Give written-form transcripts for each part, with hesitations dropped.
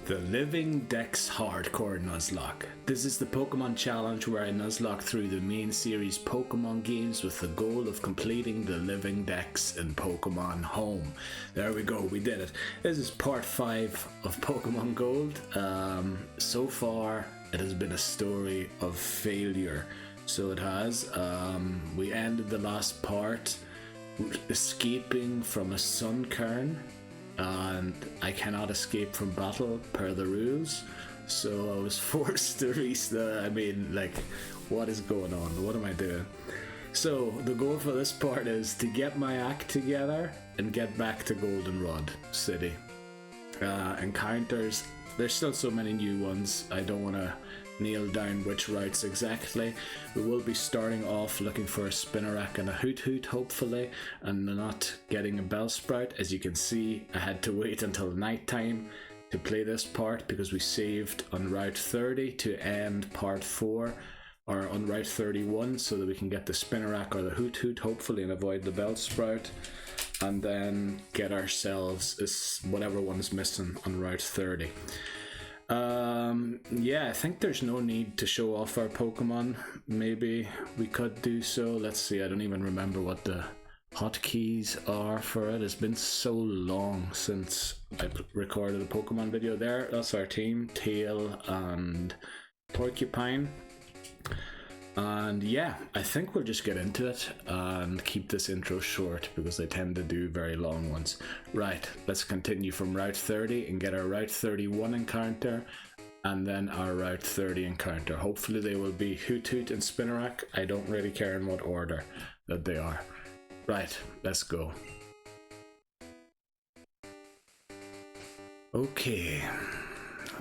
The Living Dex Hardcore Nuzlocke. This is the Pokemon challenge where I nuzlocke through the main series Pokemon games with the goal of completing the Living Dex in Pokémon Home. There we go, we did it. This is part 5 of Pokemon Gold. So far it has been a story of failure. So it has. We ended the last part escaping from a sun cairn, and I cannot escape from battle per the rules, so I was forced to restart. I mean, like, what is going on? What am I doing? So the goal for this part is to get my act together and get back to Goldenrod City. Encounters, there's still so many new ones, I don't want to nail down which routes exactly. We will be starting off looking for a Spinarak and a Hoot hopefully, and not getting a Bellsprout. As you can see, I had to wait until night time to play this part because we saved on Route 30 to end part 4, or on Route 31, so that we can get the Spinarak or the Hoot hopefully and avoid the Bellsprout, and then get ourselves whatever one's missing on Route 30. Yeah, I think there's no need to show off our Pokemon. Maybe we could do so. Let's see, I don't even remember what the hotkeys are for it. It's been so long since I recorded a Pokemon video. There, that's our team, Tail and Porcupine. And yeah, I think we'll just get into it and keep this intro short because they tend to do very long ones. Right, let's continue from Route 30 and get our Route 31 encounter and then our Route 30 encounter. Hopefully they will be Hoot and Spinarak. I don't really care in what order that they are. Right, let's go. Okay,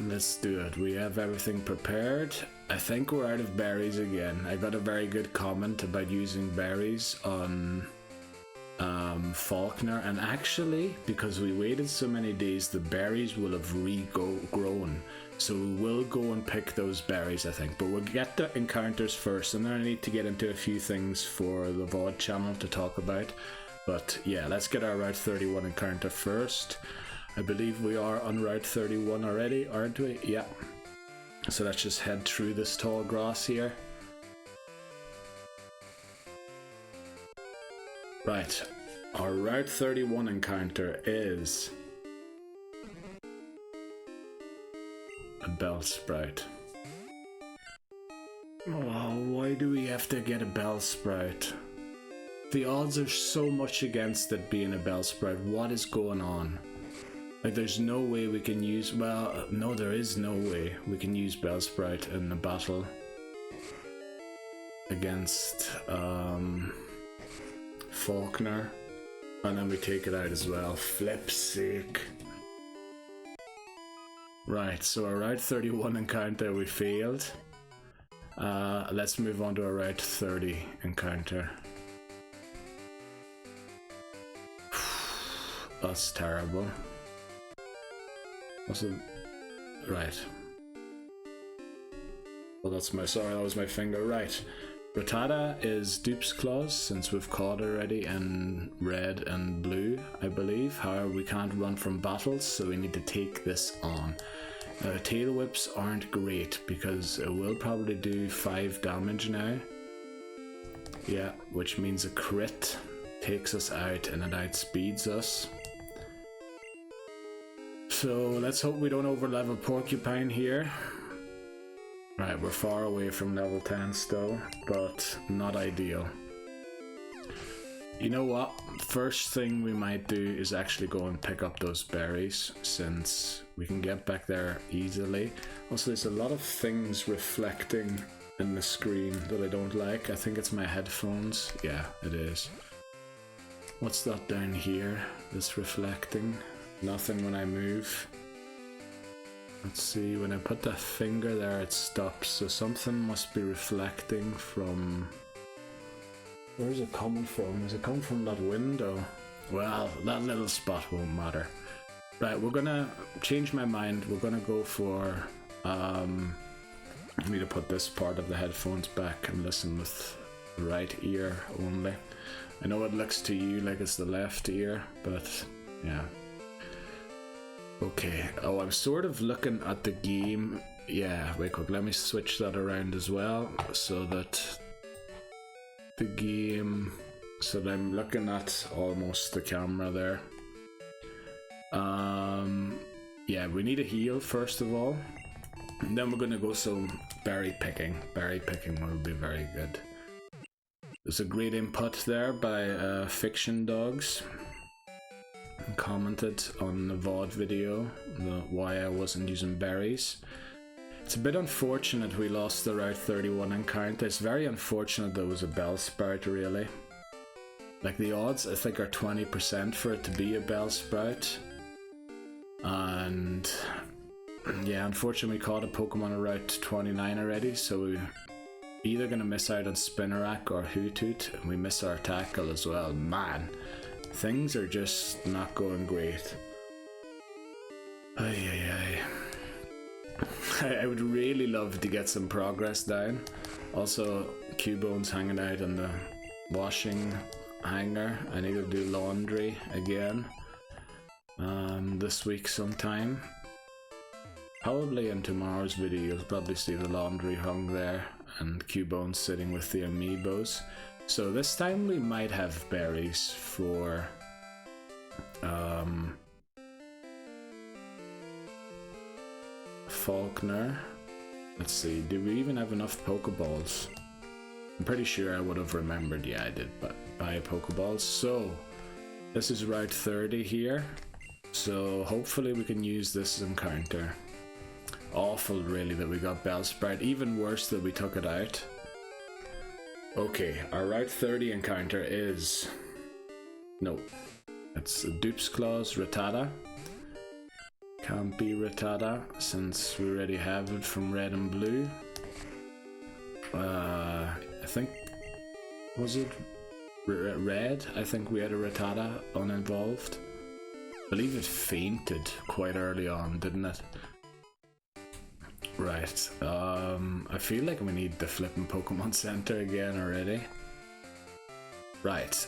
let's do it. We have everything prepared. I think we're out of berries again. I got a very good comment about using berries on Falkner, and actually, because we waited so many days, the berries will have regrown. So we will go and pick those berries, I think. But we'll get the encounters first, and then I need to get into a few things for the VOD channel to talk about. But yeah, let's get our Route 31 encounter first. I believe we are on Route 31 already, aren't we? Yeah. So let's just head through this tall grass here. Right, our Route 31 encounter is a Bellsprout. Oh, why do we have to get a Bellsprout? The odds are so much against it being a Bellsprout. What is going on? Like, there's no way we can use, well, no, there is no way we can use Bellsprout in the battle against Falkner, and then we take it out as well. Flip's sake. Right, so our Route 31 encounter we failed. Let's move on to our Route 30 encounter. That's terrible. Right. Well, that's my, sorry, that was my finger. Right. Rattata is Dupe's Claws, since we've caught already in red and blue, I believe. However, we can't run from battles, so we need to take this on. Tail Whips aren't great because it will probably do 5 damage now. Yeah, which means a crit takes us out and it outspeeds us. So let's hope we don't overlevel Porcupine here. Right, we're far away from level 10 still, but not ideal. You know what? First thing we might do is actually go and pick up those berries, since we can get back there easily. Also, there's a lot of things reflecting in the screen that I don't like. I think it's my headphones. Yeah, it is. What's that down here that's reflecting? Nothing when I move. Let's see, when I put the finger there it stops, so something must be reflecting from... Where's it coming from? Is it coming from that window? Well, that little spot won't matter. Right, we're gonna change my mind. We're gonna go for... I need to put this part of the headphones back and listen with the right ear only. I know it looks to you like it's the left ear, but yeah. Okay, oh, I'm sort of looking at the game. Yeah, wait quick, let me switch that around as well so that the game, so that I'm looking at almost the camera there. Yeah, we need a heal first of all, and then we're gonna go some berry picking. Berry picking will be very good. There's a great input there by Fiction Dogs. Commented on the VOD video why I wasn't using berries. It's a bit unfortunate we lost the Route 31 encounter. It's very unfortunate there was a Bellsprout, really. Like, the odds I think are 20% for it to be a Bellsprout. And yeah, unfortunately we caught a Pokemon on Route 29 already, so we're either going to miss out on Spinarak or Hoothoot, and we miss our tackle as well. Man, things are just not going great. I would really love to get some progress down. Also, Cubone's hanging out on the washing hanger. I need to do laundry again this week sometime. Probably in tomorrow's video you'll probably see the laundry hung there and Cubone sitting with the amiibos. So this time we might have berries for Falkner. Let's see, do we even have enough Pokeballs? I'm pretty sure I would have remembered. Yeah, I did buy Pokeballs. So this is Route 30 here, so hopefully we can use this encounter. Awful really that we got Bellsprout, even worse that we took it out. Okay, our Route 30 encounter is... no, it's a Dupes Claws Rattata. Can't be Rattata since we already have it from Red and Blue. I think, was it Red? I think we had a Rattata uninvolved. I believe it fainted quite early on, didn't it? Right, I feel like we need the flipping Pokemon Center again already. Right,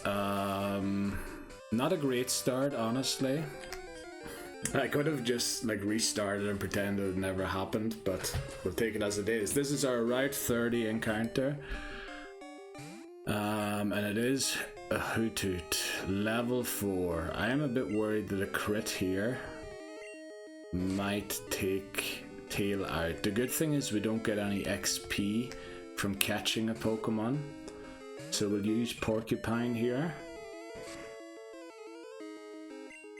not a great start, honestly. I could have just like restarted and pretended it never happened, but we'll take it as it is. This is our Route 30 encounter. And it is a Hoothoot, level 4. I am a bit worried that a crit here might take Tail out. The good thing is we don't get any XP from catching a Pokemon, so we'll use Porcupine here.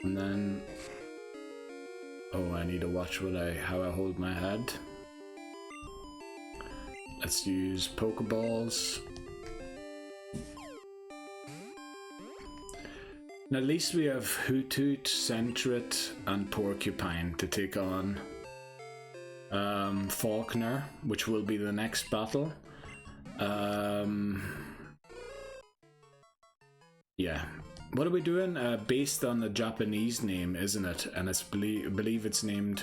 And then, oh, I need to watch how I hold my head. Let's use Pokeballs. And at least we have Hoothoot, Sentret, and Porcupine to take on Falkner, which will be the next battle. Yeah. What are we doing? Based on the Japanese name, isn't it? And I believe it's named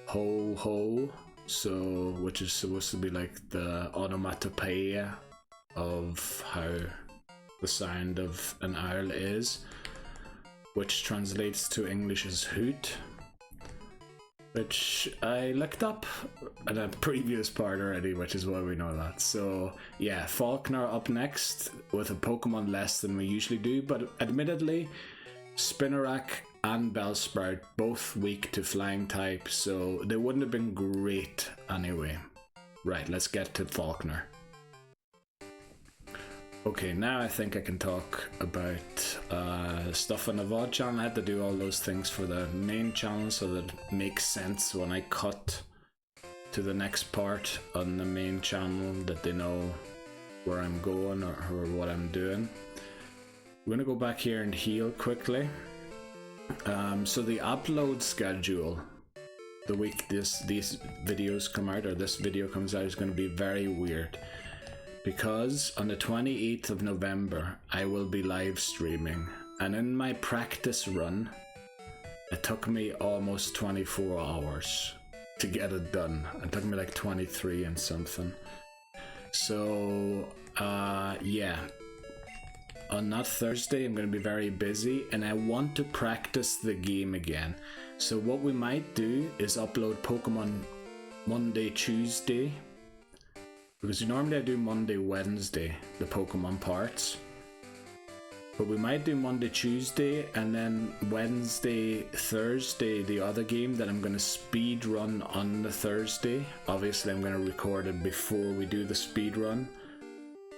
Ho Ho, so which is supposed to be like the onomatopoeia of how the sound of an owl is, which translates to English as hoot, which I looked up in a previous part already, which is why we know that. So yeah, Falkner up next with a Pokemon less than we usually do, but admittedly Spinarak and Bellsprout both weak to flying type, so they wouldn't have been great anyway. Right, let's get to Falkner. Okay, now I think I can talk about stuff on the VOD channel. I had to do all those things for the main channel so that it makes sense when I cut to the next part on the main channel, that they know where I'm going or what I'm doing. I'm gonna go back here and heal quickly. So the upload schedule, the week these videos come out, or this video comes out, is going to be very weird. Because on the 28th of November, I will be live streaming, and in my practice run, it took me almost 24 hours to get it done. It took me like 23 and something. So, yeah. on that Thursday, I'm going to be very busy, and I want to practice the game again. So what we might do is upload Pokemon Monday, Tuesday, because normally I do Monday, Wednesday, the Pokemon parts. But we might do Monday, Tuesday, and then Wednesday, Thursday, the other game that I'm going to speed run on the Thursday. Obviously, I'm going to record it before we do the speed run.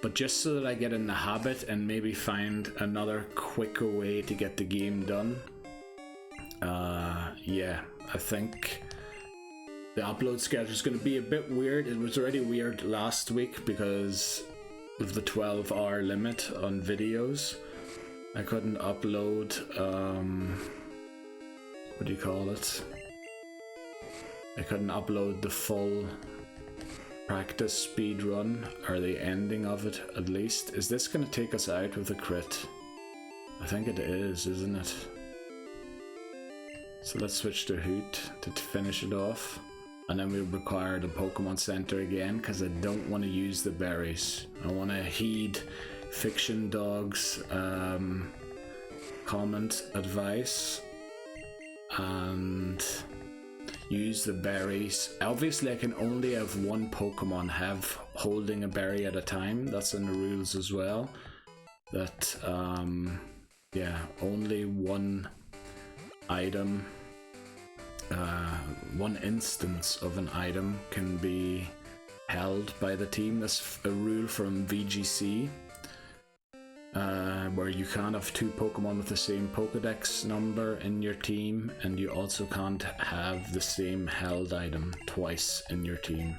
But just so that I get in the habit and maybe find another quicker way to get the game done. Yeah, I think the upload schedule is going to be a bit weird. It was already weird last week because of the 12-hour limit on videos. I couldn't upload, what do you call it? I couldn't upload the full practice speed run, or the ending of it at least. Is this going to take us out with a crit? I think it is, isn't it? So let's switch to Hoot to finish it off. And then we'll require the Pokemon Center again, because I don't want to use the berries. I want to heed Fiction Dog's comment, advice, and use the berries. Obviously I can only have one Pokemon holding a berry at a time. That's in the rules as well. That yeah, only one item, one instance of an item can be held by the team. That's a rule from VGC. Where you can't have two Pokemon with the same Pokedex number in your team, and you also can't have the same held item twice in your team.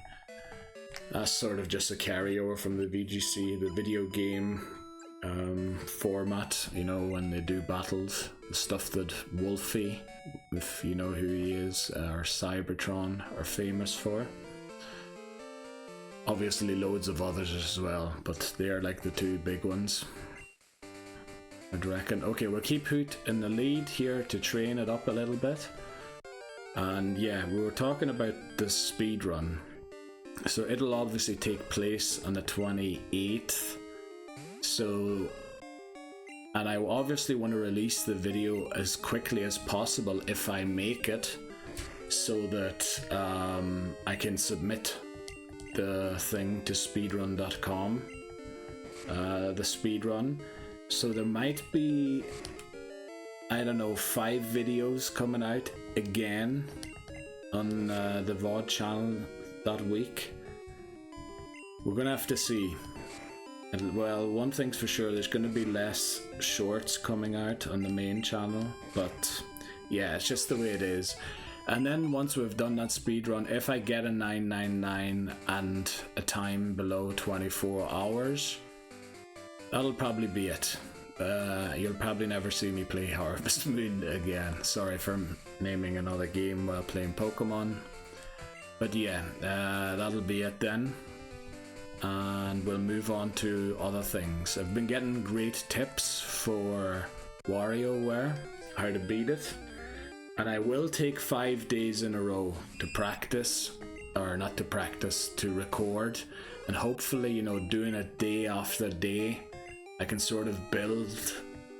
That's sort of just a carryover from the VGC, the video game format, you know, when they do battles. The stuff that Wolfie, if you know who he is, or Cybertron are famous for. Obviously loads of others as well, but they are like the two big ones, I'd reckon. Okay, we'll keep Hoot in the lead here to train it up a little bit. And yeah, we were talking about the speed run. So it'll obviously take place on the 28th. So, and I obviously want to release the video as quickly as possible if I make it, so that I can submit the thing to speedrun.com, the speedrun. So there might be, I don't know, 5 videos coming out again on the VOD channel that week. We're gonna have to see. And, well, one thing's for sure, there's gonna be less shorts coming out on the main channel, but yeah, it's just the way it is. And then once we've done that speedrun, if I get a 999 and a time below 24 hours, that'll probably be it. You'll probably never see me play Harvest Moon again. Sorry for naming another game while playing Pokemon. But yeah, that'll be it then. And we'll move on to other things. I've been getting great tips for WarioWare, how to beat it. And I will take 5 days in a row to practice, or not to practice, to record. And hopefully, you know, doing it day after day, I can sort of build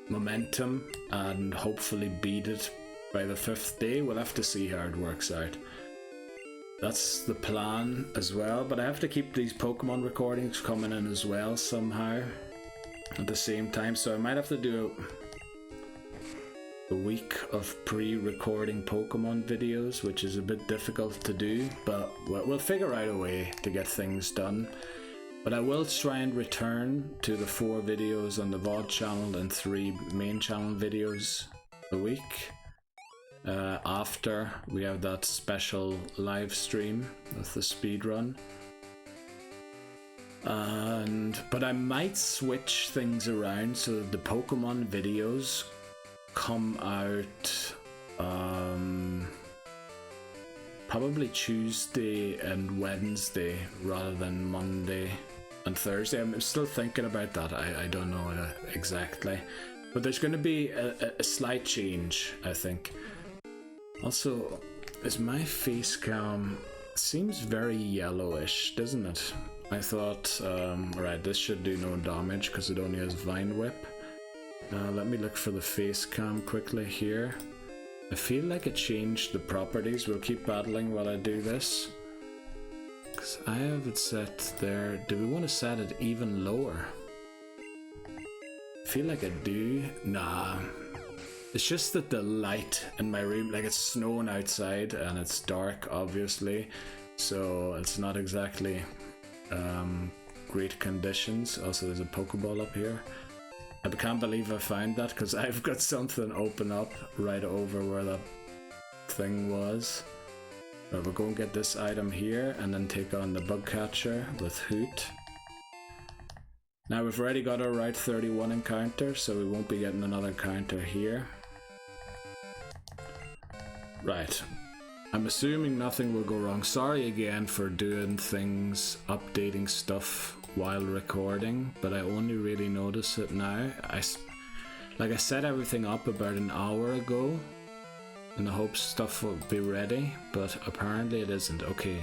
momentum and hopefully beat it by the 5th day. We'll have to see how it works out. That's the plan as well, but I have to keep these Pokemon recordings coming in as well somehow at the same time, so I might have to do a week of pre-recording Pokemon videos, which is a bit difficult to do, but we'll figure out a way to get things done. But I will try and return to the 4 videos on the VOD channel and 3 main channel videos a week after we have that special live stream with the speedrun. But I might switch things around so that the Pokemon videos come out probably Tuesday and Wednesday rather than Monday and Thursday. I'm still thinking about that. I don't know exactly, but there's going to be a slight change, I think. Also, is my face cam seems very yellowish, doesn't it? I thought, right, this should do no damage because it only has Vine Whip. Let me look for the face cam quickly here. I feel like it changed the properties. We'll keep battling while I do this. Because I have it set there. Do we want to set it even lower? I feel like I do. Nah. It's just that the light in my room, like it's snowing outside and it's dark obviously. So it's not exactly great conditions. Also there's a Pokeball up here. I can't believe I found that because I've got something open up right over where that thing was. Right, we'll go and get this item here and then take on the bug catcher with Hoot. Now we've already got our Route 31 encounter, so we won't be getting another encounter here. Right. I'm assuming nothing will go wrong. Sorry again for doing things, updating stuff while recording, but I only really notice it now. I set everything up about an hour ago in the hopes stuff will be ready, but apparently it isn't. Okay,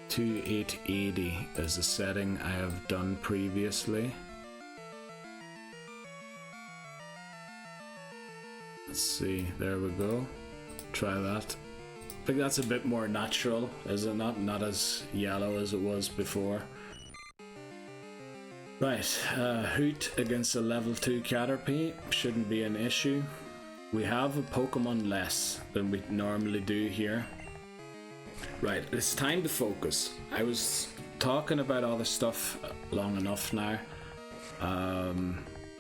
2880 is the setting I have done previously. Let's see, there we go. Try that. I think that's a bit more natural, is it not? Not as yellow as it was before. Right, Hoot against a level 2 Caterpie shouldn't be an issue. We have a Pokemon less than we normally do here. Right, it's time to focus. I was talking about all this stuff long enough now.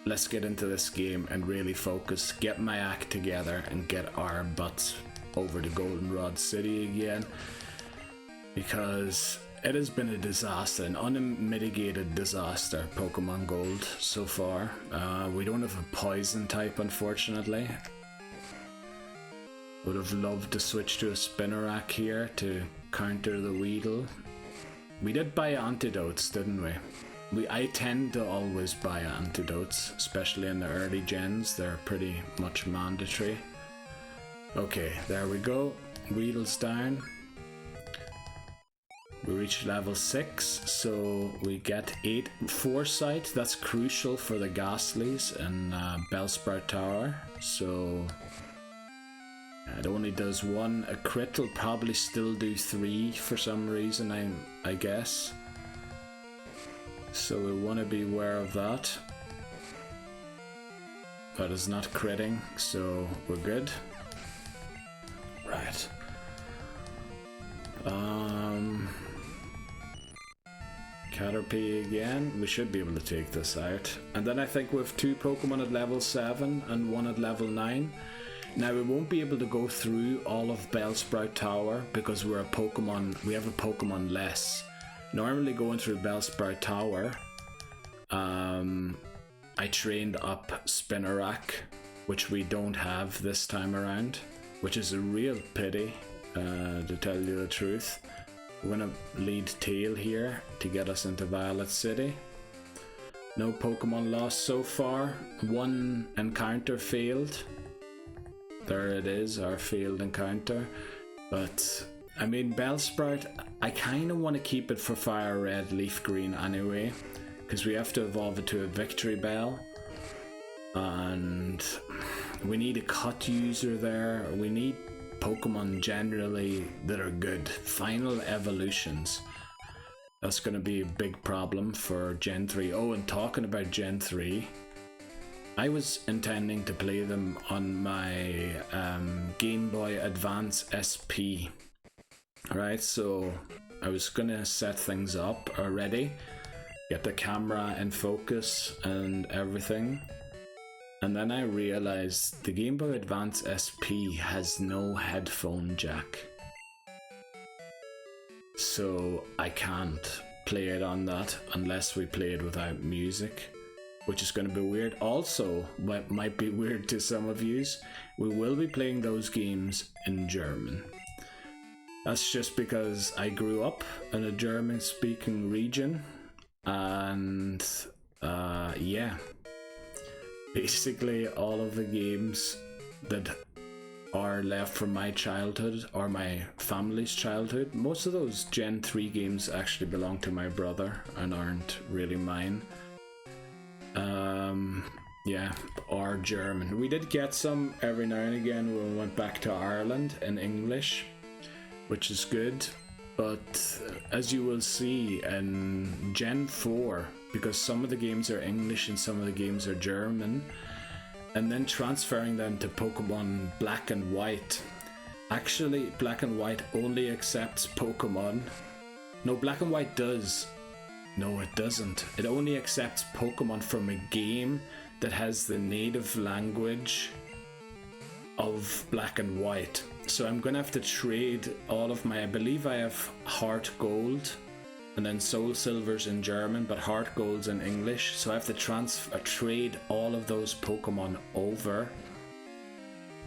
Let's get into this game and really focus, get my act together and get our butts over to Goldenrod City again. Because it has been a disaster, an unmitigated disaster, Pokemon Gold so far. We don't have a poison type, unfortunately. Would have loved to switch to a Spinarak here to counter the Weedle. We did buy antidotes, didn't we? I tend to always buy antidotes, especially in the early gens. They're pretty much mandatory. Okay, there we go. Weedle's down. We reach level 6, so we get 8 Foresight. That's crucial for the Ghastlies in Bellsprout Tower. So it only does 1. A crit will probably still do 3 for some reason, I guess. So we want to be aware of that. But it's not critting, so we're good. Right. Caterpie again. We should be able to take this out. And then I think we have 2 Pokemon at level 7 and 1 at level 9. Now we won't be able to go through all of Bellsprout Tower because we have a Pokemon less. Normally going through Bellsprout Tower, I trained up Spinarak, which we don't have this time around, which is a real pity, to tell you the truth. We're gonna lead Tail here to get us into Violet City. No Pokemon lost so far. 1 encounter failed. There it is, our failed encounter. But I mean, Bellsprout, I kind of want to keep it for Fire Red, Leaf Green anyway, because we have to evolve it to a Victory Bell. And we need a cut user there. We need Pokemon generally that are good. Final evolutions. That's going to be a big problem for Gen 3. Oh, and talking about Gen 3, I was intending to play them on my Game Boy Advance SP. Right, so I was going to set things up already, get the camera in focus and everything. And then I realized the Game Boy Advance SP has no headphone jack. So I can't play it on that unless we play it without music, which is going to be weird. Also, what might be weird to some of yous, we will be playing those games in German. That's just because I grew up in a German-speaking region, and yeah. Basically, all of the games that are left from my childhood or my family's childhood, most of those Gen 3 games actually belong to my brother and aren't really mine. yeah, or German. We did get some every now and again when we went back to Ireland in English, which is good. But as you will see in Gen 4, because some of the games are English and some of the games are German, and then transferring them to Pokemon Black and White. Actually, Black and White only accepts Pokemon. No, Black and White does. No, it doesn't. It only accepts Pokemon from a game that has the native language of Black and White. So I'm gonna have to trade all of my, I believe I have Heart Gold and then Soul Silvers in German, but Heart Gold's in English. So I have to trade all of those Pokemon over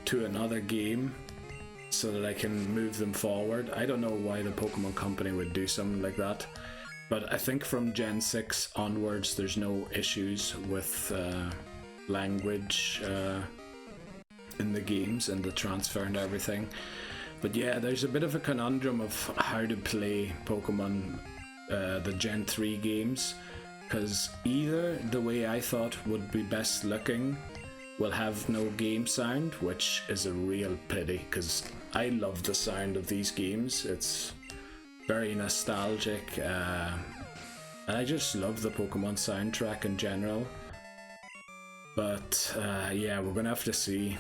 to another game so that I can move them forward. I don't know why the Pokemon Company would do something like that, but I think from Gen 6 onwards there's no issues with language in the games and the transfer and everything. But yeah, there's a bit of a conundrum of how to play Pokemon, the Gen 3 games, because either the way I thought would be best looking will have no game sound, which is a real pity because I love the sound of these games. It's very nostalgic, and I just love the Pokemon soundtrack in general. But yeah, we're gonna have to see.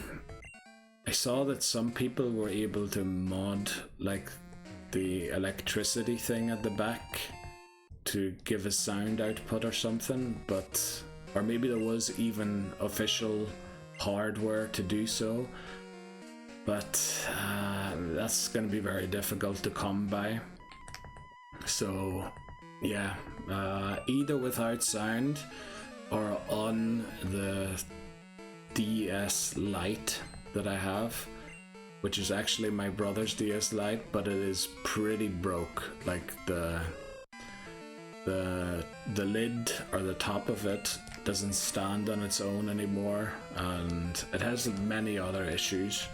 I saw that some people were able to mod like the electricity thing at the back to give a sound output or something, but or maybe there was even official hardware to do so, but that's going to be very difficult to come by. So yeah, either without sound or on the DS Lite that I have, which is actually my brother's DS Lite, but it is pretty broke. Like the lid or the top of it doesn't stand on its own anymore, and it has many other issues.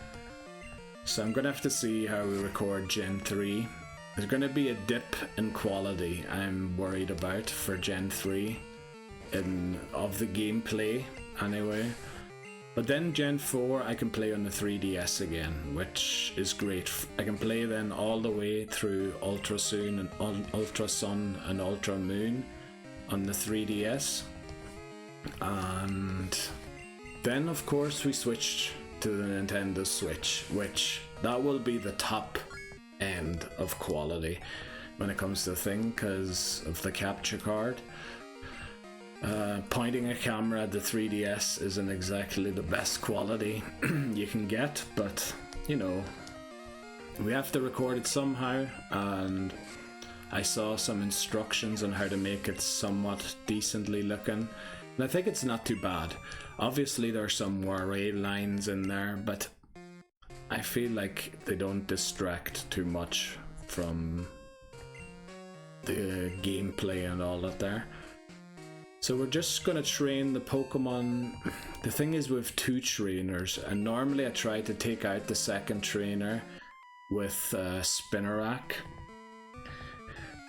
So I'm gonna have to see how we record Gen 3. There's gonna be a dip in quality I'm worried about for Gen 3 of the gameplay anyway. But then Gen 4 I can play on the 3DS again, which is great. I can play then all the way through Ultra Sun and Ultra Moon on the 3DS. And then of course we switched to the Nintendo Switch, which that will be the top end of quality when it comes to the thing because of the capture card. Pointing a camera at the 3DS isn't exactly the best quality you can get, but you know, we have to record it somehow, and I saw some instructions on how to make it somewhat decently looking, and I think it's not too bad. Obviously there are some worry lines in there, but I feel like they don't distract too much from the gameplay and all that there. So we're just going to train the Pokemon. The thing is with 2 trainers, and normally I try to take out the second trainer with Spinarak,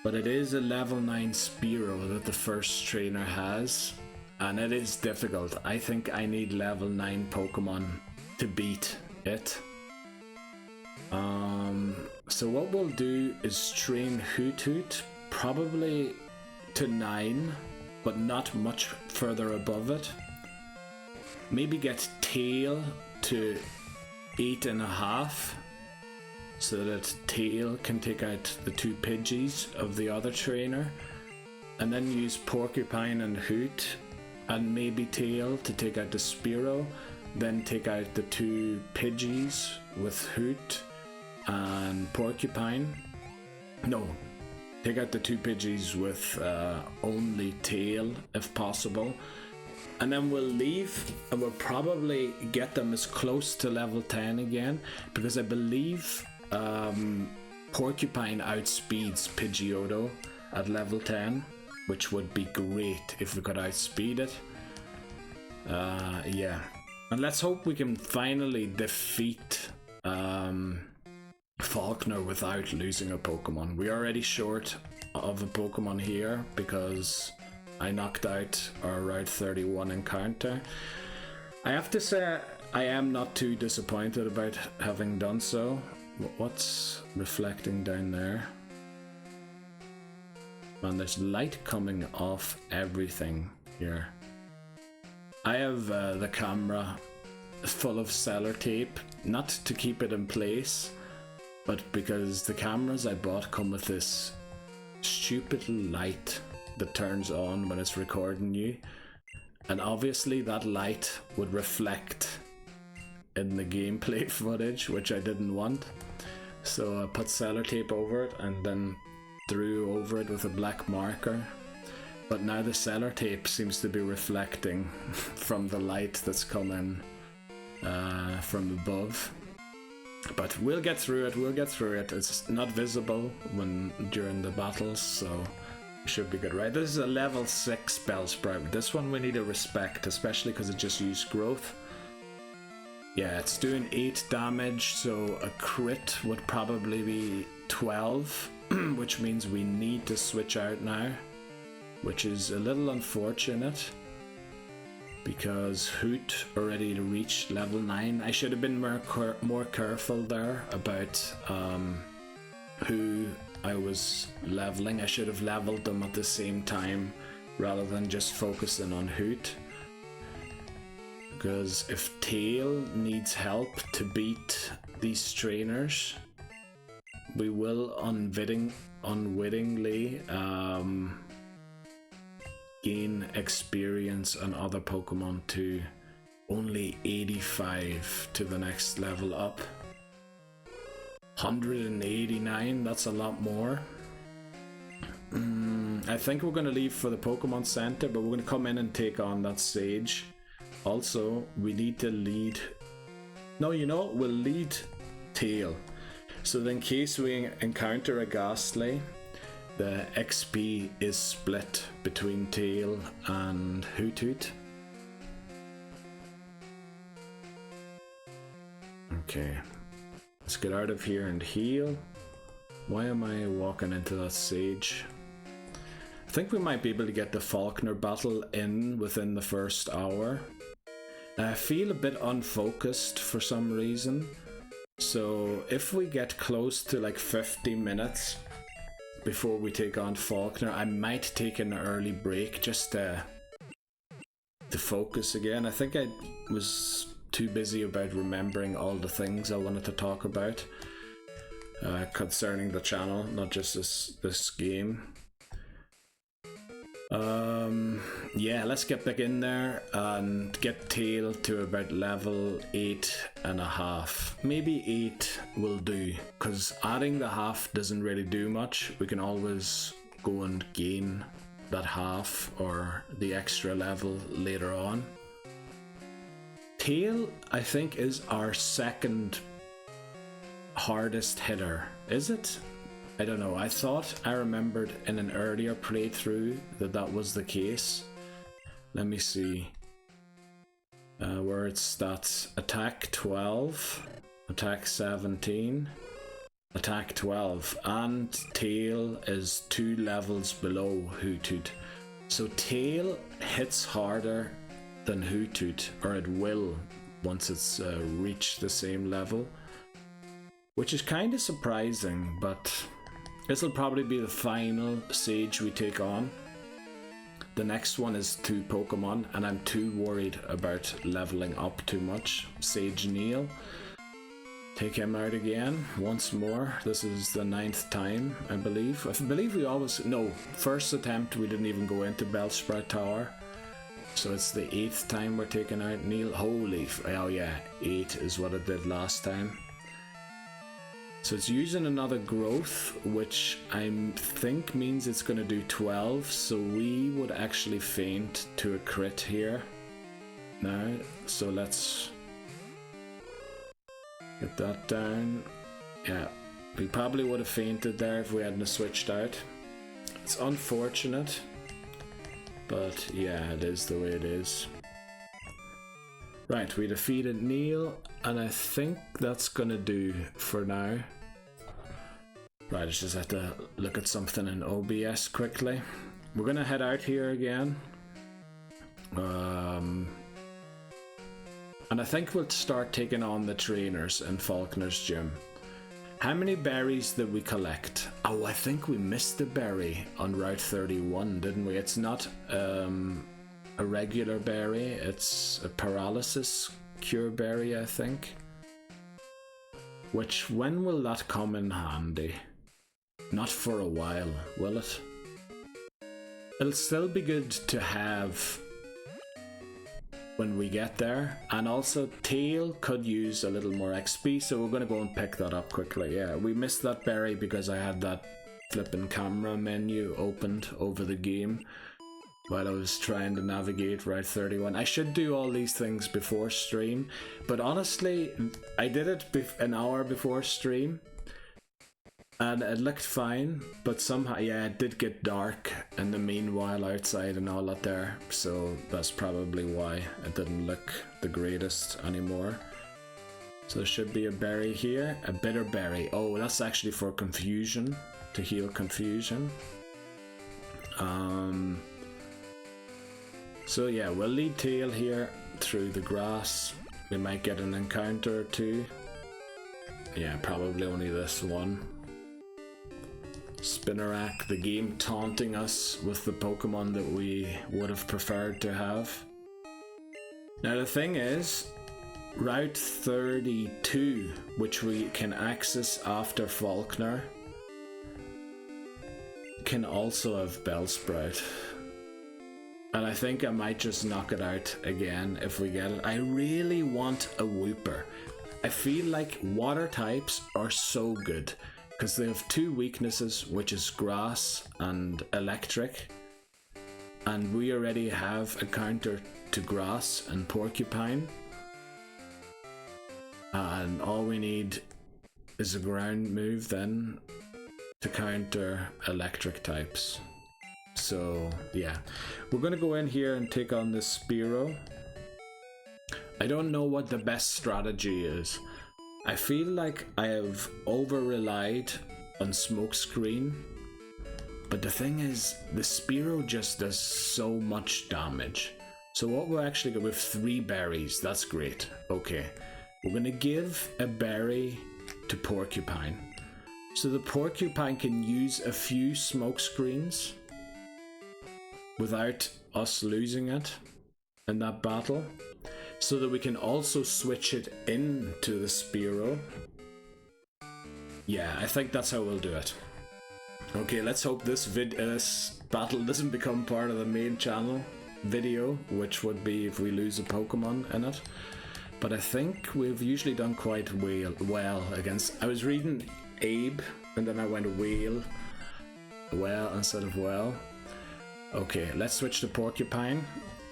but it is a level 9 Spearow that the first trainer has, and it is difficult. I think I need level 9 Pokemon to beat it. So what we'll do is train Hoothoot probably to 9, but not much further above it. Maybe get Tail to 8.5, so that Tail can take out the 2 Pidgeys of the other trainer, and then use Porcupine and Hoot and maybe Tail to take out the Spearow, then take out the 2 Pidgeys with Hoot and Porcupine. No, take out the 2 Pidgeys with only Tail if possible, and then we'll leave and we'll probably get them as close to level 10 again, because I believe Porcupine outspeeds Pidgeotto at level 10, which would be great if we could outspeed it. Yeah, and let's hope we can finally defeat Falkner without losing a Pokemon. We're already short of a Pokemon here because I knocked out our Route 31 encounter. I have to say, I am not too disappointed about having done so. What's reflecting down there? Man, there's light coming off everything here. I have the camera full of sellotape, not to keep it in place, but because the cameras I bought come with this stupid light that turns on when it's recording you, and obviously that light would reflect in the gameplay footage, which I didn't want. So I put sellotape over it and then drew over it with a black marker. But now the sellotape seems to be reflecting from the light that's coming from above. But we'll get through it, It's not visible during the battles, so we should be good, right? This is a level 6 Bellsprout. This one we need to respect, especially because it just used growth. Yeah, it's doing 8 damage, so a crit would probably be 12, which means we need to switch out now, which is a little unfortunate, because Hoot already reached level 9. I should have been more careful there about who I was leveling. I should have leveled them at the same time rather than just focusing on Hoot. Because if Tail needs help to beat these trainers, we will unwittingly gain experience on other Pokemon to only 85 to the next level up. 189, that's a lot more. I think we're going to leave for the Pokemon Center, but we're going to come in and take on that Sage. Also, we need to lead... No, you know what? We'll lead Tail. So that in case we encounter a Ghastly, the XP is split between Tail and Hoot. Okay, let's get out of here and heal. Why am I walking into that Sage? I think we might be able to get the Falkner battle within the first hour. I feel a bit unfocused for some reason, so if we get close to like 50 minutes before we take on Falkner, I might take an early break just to focus again. I think I was too busy about remembering all the things I wanted to talk about concerning the channel, not just this game. Yeah, let's get back in there and get Tail to about level 8.5. Maybe 8 will do, because adding the half doesn't really do much. We can always go and gain that half or the extra level later on. Tail, I think, is our second hardest hitter. Is it? I don't know. I thought I remembered in an earlier playthrough that was the case. Let me see where it stats. Attack 12, attack 17, attack 12, and Tail is 2 levels below Hoot. So Tail hits harder than Hoot, or it will once it's reached the same level, which is kind of surprising, but this will probably be the final Sage we take on. The next one is 2 Pokemon, and I'm too worried about leveling up too much. Sage Neil. Take him out again, once more. This is the 9th time, I believe. I believe we always... No, first attempt we didn't even go into Bellsprout Tower. So it's the 8th time we're taking out Neil. Holy... Oh yeah, 8 is what it did last time. So it's using another growth, which I think means it's going to do 12, so we would actually faint to a crit here now. So let's get that down. Yeah, we probably would have fainted there if we hadn't switched out. It's unfortunate, but yeah, it is the way it is. Right, we defeated Neil, and I think that's gonna do for now. Right, I just have to look at something in OBS quickly. we're gonna head out here again. And I think we'll start taking on the trainers in Falkner's gym. How many berries did we collect? Oh, I think we missed the berry on Route 31, didn't we? It's not a regular berry, it's a paralysis cure berry, I think. Which, when will that come in handy? Not for a while, will it? It'll still be good to have when we get there, and also Tail could use a little more XP, so we're gonna go and pick that up quickly. Yeah, we missed that berry because I had that flipping camera menu opened over the game while I was trying to navigate Route 31. I should do all these things before stream, but honestly, I did it an hour before stream, and it looked fine, but somehow, yeah, it did get dark in the meanwhile outside and all that there, so that's probably why it didn't look the greatest anymore. So there should be a berry here, a bitter berry. Oh, that's actually for confusion, to heal confusion. So yeah, we'll lead Tail here through the grass. We might get an encounter or two. Yeah, probably only this one. Spinarak, the game taunting us with the Pokemon that we would have preferred to have. Now the thing is, Route 32, which we can access after Falkner, can also have Bellsprout. And I think I might just knock it out again if we get it. I really want a Wooper. I feel like water types are so good, because they have two weaknesses, which is grass and electric, and we already have a counter to grass and porcupine, and all we need is a ground move then to counter electric types. So yeah, we're gonna go in here and take on this Spearow. I don't know what the best strategy is. I feel like I have over-relied on Smokescreen, but the thing is, the Spearow just does so much damage. So what we're actually going with 3 berries, that's great. Okay, we're gonna give a berry to Porcupine, so the Porcupine can use a few Smokescreens without us losing it in that battle, so that we can also switch it into the Spearow. Yeah, I think that's how we'll do it. Okay, let's hope this battle doesn't become part of the main channel video, which would be if we lose a Pokemon in it. But I think we've usually done quite well against... I was reading Abe, and then I went well instead of well. Okay, let's switch to Porcupine.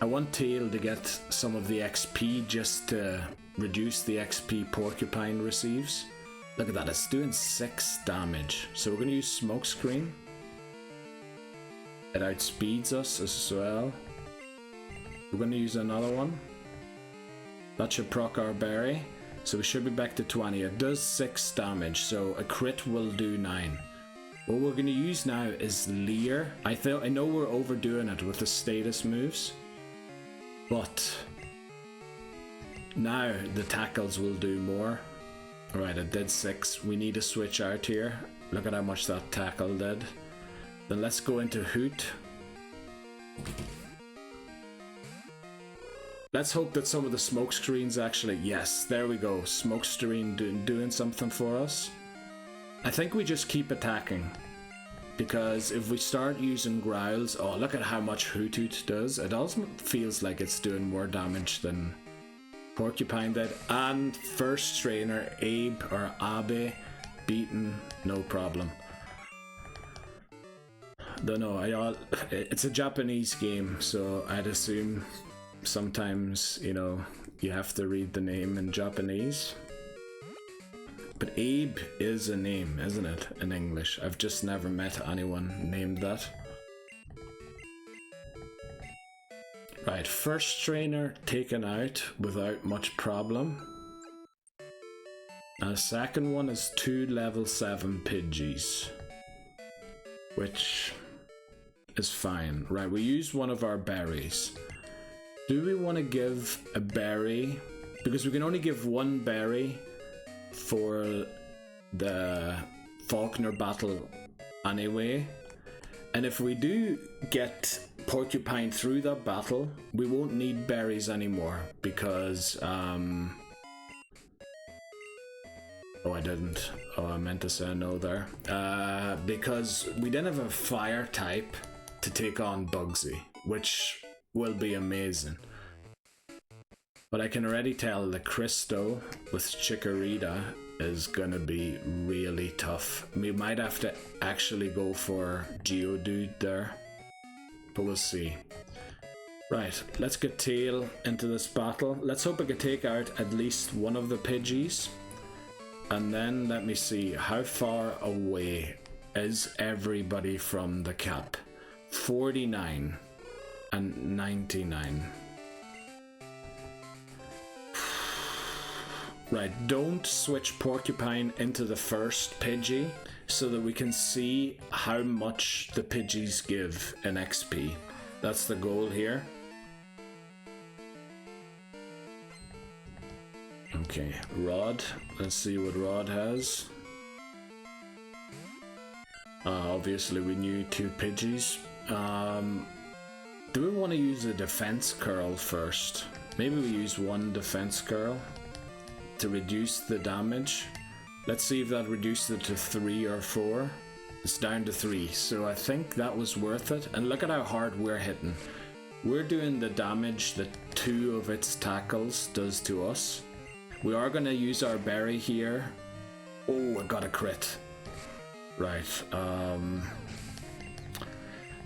I want Tail to get some of the XP just to reduce the XP Porcupine receives. Look at that, it's doing 6 damage. So we're going to use Smokescreen. It outspeeds us as well. We're going to use another one. That should proc our berry. So we should be back to 20. It does 6 damage, so a crit will do 9. What we're going to use now is Leer. I know we're overdoing it with the status moves, but now the tackles will do more. Alright, it did 6. We need to switch out here. Look at how much that tackle did. Then let's go into Hoot. Let's hope that some of the Smokescreens actually... Yes, there we go. Smokescreen doing something for us. I think we just keep attacking, because if we start using growls... Oh, look at how much Hoot Hoot does. It also feels like it's doing more damage than Porcupine did. And first trainer Abe or Abe beaten, no problem. Don't know, it's a Japanese game, so I'd assume sometimes, you know, you have to read the name in Japanese. But Abe is a name, isn't it, in English? I've just never met anyone named that. Right, first trainer taken out without much problem. And the second one is 2 level 7 Pidgeys, which is fine. Right, we use one of our berries. Do we want to give a berry? Because we can only give one berry for the Falkner battle anyway. And if we do get Porcupine through that battle, we won't need berries anymore because oh, I didn't. Oh, I meant to say no there. Because we didn't have a fire type to take on Bugsy, which will be amazing. But I can already tell the Cristo with Chikorita is gonna be really tough. We might have to actually go for Geodude there, but we'll see. Right, let's get Tail into this battle. Let's hope I can take out at least one of the Pidgeys. And then let me see, how far away is everybody from the cap? 49 and 99. Right, don't switch Porcupine into the first Pidgey so that we can see how much the Pidgeys give in XP. That's the goal here. Okay, Rod. Let's see what Rod has. Obviously we knew 2 Pidgeys. Do we want to use a defense curl first? Maybe we use 1 defense curl to reduce the damage. Let's see if that reduces it to 3 or 4. It's down to 3, so I think that was worth it. And look at how hard we're hitting. We're doing the damage that 2 of its tackles does to us. We are going to use our berry here. Oh, I got a crit. Right,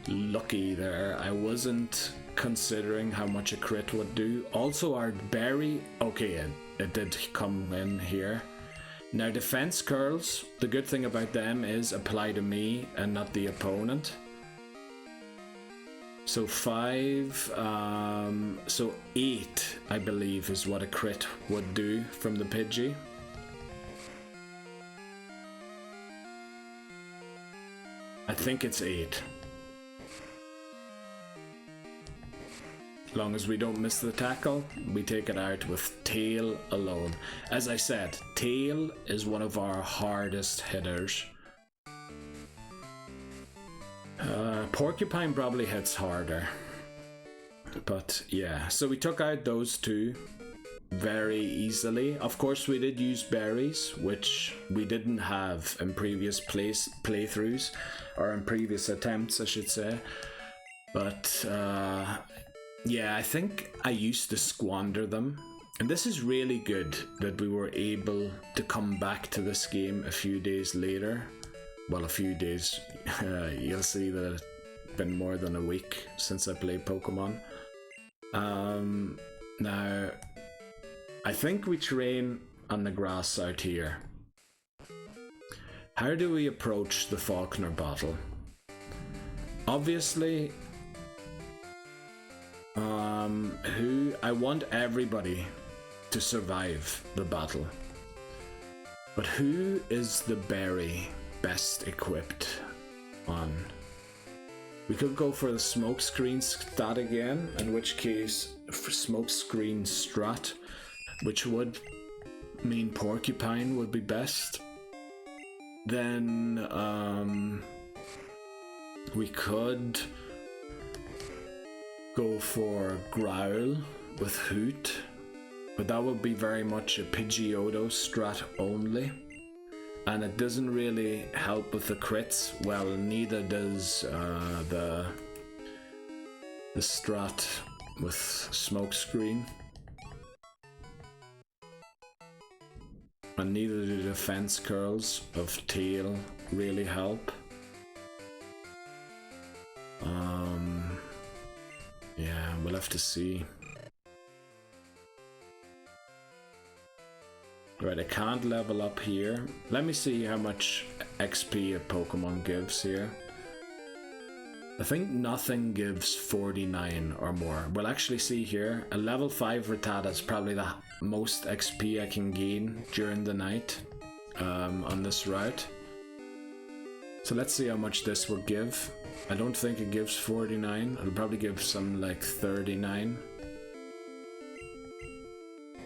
lucky there. I wasn't considering how much a crit would do. Also our berry, okay, it did come in here. Now defense curls, the good thing about them is apply to me and not the opponent. So 5, so 8 I believe is what a crit would do from the Pidgey. I think it's 8. As long as we don't miss the tackle, we take it out with Tail alone. As I said, Tail is one of our hardest hitters. Porcupine probably hits harder. But yeah, so we took out those 2 very easily. Of course we did use berries, which we didn't have in previous playthroughs, or in previous attempts I should say. But yeah, I think I used to squander them. And this is really good that we were able to come back to this game a few days later. Well, a few days. You'll see that it's been more than a week since I played Pokemon. Now, I think we train on the grass out here. How do we approach the Falkner battle? Obviously, I want everybody to survive the battle. But who is the berry best equipped on? We could go for the smokescreen stat again, in which case for smokescreen strat, which would mean Porcupine would be best. Then we could go for Growl with Hoot, but that would be very much a Pidgeotto strat only, and it doesn't really help with the crits. Well, neither does the strat with Smokescreen, and neither do defense curls of Tail really help. Yeah, we'll have to see. Right, I can't level up here. Let me see how much XP a Pokemon gives here. I think nothing gives 49 or more. We'll actually see here. A level 5 Rattata is probably the most XP I can gain during the night on this route. So let's see how much this will give. I don't think it gives 49. It'll probably give some like 39.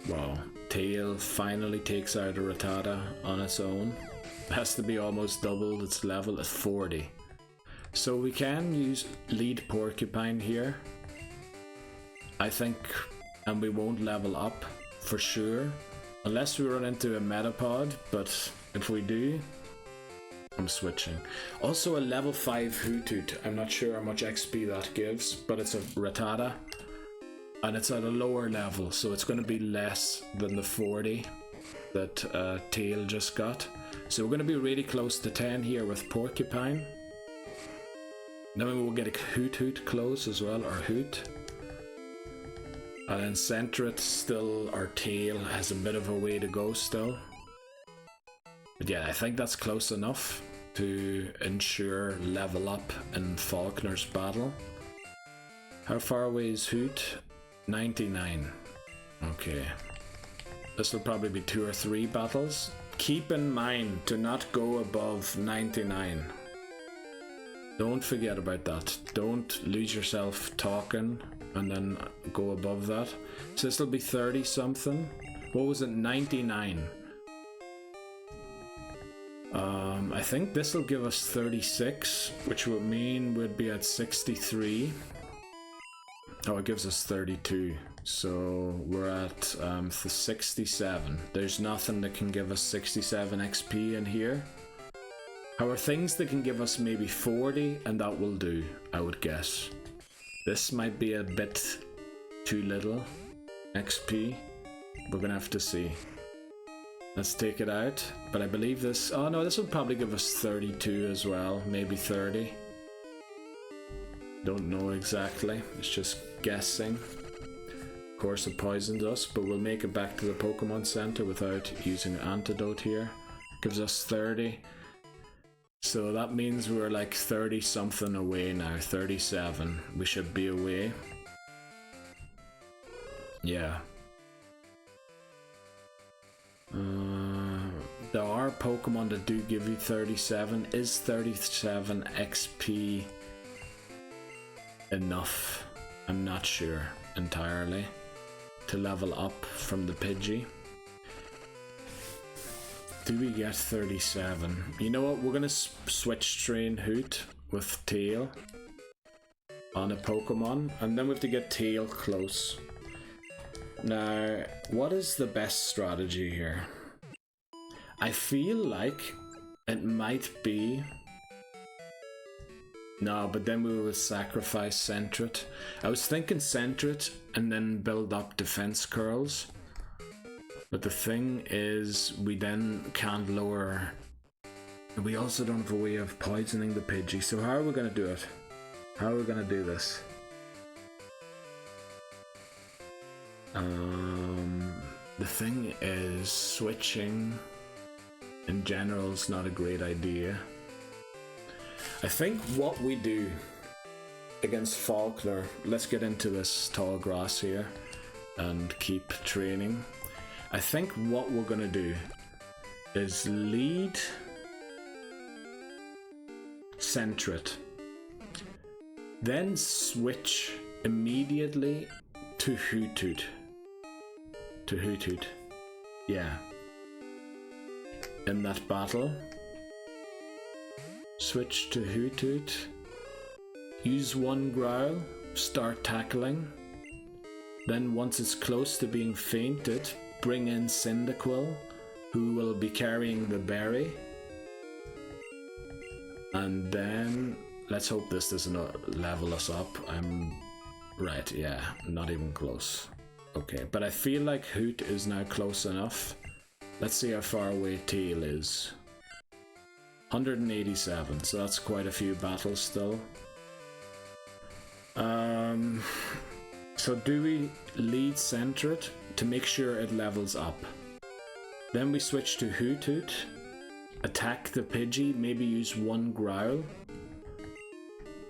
Wow. Tail finally takes out a Rattata on its own. It has to be almost double its level at 40. So we can use lead Porcupine here, I think, and we won't level up for sure, unless we run into a Metapod, but if we do, I'm switching. Also a level 5 Hoothoot, I'm not sure how much XP that gives, but it's a Rattata, and it's at a lower level, so it's going to be less than the 40 that Tail just got. So we're going to be really close to 10 here with Porcupine. Then we will get a Hoothoot close as well, or Hoot. And then Centret still, our Tail has a bit of a way to go still. But yeah, I think that's close enough to ensure level up in Falkner's battle. How far away is Hoot? 99. Okay. This will probably be 2 or 3 battles. Keep in mind to not go above 99. Don't forget about that. Don't lose yourself talking and then go above that. So this will be 30 something. What was it? 99. I think this will give us 36, which would mean we'd be at 63. Oh, it gives us 32. So we're at 67. There's nothing that can give us 67 XP in here. However, things that can give us maybe 40, and that will do, I would guess. This might be a bit too little XP. We're gonna have to see. Let's take it out. But I believe this... Oh no, this will probably give us 32 as well. Maybe 30. Don't know exactly. It's just guessing. Of course it poisoned us, but we'll make it back to the Pokemon Center without using an antidote here. Gives us 30. So that means we're like 30 something away now. 37. We should be away. Yeah. There are Pokemon that do give you 37. Is 37 XP enough? I'm not sure entirely to level up from the Pidgey. Do we get 37? You know what? We're gonna switch train Hoot with Tail on a Pokemon, and then we have to get Tail close. Now, what is the best strategy here? I feel like it might be... No, but then we will sacrifice Centret. I was thinking Centret and then build up defense curls. But the thing is, we then can't lower... We also don't have a way of poisoning the Pidgey, so how are we going to do it? How are we going to do this? The thing is, switching in general is not a great idea. I think what we do against Falkner, let's get into this tall grass here and keep training. I think what we're gonna do is lead Centret, then switch immediately to Hoothoot. Yeah. In that battle, switch to Hoothoot, use one growl, start tackling, then once it's close to being fainted, bring in Cyndaquil, who will be carrying the berry, and then let's hope this doesn't level us up. Right, yeah, not even close. Okay, but I feel like Hoot is now close enough. Let's see how far away Tail is. 187, so that's quite a few battles still. So do we lead Centret to make sure it levels up? Then we switch to Hoothoot, attack the Pidgey, maybe use one growl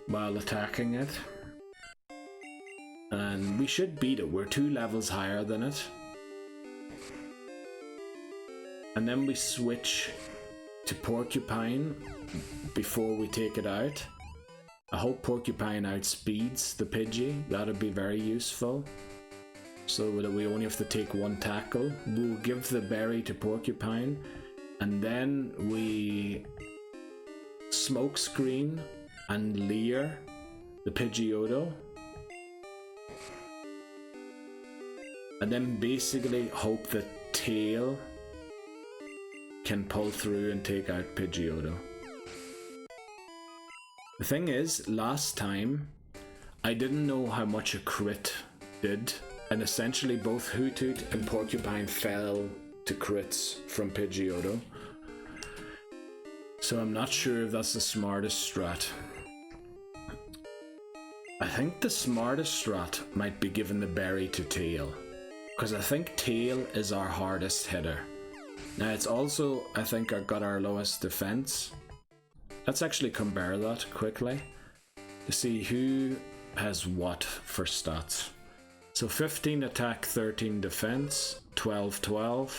while attacking it. And we should beat it, we're 2 levels higher than it. And then we switch to Porcupine before we take it out. I hope Porcupine outspeeds the Pidgey. That'd be very useful. So that we only have to take one tackle. We'll give the berry to Porcupine. And then we Smokescreen and Leer the Pidgeotto. And then basically hope that Tail can pull through and take out Pidgeotto. The thing is, last time, I didn't know how much a crit did, and essentially both Hoothoot and Porcupine fell to crits from Pidgeotto. So I'm not sure if that's the smartest strat. I think the smartest strat might be giving the berry to Tail, because I think Tail is our hardest hitter. Now it's also, I think, got our lowest defense. Let's actually compare that quickly to see who has what for stats. So 15 attack, 13 defense, 12-12.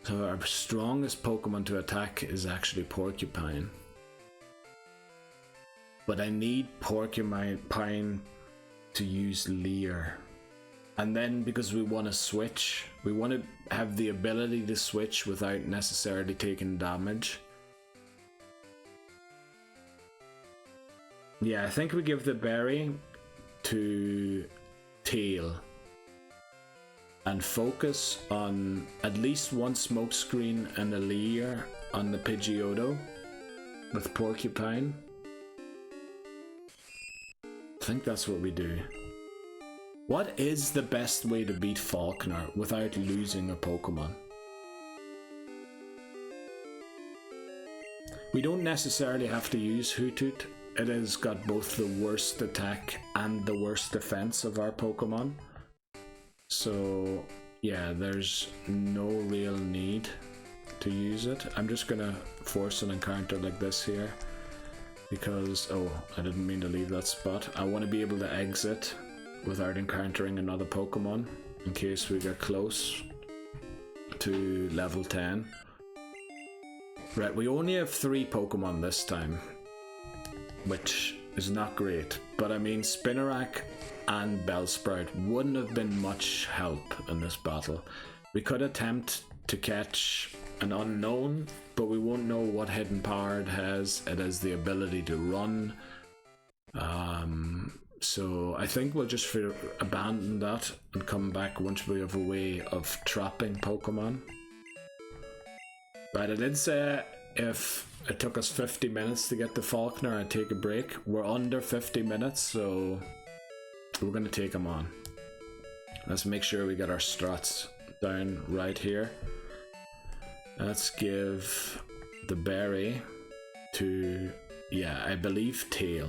So our strongest Pokemon to attack is actually Porcupine. But I need Porcupine to use Leer. And then because we want to switch, we want to have the ability to switch without necessarily taking damage. Yeah, I think we give the berry to Tail and focus on at least one Smokescreen and a Leer on the Pidgeotto with Porcupine. I think that's what we do. What is the best way to beat Falkner without losing a Pokemon? We don't necessarily have to use Hoothoot. It has got both the worst attack and the worst defense of our Pokemon. So yeah, there's no real need to use it. I'm just gonna force an encounter like this here because, oh, I didn't mean to leave that spot. I want to be able to exit without encountering another Pokemon in case we get close to level 10. Right, we only have 3 Pokemon this time, which is not great, but I mean Spinarak and Bellsprout wouldn't have been much help in this battle. We could attempt to catch an unknown, but we won't know what hidden power it has. It has the ability to run. So I think we'll just abandon that and come back once we have a way of trapping Pokemon. But I did say if it took us 50 minutes to get to Falkner, I'd take a break. We're under 50 minutes, so we're going to take him on. Let's make sure we get our strats down right here. Let's give the berry to, yeah, I believe Tail.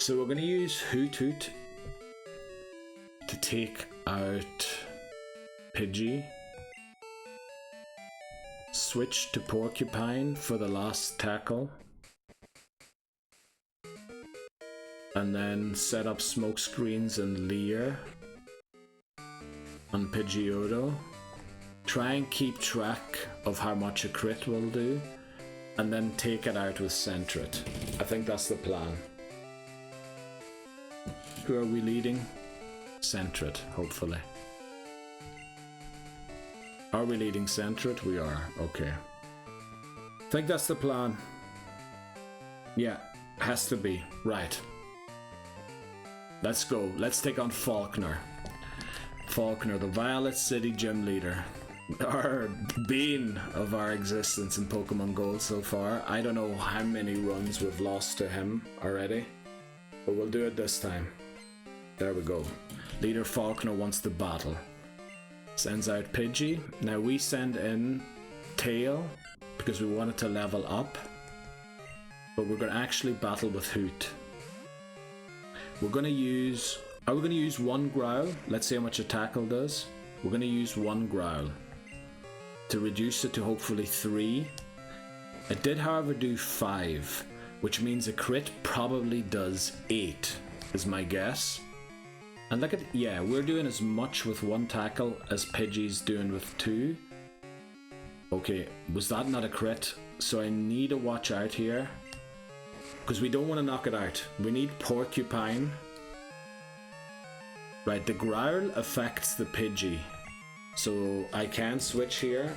So we're going to use Hoothoot to take out Pidgey. Switch to Porcupine for the last tackle. And then set up Smokescreens and Leer on Pidgeotto. Try and keep track of how much a crit will do. And then take it out with Sentret. I think that's the plan. Who are we leading? Sentret, hopefully. Are we leading Sentret? We are. Okay. I think that's the plan. Yeah, has to be. Right. Let's go. Let's take on Falkner. Falkner, the Violet City gym leader. Our bane of our existence in Pokemon Gold so far. I don't know how many runs we've lost to him already, but we'll do it this time. There we go. Leader Falkner wants to battle. Sends out Pidgey. Now we send in Tail because we want it to level up, but we're going to actually battle with Hoot. We're going to use... Are we going to use one Growl? Let's see how much a tackle does. We're going to use one Growl to reduce it to hopefully 3. It did, however, do 5, which means a crit probably does 8, is my guess. And look at, yeah, we're doing as much with one tackle as Pidgey's doing with 2. Okay, was that not a crit? So I need to watch out here, because we don't want to knock it out. We need Porcupine. Right, the Growl affects the Pidgey, so I can switch here.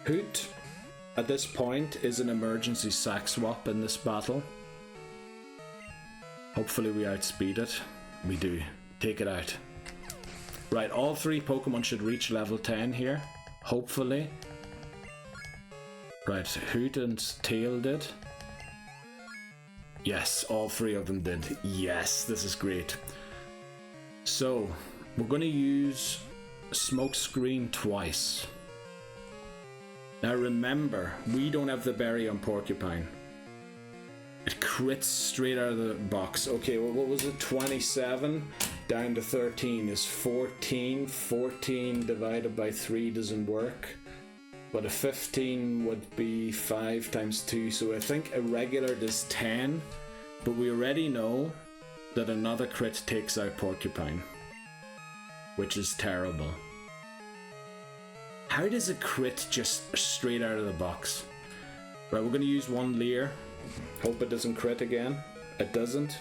Hoot, at this point, is an emergency sack swap in this battle. Hopefully we outspeed it. We do. Take it out. Right, all 3 Pokemon should reach level 10 here. Hopefully. Right, Hoot and Tail did. Yes, all 3 of them did. Yes, this is great. So, we're going to use Smokescreen twice. Now remember, we don't have the berry on Porcupine. It crits straight out of the box. Okay, well, what was it? 27 down to 13 is 14. 14 divided by 3 doesn't work. But a 15 would be 5 times 2. So I think a regular does 10. But we already know that another crit takes out Porcupine, which is terrible. How does a crit just straight out of the box? Right, we're going to use one Leer. Hope it doesn't crit again. It doesn't.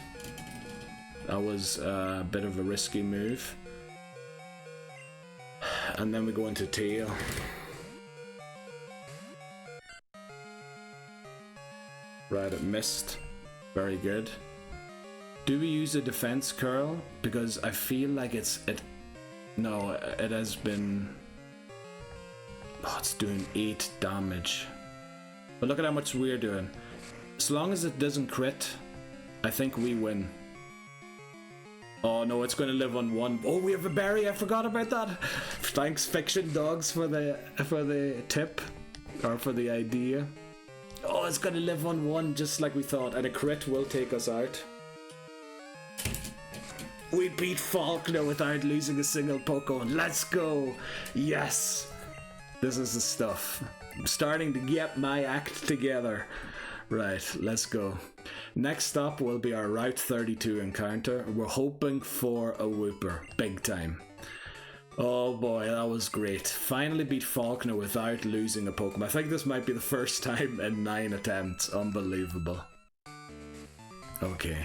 That was a bit of a risky move. And then we go into Tail. Right, it missed. Very good. Do we use a defense curl? Because I feel like no, it has been... Oh, it's doing 8 damage. But look at how much we're doing. As long as it doesn't crit, I think we win. Oh no, it's going to live on 1. Oh, we have a berry. I forgot about that. Thanks, Fiction Dogs, for the tip, or for the idea. Oh, it's going to live on 1, just like we thought, and a crit will take us out. We beat Falkner without losing a single Pokemon. Let's go. Yes. This is the stuff. I'm starting to get my act together. Right, let's go. Next up will be our Route 32 encounter. We're hoping for a Wooper. Big time. Oh boy, that was great. Finally beat Falkner without losing a Pokemon. I think this might be the first time in 9 attempts. Unbelievable. Okay.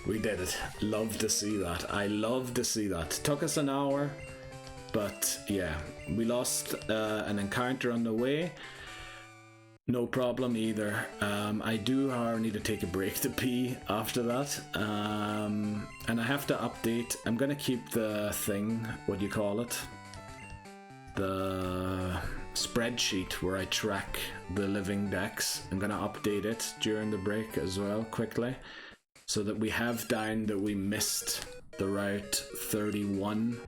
We did it. Love to see that. I love to see that. Took us an hour, but yeah, we lost an encounter on the way. No problem either. I do, however, need to take a break to pee after that. And I have to update. I'm going to keep the thing, what do you call it? The spreadsheet where I track the Living Dex. I'm going to update it during the break as well, quickly. So that we have down that we missed the Route 31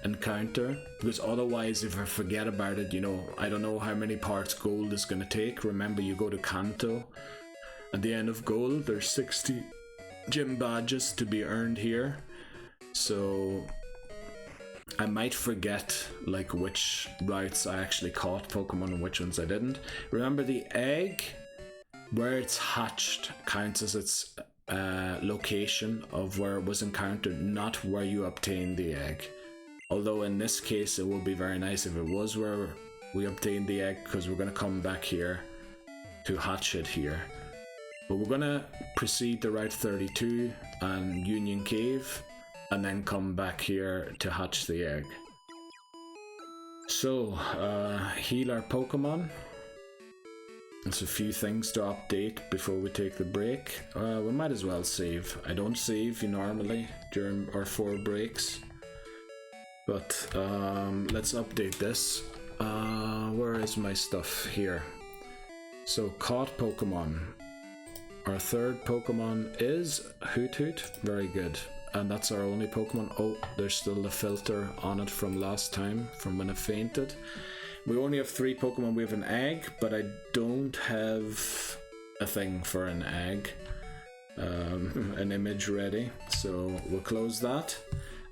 encounter, because otherwise if I forget about it, you know, I don't know how many parts gold is going to take. Remember, you go to Kanto at the end of gold, there's 60 gym badges to be earned here, so I might forget like which routes I actually caught Pokemon and which ones I didn't. Remember, the egg where it's hatched counts as its location of where it was encountered, not where you obtained the egg. Although in this case it would be very nice if it was where we obtained the egg, because we're going to come back here to hatch it here. But we're going to proceed to Route 32 and Union Cave, and then come back here to hatch the egg. So, heal our Pokemon. There's a few things to update before we take the break. We might as well save. I don't save normally during our 4 breaks. But let's update this. Where is my stuff? Here. So, caught Pokemon. Our 3rd Pokemon is Hoot Hoot. Very good. And that's our only Pokemon. Oh, there's still the filter on it from last time, from when it fainted. We only have 3 Pokemon. We have an egg, but I don't have a thing for an egg. An image ready. So we'll close that.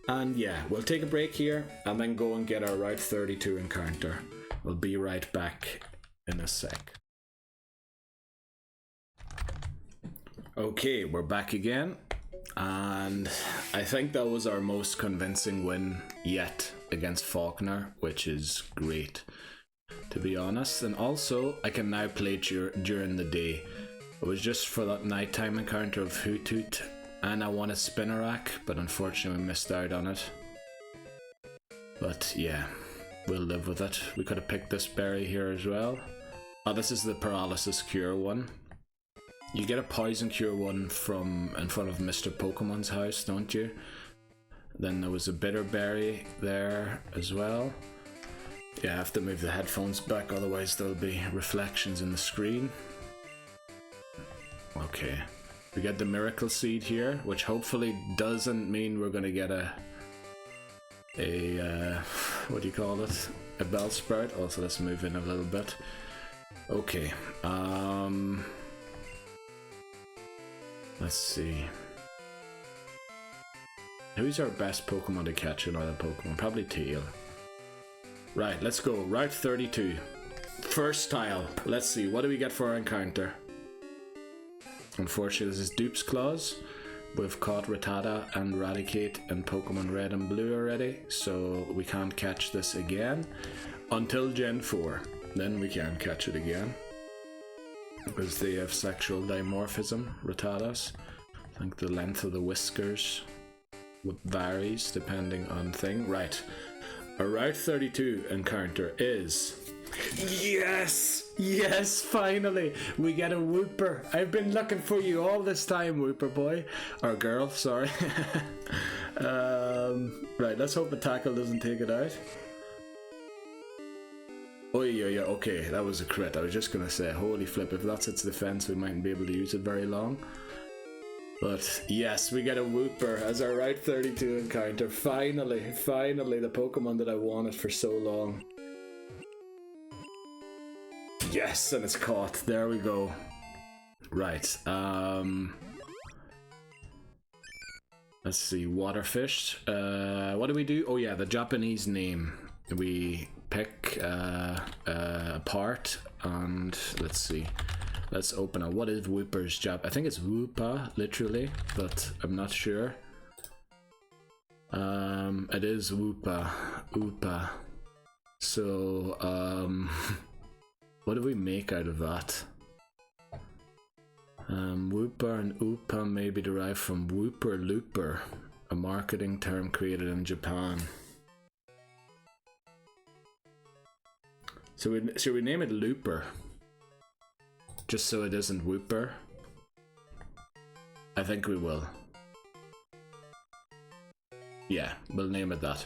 And yeah, we'll take a break here and then go and get our Route 32 encounter. We'll be right back in a sec. Okay, we're back again. And I think that was our most convincing win yet against Falkner, which is great. to be honest. And also, I can now play during the day. It was just for that nighttime encounter of Hoot Hoot, and I wanted Spinnerack, but unfortunately we missed out on it. But yeah, we'll live with it. We could have picked this berry here as well. Oh, this is the paralysis cure one. You get a poison cure one from in front of Mr. Pokemon's house, don't you? Then there was a bitter berry there as well. Yeah, I have to move the headphones back, otherwise there'll be reflections in the screen. Okay, we get the miracle seed here, which hopefully doesn't mean we're gonna get a what do you call it? A Bellsprout. Also, let's move in a little bit. Okay, let's see. Who's our best Pokemon to catch in other Pokemon? Probably Tail. Right, let's go. Route 32. First tile. Let's see, what do we get for our encounter? Unfortunately, this is Dupe's Claws. We've caught Rattata and Raticate in Pokemon Red and Blue already, so we can't catch this again until Gen 4. Then we can catch it again, because they have sexual dimorphism, Rattatas. I think the length of the whiskers varies depending on thing. Right, our Route 32 encounter is... Yes! Yes, finally! We get a Wooper! I've been looking for you all this time, Wooper boy. Or girl, sorry. Right, let's hope the tackle doesn't take it out. Oh yeah, okay, that was a crit. I was just gonna say, holy flip, if that's its defense, we mightn't be able to use it very long. But yes, we get a Wooper as our Route 32 encounter. Finally, the Pokemon that I wanted for so long. Yes, and it's caught. There we go. Right. Let's see. Waterfish. What do we do? Oh yeah, the Japanese name. We pick a part, and let's see. Let's open it. What is Wooper's Jap? I think it's Woopa, literally, but I'm not sure. It is Woopa. Oopa. So, what do we make out of that? Wooper and Oopa may be derived from Wooper Looper, a marketing term created in Japan. So should we name it Looper? Just so it isn't Wooper? I think we will. Yeah, we'll name it that.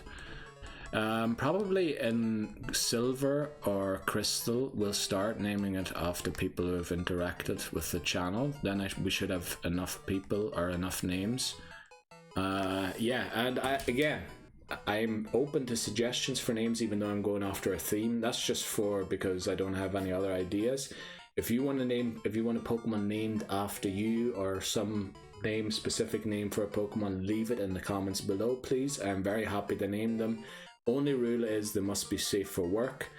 Probably in Silver or Crystal, we'll start naming it after people who have interacted with the channel. Then we should have enough people or enough names. Yeah, and I'm open to suggestions for names, even though I'm going after a theme. That's just because I don't have any other ideas. If you want a Pokemon named after you, or some specific name for a Pokemon, leave it in the comments below, please. I'm very happy to name them. Only rule is they must be safe for work,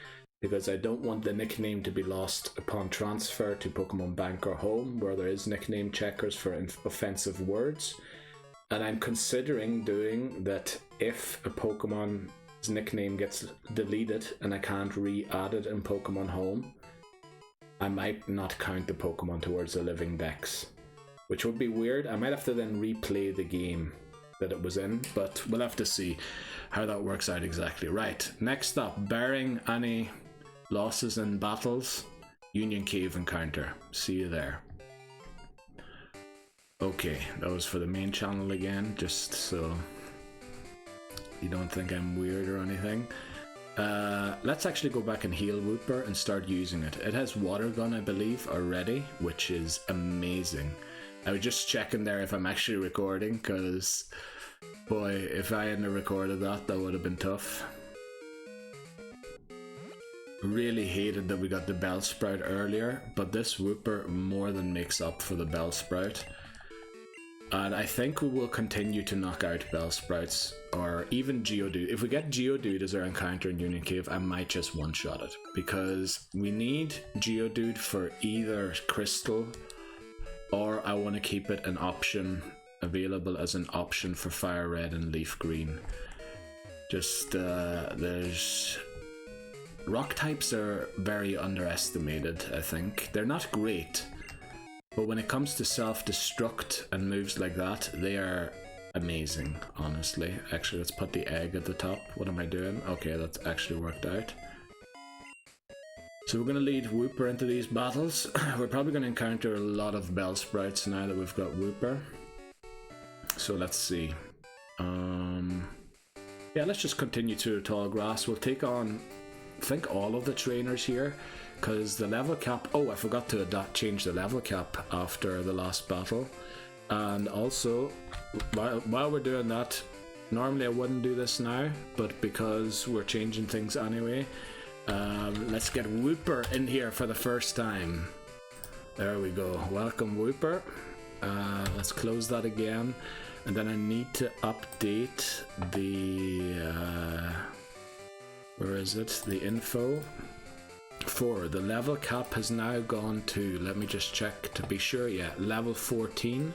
because I don't want the nickname to be lost upon transfer to Pokemon Bank or Home, where there is nickname checkers for offensive words. And I'm considering doing that if a Pokemon's nickname gets deleted and I can't re-add it in Pokemon Home, I might not count the Pokemon towards the Living Dex, which would be weird. I might have to then replay the game that it was in, but we'll have to see how that works out exactly. Right, next up, barring any losses in battles, Union Cave encounter. See you there. Okay, that was for the main channel again, just so you don't think I'm weird or anything. Let's actually go back and heal Wooper and start using it. It has Water Gun, I believe, already, which is amazing. I was just checking there if I'm actually recording, because boy, if I hadn't recorded that would have been tough. Really hated that we got the Bellsprout earlier, but this Wooper more than makes up for the Bellsprout. And I think we will continue to knock out Bellsprouts, or even Geodude. If we get Geodude as our encounter in Union Cave, I might just one-shot it, because we need Geodude for either Crystal, or I want to keep it an option, available as an option for Fire Red and Leaf Green. Just, there's Rock types are very underestimated, I think. They're not great, but when it comes to self-destruct and moves like that, they are amazing, honestly. Actually, let's put the egg at the top. What am I doing? Okay, that's actually worked out. So we're going to lead Wooper into these battles. We're probably going to encounter a lot of Bellsprouts now that we've got Wooper. So let's see. Yeah, let's just continue to tall grass. We'll take on, I think, all of the trainers here, because the level cap... Oh, I forgot to change the level cap after the last battle. And also, while we're doing that, normally I wouldn't do this now, but because we're changing things anyway, let's get Wooper in here for the first time. There we go. Welcome, Wooper. Let's close that again. And then I need to update the... where is it? The info. For the level cap has now gone to, let me just check to be sure, yeah, level 14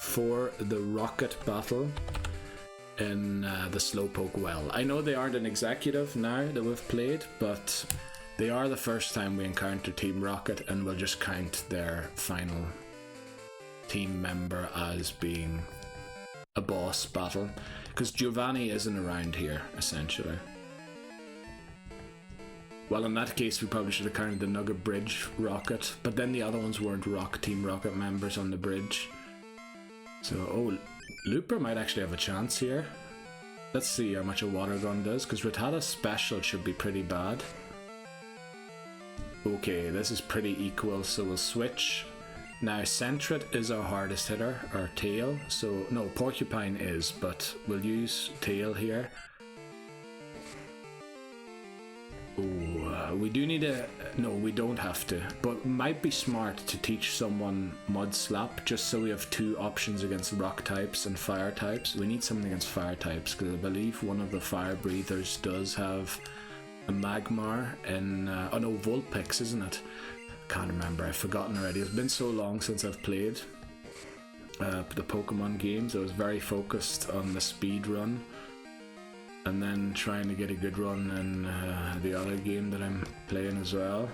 for the rocket battle in the Slowpoke Well. I know they aren't an executive now that we've played, but they are the first time we encounter Team Rocket, and we'll just count their final team member as being a boss battle, because Giovanni isn't around here, essentially. Well, in that case, we probably should have counted the Nugget Bridge Rocket, but then the other ones weren't Team Rocket members on the bridge. So, oh, Looper might actually have a chance here. Let's see how much a water gun does, because Rattata's special should be pretty bad. Okay, this is pretty equal, so we'll switch. Now, Sentret is our hardest hitter, or Tail, so, no, Porcupine is, but we'll use Tail here. Ooh, we do need a... No, we don't have to, but might be smart to teach someone Mud Slap, just so we have two options against rock types and fire types. We need something against fire types, because I believe one of the fire breathers does have a Magmar in... oh no, Vulpix, isn't it? Can't remember, I've forgotten already. It's been so long since I've played the Pokemon games. I was very focused on the speed run, and then trying to get a good run in the other game that I'm playing as well.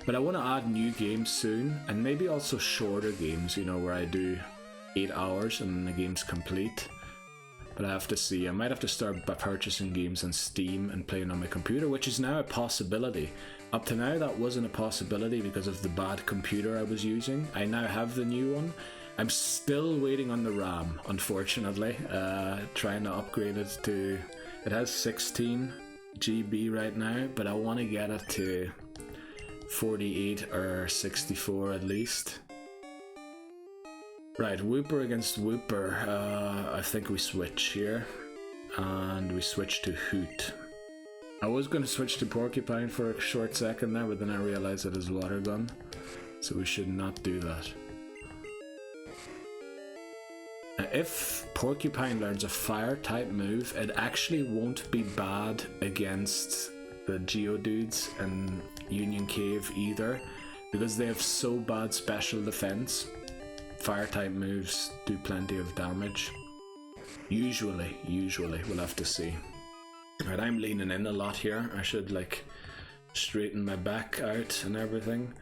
But I want to add new games soon, and maybe also shorter games, you know, where I do 8 hours and the game's complete. But I have to see. I might have to start by purchasing games on Steam and playing on my computer, which is now a possibility. Up to now that wasn't a possibility because of the bad computer I was using. I now have the new one. I'm still waiting on the RAM, unfortunately. Trying to upgrade it to... It has 16 GB right now, but I want to get it to 48 or 64 at least. Right, Wooper against Wooper. I think we switch here. And we switch to Hoot. I was going to switch to Porcupine for a short second there, but then I realized it is water gun. So we should not do that. Now, if Porcupine learns a fire type move, it actually won't be bad against the Geodudes and Union Cave either, because they have so bad special defense. Fire type moves do plenty of damage. Usually, we'll have to see. Right, I'm leaning in a lot here. I should like straighten my back out and everything.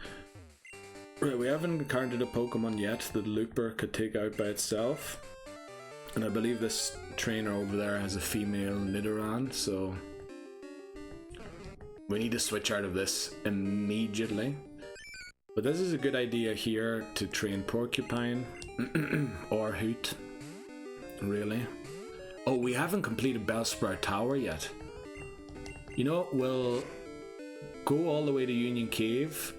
Right, we haven't encountered a Pokemon yet that Looper could take out by itself. And I believe this trainer over there has a female Nidoran, so we need to switch out of this immediately. But this is a good idea here to train Porcupine or Hoot, really. Oh, we haven't completed Bellsprout Tower yet. You know, we'll go all the way to Union Cave,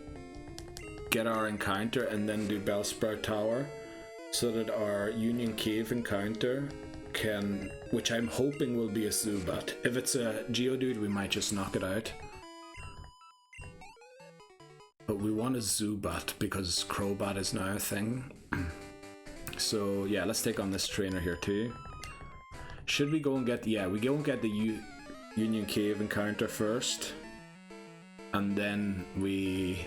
get our encounter, and then do Bellsprout Tower, so that our Union Cave encounter can, which I'm hoping will be a Zubat. If it's a Geodude, we might just knock it out. But we want a Zubat because Crobat is now a thing. So yeah, let's take on this trainer here too. Should we go and get... Yeah, we go and get the Union Cave encounter first. And then we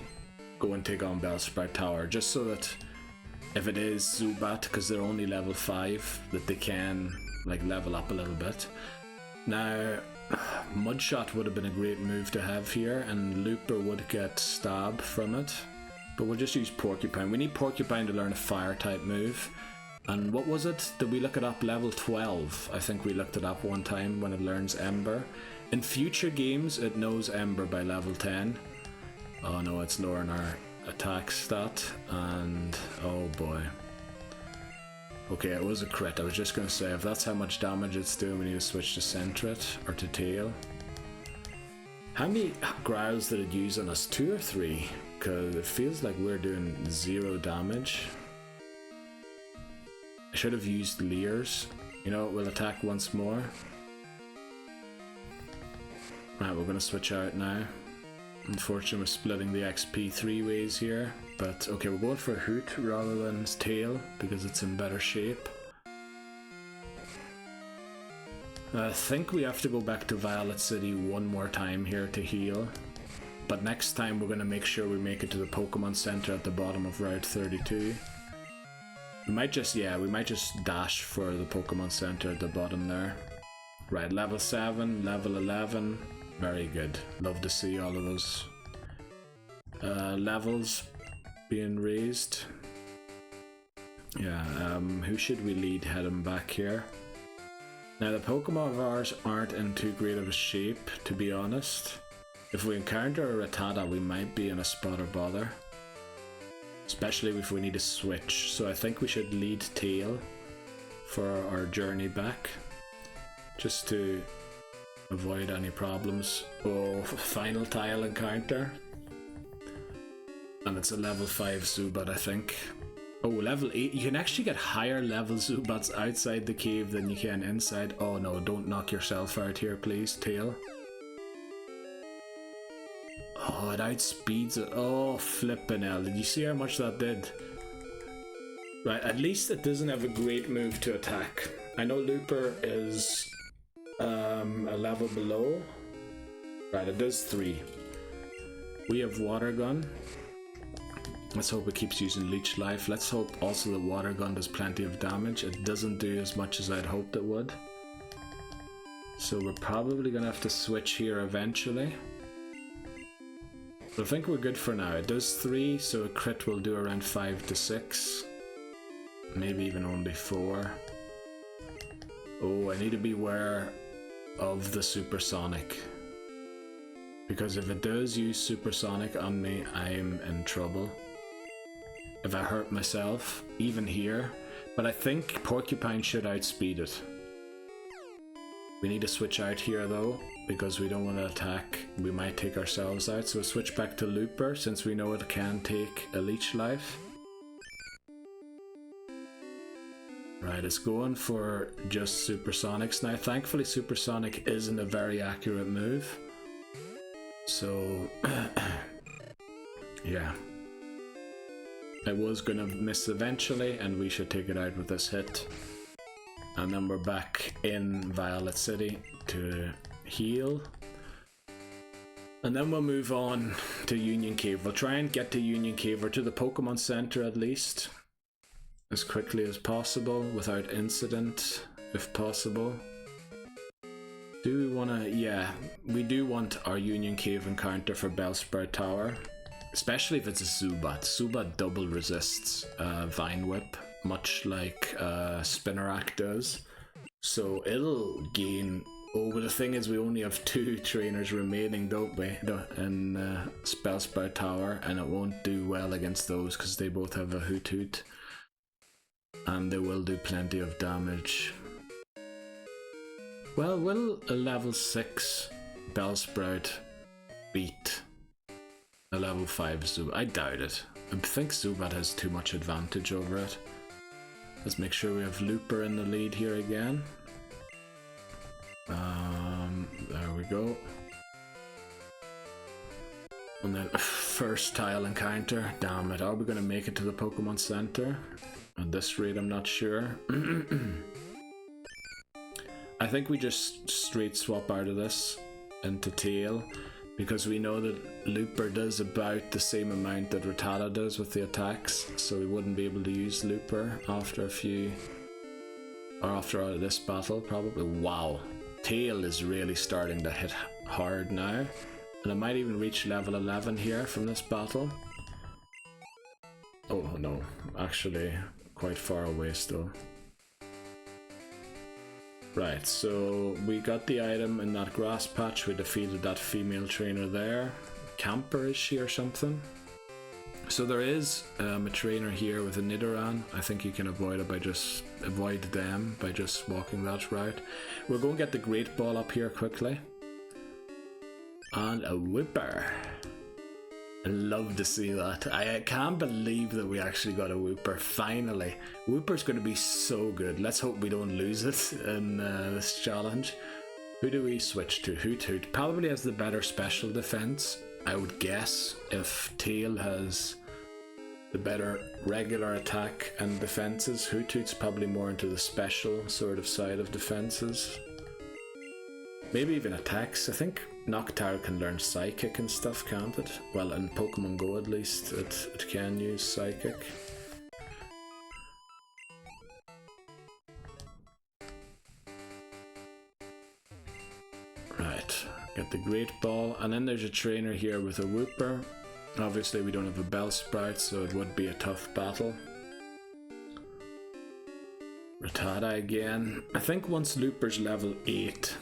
go and take on Bellsprout Tower. Just so that if it is Zubat, because they're only level 5, that they can like level up a little bit. Now, Mudshot would have been a great move to have here, and Looper would get stab from it. But we'll just use Porcupine. We need Porcupine to learn a fire type move. And what was it? Did we look it up? Level 12. I think we looked it up one time when it learns Ember. In future games, it knows Ember by level 10. Oh no, it's lowering our attack stat. And oh boy. Okay, it was a crit. I was just going to say, if that's how much damage it's doing, we need to switch to Sentret or to Tail. How many growls did it use on us? 2 or 3? Because it feels like we're doing 0 damage. I should have used Leers. You know, we'll attack once more. Right, we're going to switch out now. Unfortunately, we're splitting the XP 3 ways here. But okay, we're going for Hoot rather than Tail because it's in better shape. I think we have to go back to Violet City one more time here to heal. But next time we're going to make sure we make it to the Pokemon Center at the bottom of Route 32. We might just dash for the Pokemon Center at the bottom there. Right, level 7, level 11. Very good. Love to see all of those levels being raised. Yeah, who should we lead heading back here? Now the Pokemon of ours aren't in too great of a shape, to be honest. If we encounter a Rattata, we might be in a spot or bother. Especially if we need to switch. So I think we should lead Tail for our journey back. Just to avoid any problems. Oh, final tile encounter. And it's a level 5 Zubat, I think. Oh, level 8. You can actually get higher level Zubats outside the cave than you can inside. Oh no, don't knock yourself out here, please, Tail. Oh, it outspeeds it. Oh, flippin' hell. Did you see how much that did? Right, at least it doesn't have a great move to attack. I know Looper is a level below. Right, it does 3. We have Water Gun. Let's hope it keeps using Leech Life. Let's hope also that Water Gun does plenty of damage. It doesn't do as much as I'd hoped it would. So we're probably going to have to switch here eventually. But I think we're good for now. It does 3, so a crit will do around 5 to 6. Maybe even only 4. Oh, I need to beware of the Supersonic. Because if it does use Supersonic on me, I'm in trouble. If I hurt myself, even here. But I think Porcupine should outspeed it. We need to switch out here though, because we don't want to attack. We might take ourselves out, so we'll switch back to Looper since we know it can take a Leech Life. Right, it's going for just Supersonics now. Thankfully Supersonic isn't a very accurate move. So, yeah. I was gonna miss eventually, and we should take it out with this hit. And then we're back in Violet City to heal. And then we'll move on to Union Cave. We'll try and get to Union Cave, or to the Pokemon Center at least, as quickly as possible, without incident, if possible. Do we want to... yeah, we do want our Union Cave encounter for Bellsprout Tower. Especially if it's a Zubat. Zubat double resists Vine Whip, much like Spinarak does. So it'll gain... oh, but the thing is we only have 2 trainers remaining, don't we? In Bellsprout Tower, and it won't do well against those because they both have a Hoot Hoot. And they will do plenty of damage. Well, will a level 6 Bellsprout beat a level 5 Zubat? I doubt it. I think Zubat has too much advantage over it. Let's make sure we have Looper in the lead here again. There we go. And then first tile encounter. Damn it, are we going to make it to the Pokemon Center? At this rate, I'm not sure. I think we just straight swap out of this into Tail, because we know that Looper does about the same amount that Rattata does with the attacks, so we wouldn't be able to use Looper after a few... or after this battle, probably. Wow. Tail is really starting to hit hard now. And I might even reach level 11 here from this battle. Oh no, actually quite far away still. Right, so we got the item in that grass patch. We defeated that female trainer there. Camper is she or something? So there is a trainer here with a Nidoran. I think you can avoid them by just walking that route. We're going to get the Great Ball up here quickly. And a Wooper. I love to see that. I can't believe that we actually got a Wooper, finally. Wooper's going to be so good. Let's hope we don't lose it in this challenge. Who do we switch to? Hoot Hoot probably has the better special defense, I would guess, if Tail has the better regular attack and defenses. Hoot Hoot's probably more into the special sort of side of defenses. Maybe even attacks. I think Noctowl can learn Psychic and stuff, can't it? Well, in Pokemon Go at least, it can use Psychic. Right, get the Great Ball, and then there's a trainer here with a Wooper. Obviously we don't have a Bellsprout, so it would be a tough battle. Rattata again. I think once Looper's level 8,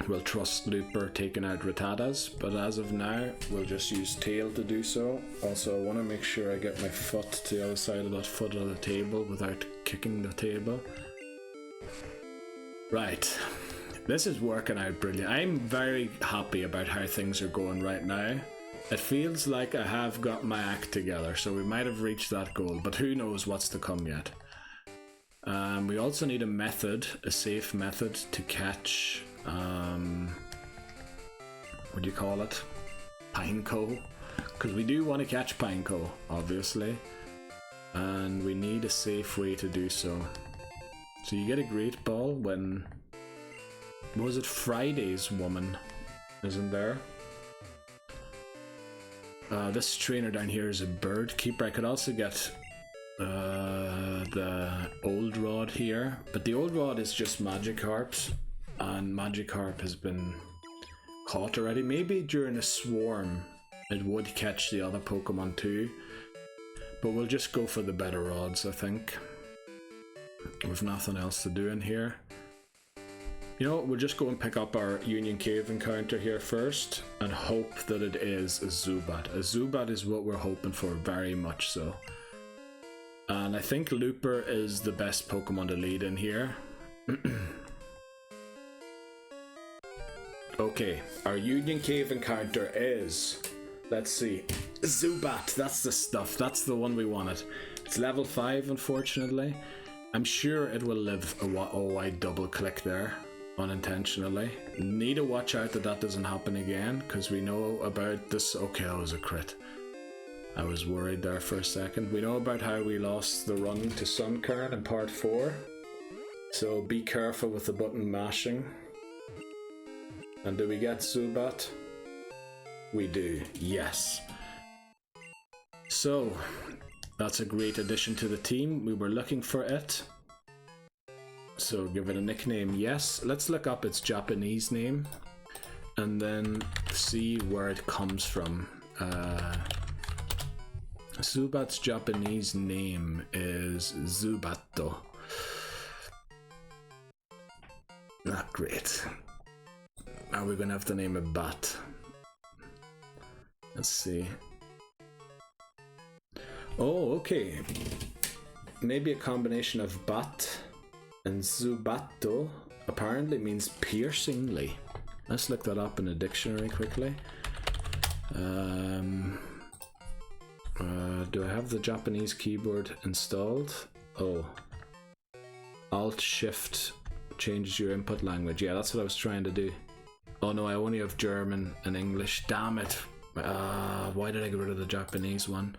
we'll trust Looper taking out Rattatas, but as of now, we'll just use Tail to do so. Also, I want to make sure I get my foot to the other side of that foot of the table without kicking the table. Right, this is working out brilliant. I'm very happy about how things are going right now. It feels like I have got my act together, so we might have reached that goal, but who knows what's to come yet. We also need a method, a safe method to catch what do you call it? Pineco, because we do want to catch Pineco, obviously, and we need a safe way to do so. So you get a Great Ball when, was it Friday's woman, isn't there? This trainer down here is a bird keeper. I could also get the old rod here, but the old rod is just Magikarp's, and Magikarp has been caught already. Maybe during a swarm it would catch the other Pokemon too, but we'll just go for the better rods, I think. We've nothing else to do in here. You know what, we'll just go and pick up our Union Cave encounter here first and hope that it is a Zubat. A Zubat is what we're hoping for, very much so. And I think Looper is the best Pokemon to lead in here. Okay, our Union Cave encounter is, let's see, Zubat. That's the stuff, that's the one we wanted. It's level 5, unfortunately. I'm sure it will live a oh, I double click there unintentionally. Need to watch out that that doesn't happen again, because we know about this. Okay, that was a crit. I was worried there for a second. We know about how we lost the run to Sunkern in part 4, so be careful with the button mashing. And do we get Zubat? We do, yes. So that's a great addition to the team. We were looking for it, so give it a nickname, yes. Let's look up its Japanese name and then see where it comes from. Zubat's Japanese name is Zubato. Not great. Now we're gonna have to name a bat. Let's see. Oh, okay. Maybe a combination of bat and Zubato apparently means piercingly. Let's look that up in a dictionary quickly. Do I have the Japanese keyboard installed? Oh. Alt Shift changes your input language. Yeah, that's what I was trying to do. Oh no, I only have German and English. Damn it. Why did I get rid of the Japanese one?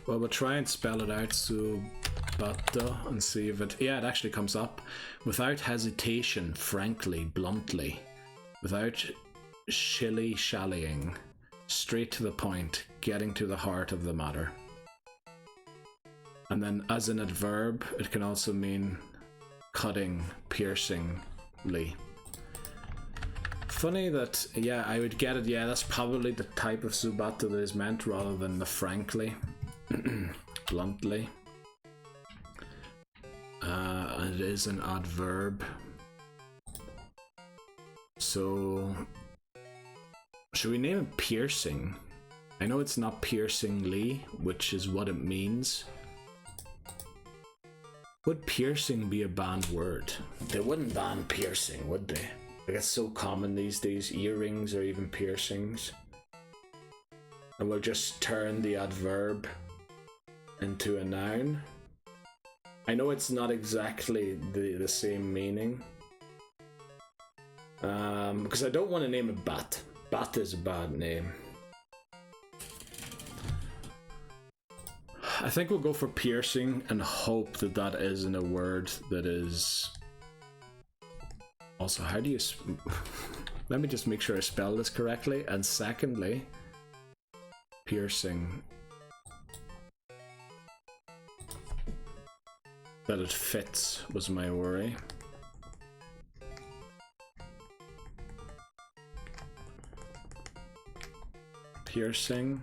Well, we'll try and spell it out, Zubato, and see if it... Yeah, it actually comes up. Without hesitation, frankly, bluntly. Without shilly-shallying. Straight to the point, getting to the heart of the matter. And then as an adverb, it can also mean cutting, piercingly. funny that, yeah, I would get it. Yeah, that's probably the type of Zubat that is meant rather than the frankly. Bluntly. It is an adverb. So, should we name it piercing? I know it's not piercingly, which is what it means. Would piercing be a banned word? They wouldn't ban piercing, would they? Like, it's so common these days, earrings or even piercings. And we'll just turn the adverb into a noun. I know it's not exactly the same meaning. Because I don't want to name it bat. Bat is a bad name. I think we'll go for piercing and hope that that isn't a word that is... Also, how do you... Let me just make sure I spell this correctly. And secondly, piercing. That it fits was my worry. Piercing.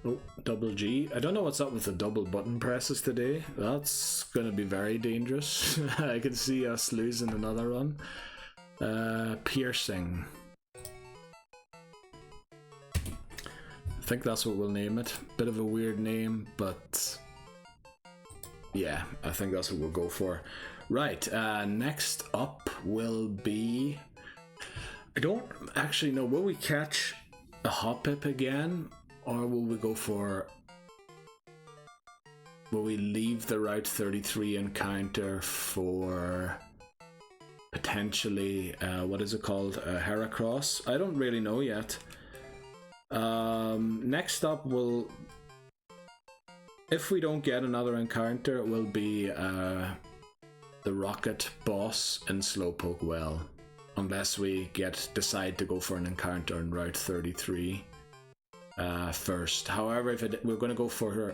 Oh, double G. I don't know what's up with the double button presses today. That's gonna be very dangerous. I can see us losing another one. Piercing. I think that's what we'll name it. Bit of a weird name, but yeah, I think that's what we'll go for. Right, next up will be... I don't actually know, will we catch a Hoppip again? Or will we go for... Will we leave the Route 33 encounter for potentially, what is it called? Heracross? I don't really know yet. Next up will... If we don't get another encounter, it will be the Rocket boss in Slowpoke Well. Unless we decide to go for an encounter in Route 33. First. However, if we're going to go for her,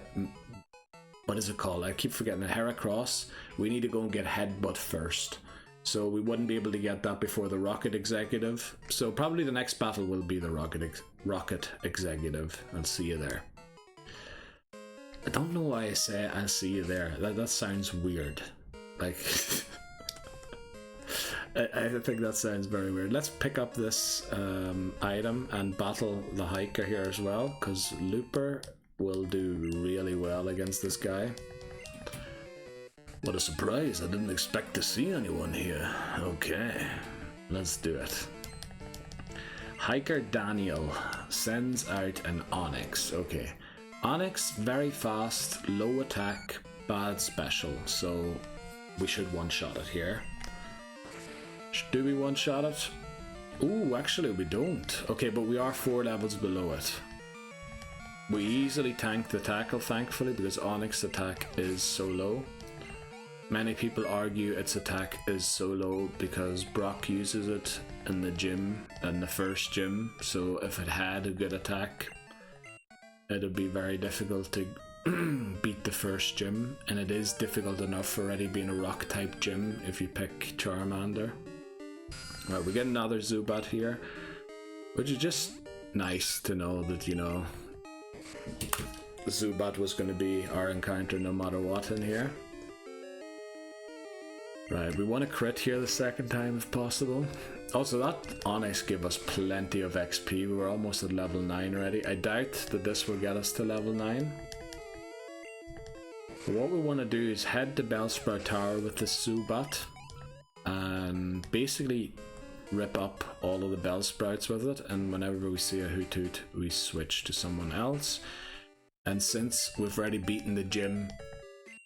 what is it called? I keep forgetting the Heracross. We need to go and get Headbutt first. So we wouldn't be able to get that before the Rocket Executive. So probably the next battle will be the Rocket Executive. I'll see you there. I don't know why I say I'll see you there. That sounds weird. Like... I think that sounds very weird. Let's pick up this item and battle the hiker here as well, because Looper will do really well against this guy. What a surprise, I didn't expect to see anyone here. Okay, let's do it. Hiker Daniel sends out an Onyx. Okay, Onyx, very fast, low attack, bad special, so we should one-shot it here. Do we one-shot it? Ooh, actually we don't. Okay, but we are 4 levels below it. We easily tank the tackle, thankfully, because Onyx attack is so low. Many people argue its attack is so low because Brock uses it in the gym, in the first gym, so if it had a good attack, it'd be very difficult to beat the first gym, and it is difficult enough already being a rock type gym if you pick Charmander. Alright, we get another Zubat here, which is just nice to know that, you know, Zubat was going to be our encounter no matter what in here. Right, we want to crit here the second time if possible. Also, that Onyx gave us plenty of XP. We were almost at level 9 already. I doubt that this will get us to level 9. But what we want to do is head to Bellsprout Tower with this Zubat and basically rip up all of the Bellsprouts with it, and whenever we see a Hoothoot we switch to someone else. And since we've already beaten the gym,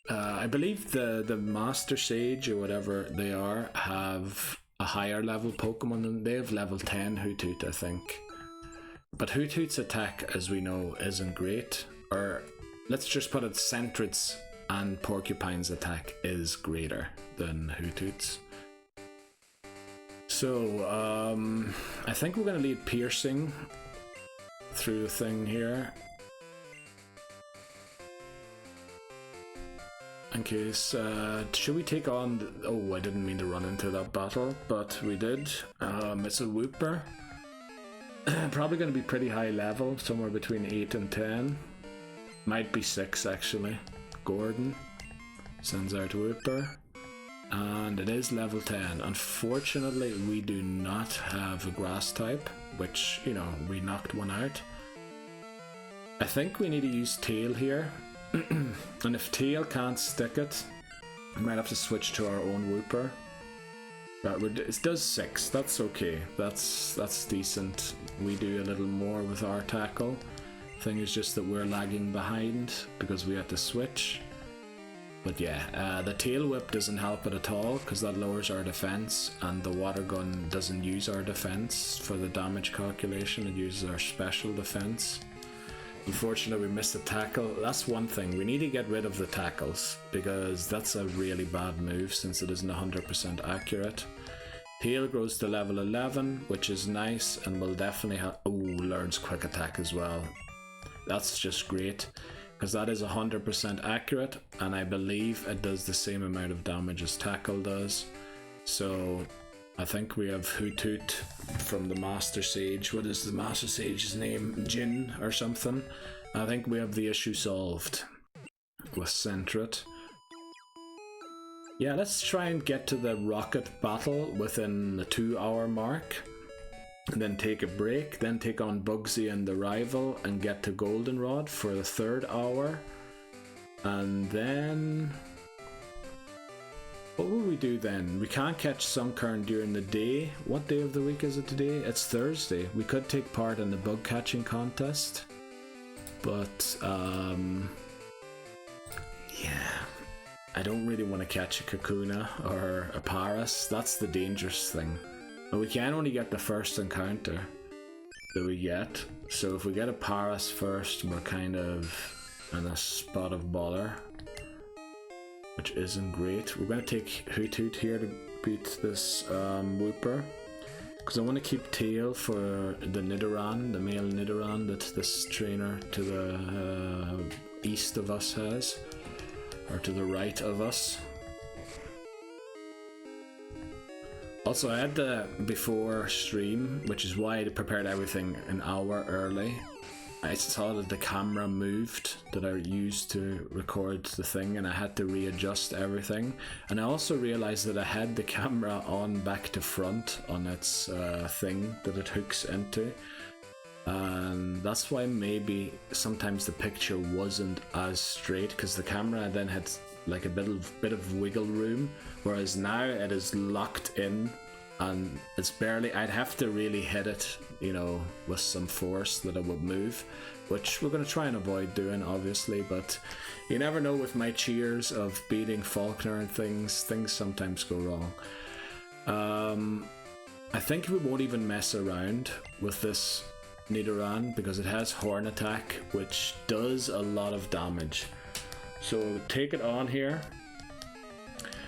I believe the Master Sage or whatever they are have a higher level Pokemon than they have. Level 10 Hoothoot, I think. But Hoothoot's attack, as we know, isn't great. Or let's just put it, Sentret's and Porcupine's attack is greater than Hoothoot's. So, I think we're going to lead Piercing through the thing here. in case. Should we take on... Oh, I didn't mean to run into that battle, but we did. It's a Wooper. Probably going to be pretty high level, somewhere between 8 and 10. Might be 6 actually. Gordon sends out Wooper. And it is level 10. Unfortunately, we do not have a grass type, which, you know, we knocked one out. I think we need to use Tail here. And if Tail can't stick it, we might have to switch to our own Wooper. It does 6, that's okay. That's decent. We do a little more with our tackle. Thing is just that we're lagging behind because we had to switch. But yeah, the Tail Whip doesn't help it at all because that lowers our defense, and the Water Gun doesn't use our defense for the damage calculation, it uses our special defense. Unfortunately, we missed the tackle. That's one thing, we need to get rid of the tackles because that's a really bad move since it isn't 100% accurate. Tail grows to level 11, which is nice, and will definitely have... Oh, learns Quick Attack as well. That's just great, because that is 100% accurate, and I believe it does the same amount of damage as Tackle does. So I think we have Hoot from the Master Sage. What is the Master Sage's name? Jin or something? I think we have the issue solved with Centret. Yeah, let's try and get to the rocket battle within the 2-hour mark. And then take a break, then take on Bugsy and the rival and get to Goldenrod for the 3rd hour. And then... what will we do then? We can't catch Sunkern during the day. What day of the week is it today? It's Thursday. We could take part in the bug catching contest. But, yeah. I don't really want to catch a Kakuna or a Paras. That's the dangerous thing. But we can only get the first encounter that we get. So if we get a Paras first, we're kind of in a spot of bother, which isn't great. We're going to take Hoot here to beat this Wooper, because I want to keep Tail for the Nidoran, the male Nidoran that this trainer to the east of us has, or to the right of us. Also, I had the before stream, which is why I prepared everything an hour early. I saw that the camera moved that I used to record the thing, and I had to readjust everything. And I also realized that I had the camera on back to front on its thing that it hooks into. And that's why maybe sometimes the picture wasn't as straight, because the camera then had like a bit of wiggle room, whereas now it is locked in and it's barely... I'd have to really hit it, you know, with some force that it would move, which we're going to try and avoid doing, obviously, but you never know with my cheers of beating Falkner and things sometimes go wrong. I think we won't even mess around with this Nidoran because it has Horn Attack, which does a lot of damage. So take it on here.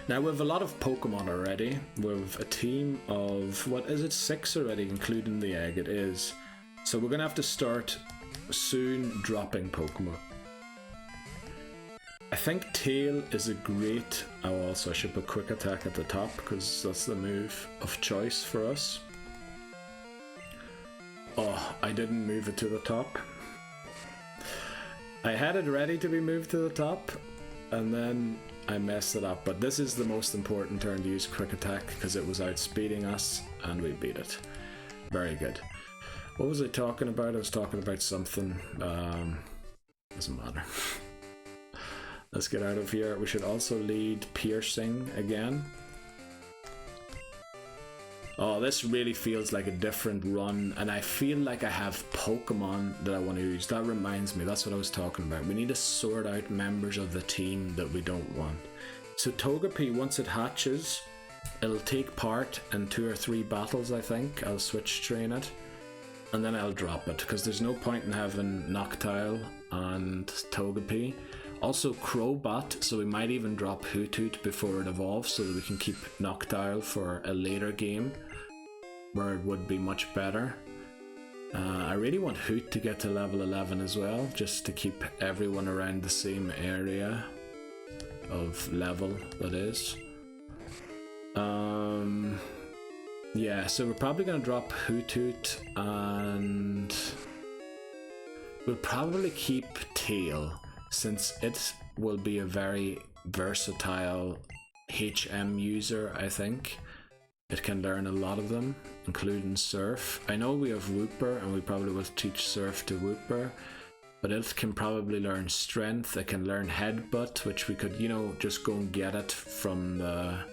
Now we have a lot of Pokemon already. We have a team of, what is it, 6 already, including the egg. It is. So we're going to have to start soon dropping Pokemon. I think Tail is a great... Oh, also I should put Quick Attack at the top because that's the move of choice for us. Oh, I didn't move it to the top. I had it ready to be moved to the top, and then I messed it up. But this is the most important turn to use Quick Attack because it was outspeeding us, and we beat it. Very good. What was I talking about? I was talking about something. Doesn't matter. Let's get out of here. We should also lead Piercing again. Oh, this really feels like a different run, and I feel like I have Pokemon that I want to use. That reminds me, that's what I was talking about. We need to sort out members of the team that we don't want. So Togepi, once it hatches, it'll take part in 2 or 3 battles, I think. I'll switch train it, and then I'll drop it, because there's no point in having Noctile and Togepi. Also Crobat, so we might even drop Hoot before it evolves so that we can keep Noctile for a later game where it would be much better. I really want Hoot to get to level 11 as well, just to keep everyone around the same area. of level, that is. Yeah, so we're probably gonna drop Hoothoot, and we'll probably keep Tail, since it will be a very versatile HM user, I think. It can learn a lot of them, including Surf. I know we have Wooper, and we probably will teach Surf to Wooper, but it can probably learn Strength. It can learn Headbutt, which we could, you know, just go and get it from the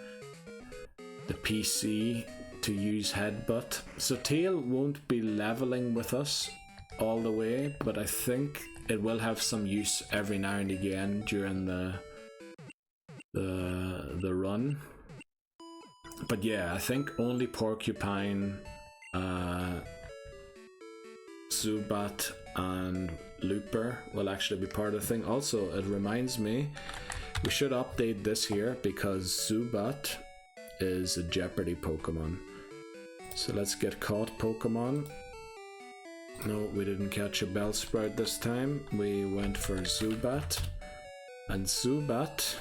PC to use Headbutt. So Tail won't be leveling with us all the way, but I think it will have some use every now and again during the run. But yeah, I think only Porcupine, Zubat, and Looper will actually be part of the thing. Also, it reminds me, we should update this here because Zubat is a Jeopardy Pokemon. So let's get caught Pokemon. No, we didn't catch a Bellsprout this time. We went for Zubat. And Zubat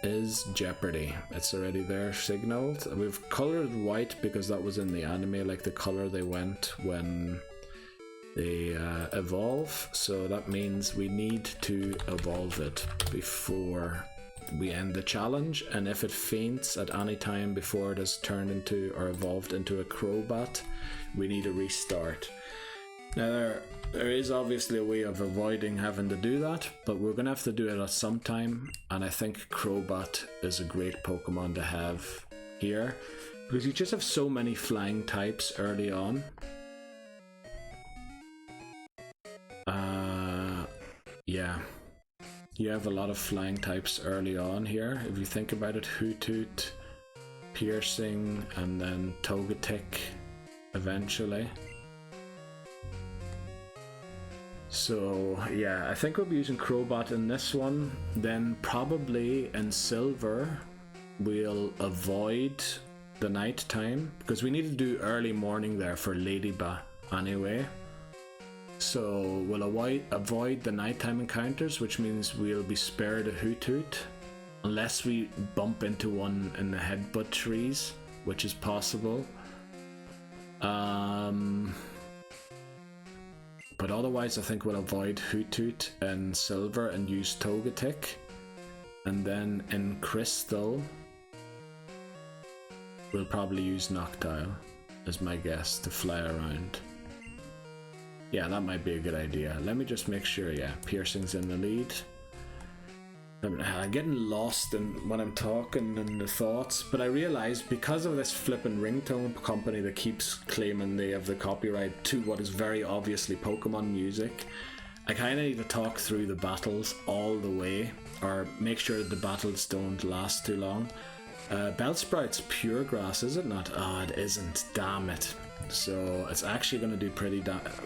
is Jeopardy. It's already there signaled. We've colored white because that was in the anime, like the color they went when they evolve. So that means we need to evolve it before we end the challenge, and if it faints at any time before it has turned into or evolved into a Crobat, we need a restart. Now there is obviously a way of avoiding having to do that, but we're gonna have to do it at some time, and I think Crobat is a great Pokemon to have here because you just have so many flying types early on. Yeah. You have a lot of flying types early on here. If you think about it, Hoothoot, Piercing, and then Togetic eventually. So yeah, I think we'll be using Crobat in this one. Then probably in Silver, we'll avoid the night time because we need to do early morning there for Ladybug anyway. So we'll avoid the nighttime encounters, which means we'll be spared a Hoothoot, unless we bump into one in the Headbutt trees, which is possible. But otherwise I think we'll avoid Hoothoot in Silver and use Togetic. And then in Crystal, we'll probably use Noctowl, as my guess, to fly around. Yeah, that might be a good idea. Let me just make sure, yeah, Piercing's in the lead. I'm getting lost when I'm talking and the thoughts, but I realized because of this flippin' ringtone company that keeps claiming they have the copyright to what is very obviously Pokemon music, I kinda need to talk through the battles all the way, or make sure that the battles don't last too long. Bellsprout's pure grass, is it not? Oh, it isn't, damn it. So it's actually going to do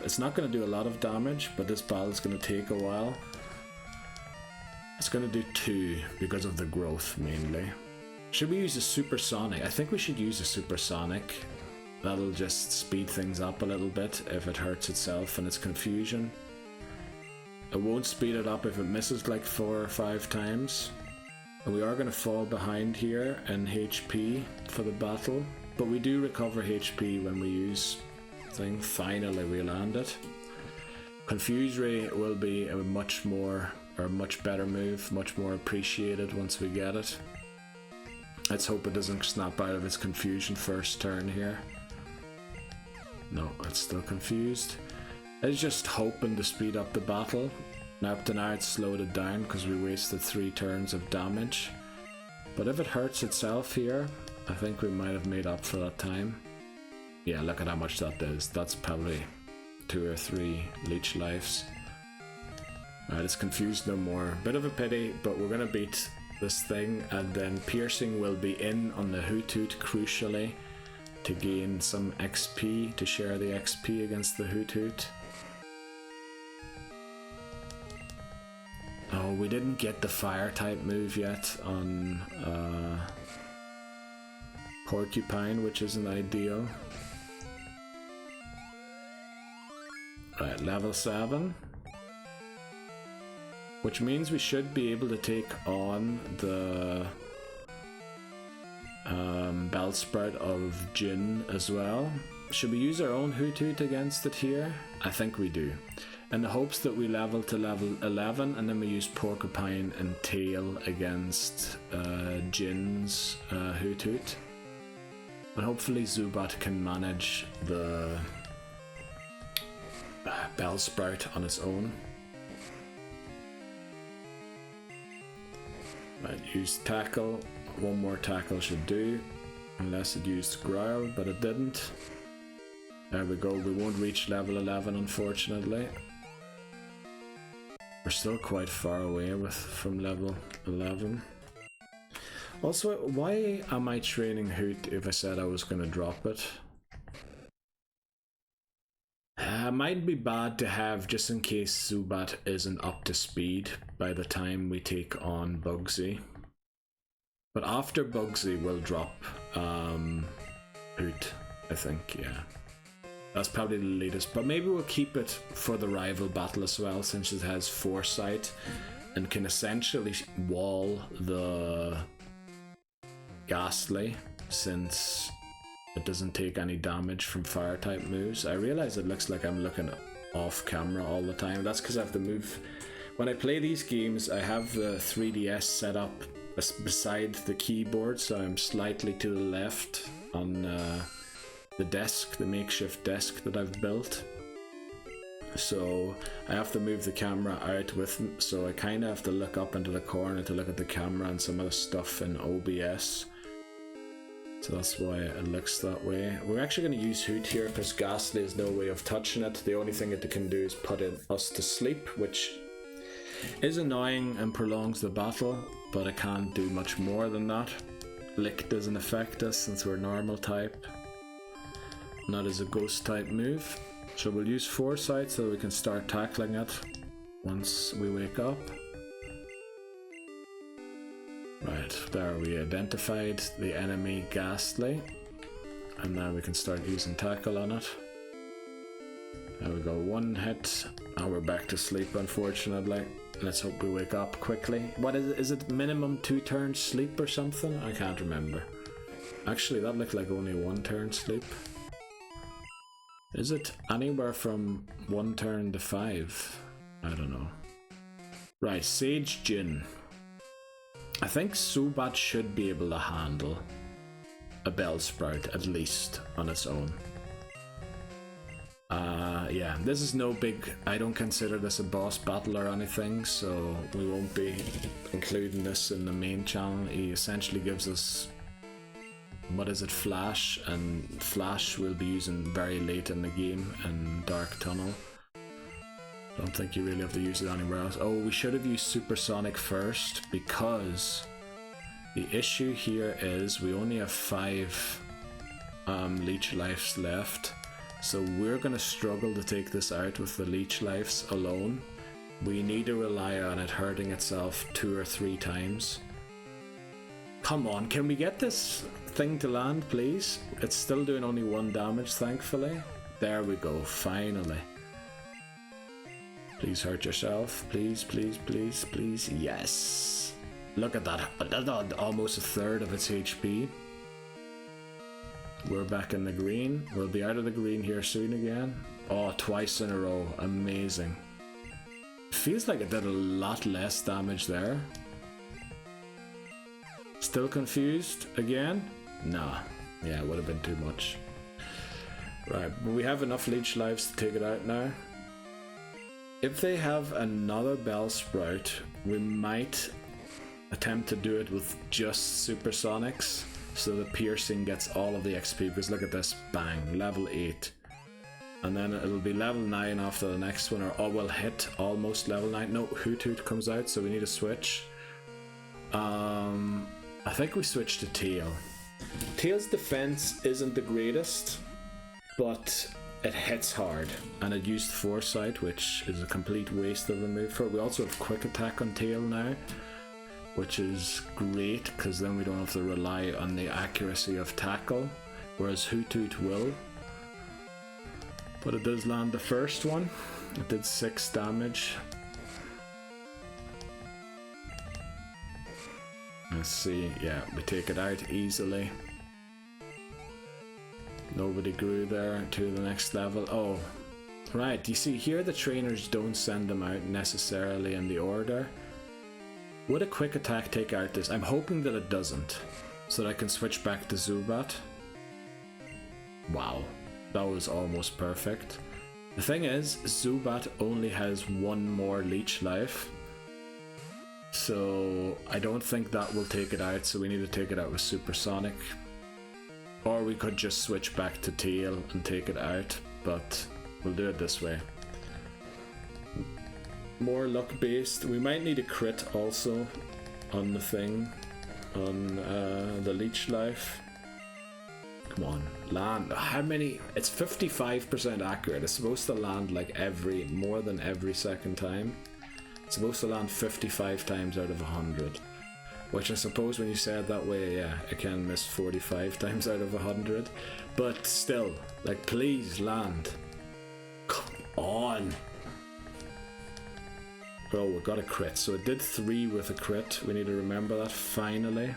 it's not going to do a lot of damage, but this battle's going to take a while. It's going to do 2 because of the growth mainly. Should we use a Supersonic? I think we should use a Supersonic. That'll just speed things up a little bit if it hurts itself and its confusion. It won't speed it up if it misses like 4 or 5 times. And we are going to fall behind here in HP for the battle. But we do recover HP when we use thing. Finally we land it. Confuse Ray will be a much better move, much more appreciated once we get it. Let's hope it doesn't snap out of its confusion first turn here. No, it's still confused. It's just hoping to speed up the battle. Now up to now it's slowed it down because we wasted 3 turns of damage. But if it hurts itself here, I think we might have made up for that time. Yeah, look at how much that is. That's probably 2 or 3 leech lives. Alright, it's confused no more. Bit of a pity, but we're gonna beat this thing, and then Piercing will be in on the Hoothoot crucially to gain some XP, to share the XP against the Hoothoot. Oh, we didn't get the fire type move yet on Porcupine, which isn't ideal. Right, level 7. which means we should be able to take on the Bellsprout of Jin as well. Should we use our own Hoothoot against it here? I think we do. In the hopes that we level to level 11 and then we use Porcupine and Tail against Jin's Hoothoot. And hopefully Zubat can manage the Bellsprout on its own. Right, use Tackle. One more Tackle should do. Unless it used Growl, but it didn't. There we go, we won't reach level 11 unfortunately. We're still quite far away from level 11. Also, why am I training Hoot if I said I was going to drop it? Might be bad to have just in case Zubat isn't up to speed by the time we take on Bugsy. But after Bugsy we'll drop Hoot, I think, yeah. That's probably the latest, but maybe we'll keep it for the rival battle as well, since it has Foresight and can essentially wall the Ghastly, since it doesn't take any damage from fire type moves. I realize it looks like I'm looking off camera all the time. That's because I have to move. When I play these games, I have the 3DS set up beside the keyboard, so I'm slightly to the left on the desk, the makeshift desk that I've built. So I have to move the camera out with me, so I kind of have to look up into the corner to look at the camera and some of the stuff in OBS. So that's why it looks that way. We're actually going to use Hoot here because Ghastly has no way of touching it. The only thing it can do is put us to sleep, which is annoying and prolongs the battle, but it can't do much more than that. Lick doesn't affect us since we're normal type. Not as a ghost type move. So we'll use Foresight so we can start tackling it once we wake up. Right, there we identified the enemy Ghastly. And now we can start using Tackle on it. There we go, one hit. And we're back to sleep unfortunately. Let's hope we wake up quickly. What is it minimum 2 turns sleep or something? I can't remember. Actually that looked like only 1 turn sleep. Is it anywhere from 1 turn to 5? I don't know. Right, Sage Jin. I think Zubat should be able to handle a Bellsprout at least on its own. Yeah, this is no big, I don't consider this a boss battle or anything, so we won't be including this in the main channel. He essentially gives us, what is it, Flash, and Flash we'll be using very late in the game in Dark Tunnel. Don't think you really have to use it anywhere else. Oh, we should have used Supersonic first, because the issue here is we only have 5 leech lives left, so we're going to struggle to take this out with the leech lives alone. We need to rely on it hurting itself 2 or 3 times. Come on, can we get this thing to land, please? It's still doing only 1 damage, thankfully. There we go, finally. Please hurt yourself. Please, please, please, please. Yes! Look at that. That's almost a third of its HP. We're back in the green. We'll be out of the green here soon again. Oh, twice in a row. Amazing. Feels like it did a lot less damage there. Still confused again? Nah. Yeah, it would have been too much. Right, but we have enough leech lives to take it out now. If they have another Bellsprout, we might attempt to do it with just Supersonics, so the piercing gets all of the XP, because look at this, bang, level 8. And then it'll be level 9 after the next one, or we'll hit almost level 9. No, Hoothoot comes out, so we need to switch. I think we switch to Tail. Tail's defense isn't the greatest, but it hits hard, and it used Foresight, which is a complete waste of a move for it. We also have Quick Attack on Tail now, which is great, because then we don't have to rely on the accuracy of Tackle, whereas Hoothoot will. But it does land the first one. It did 6 damage. Let's see, yeah, we take it out easily. Nobody grew there to the next level. Oh, right, you see here the trainers don't send them out necessarily in the order. Would a quick attack take out this? I'm hoping that it doesn't, so that I can switch back to Zubat. Wow, that was almost perfect. The thing is, Zubat only has one more leech life, so I don't think that will take it out, so we need to take it out with Supersonic. Or we could just switch back to Tail and take it out, but we'll do it this way. More luck based. We might need a crit also on the thing, on the leech life. Come on, land. How many? It's 55% accurate. It's supposed to land like more than every second time. It's supposed to land 55 times out of 100. Which I suppose when you say it that way, yeah, it can miss 45 times out of 100. But still, like, please land. Come on. Oh, we got a crit. So it did 3 with a crit. We need to remember that finally.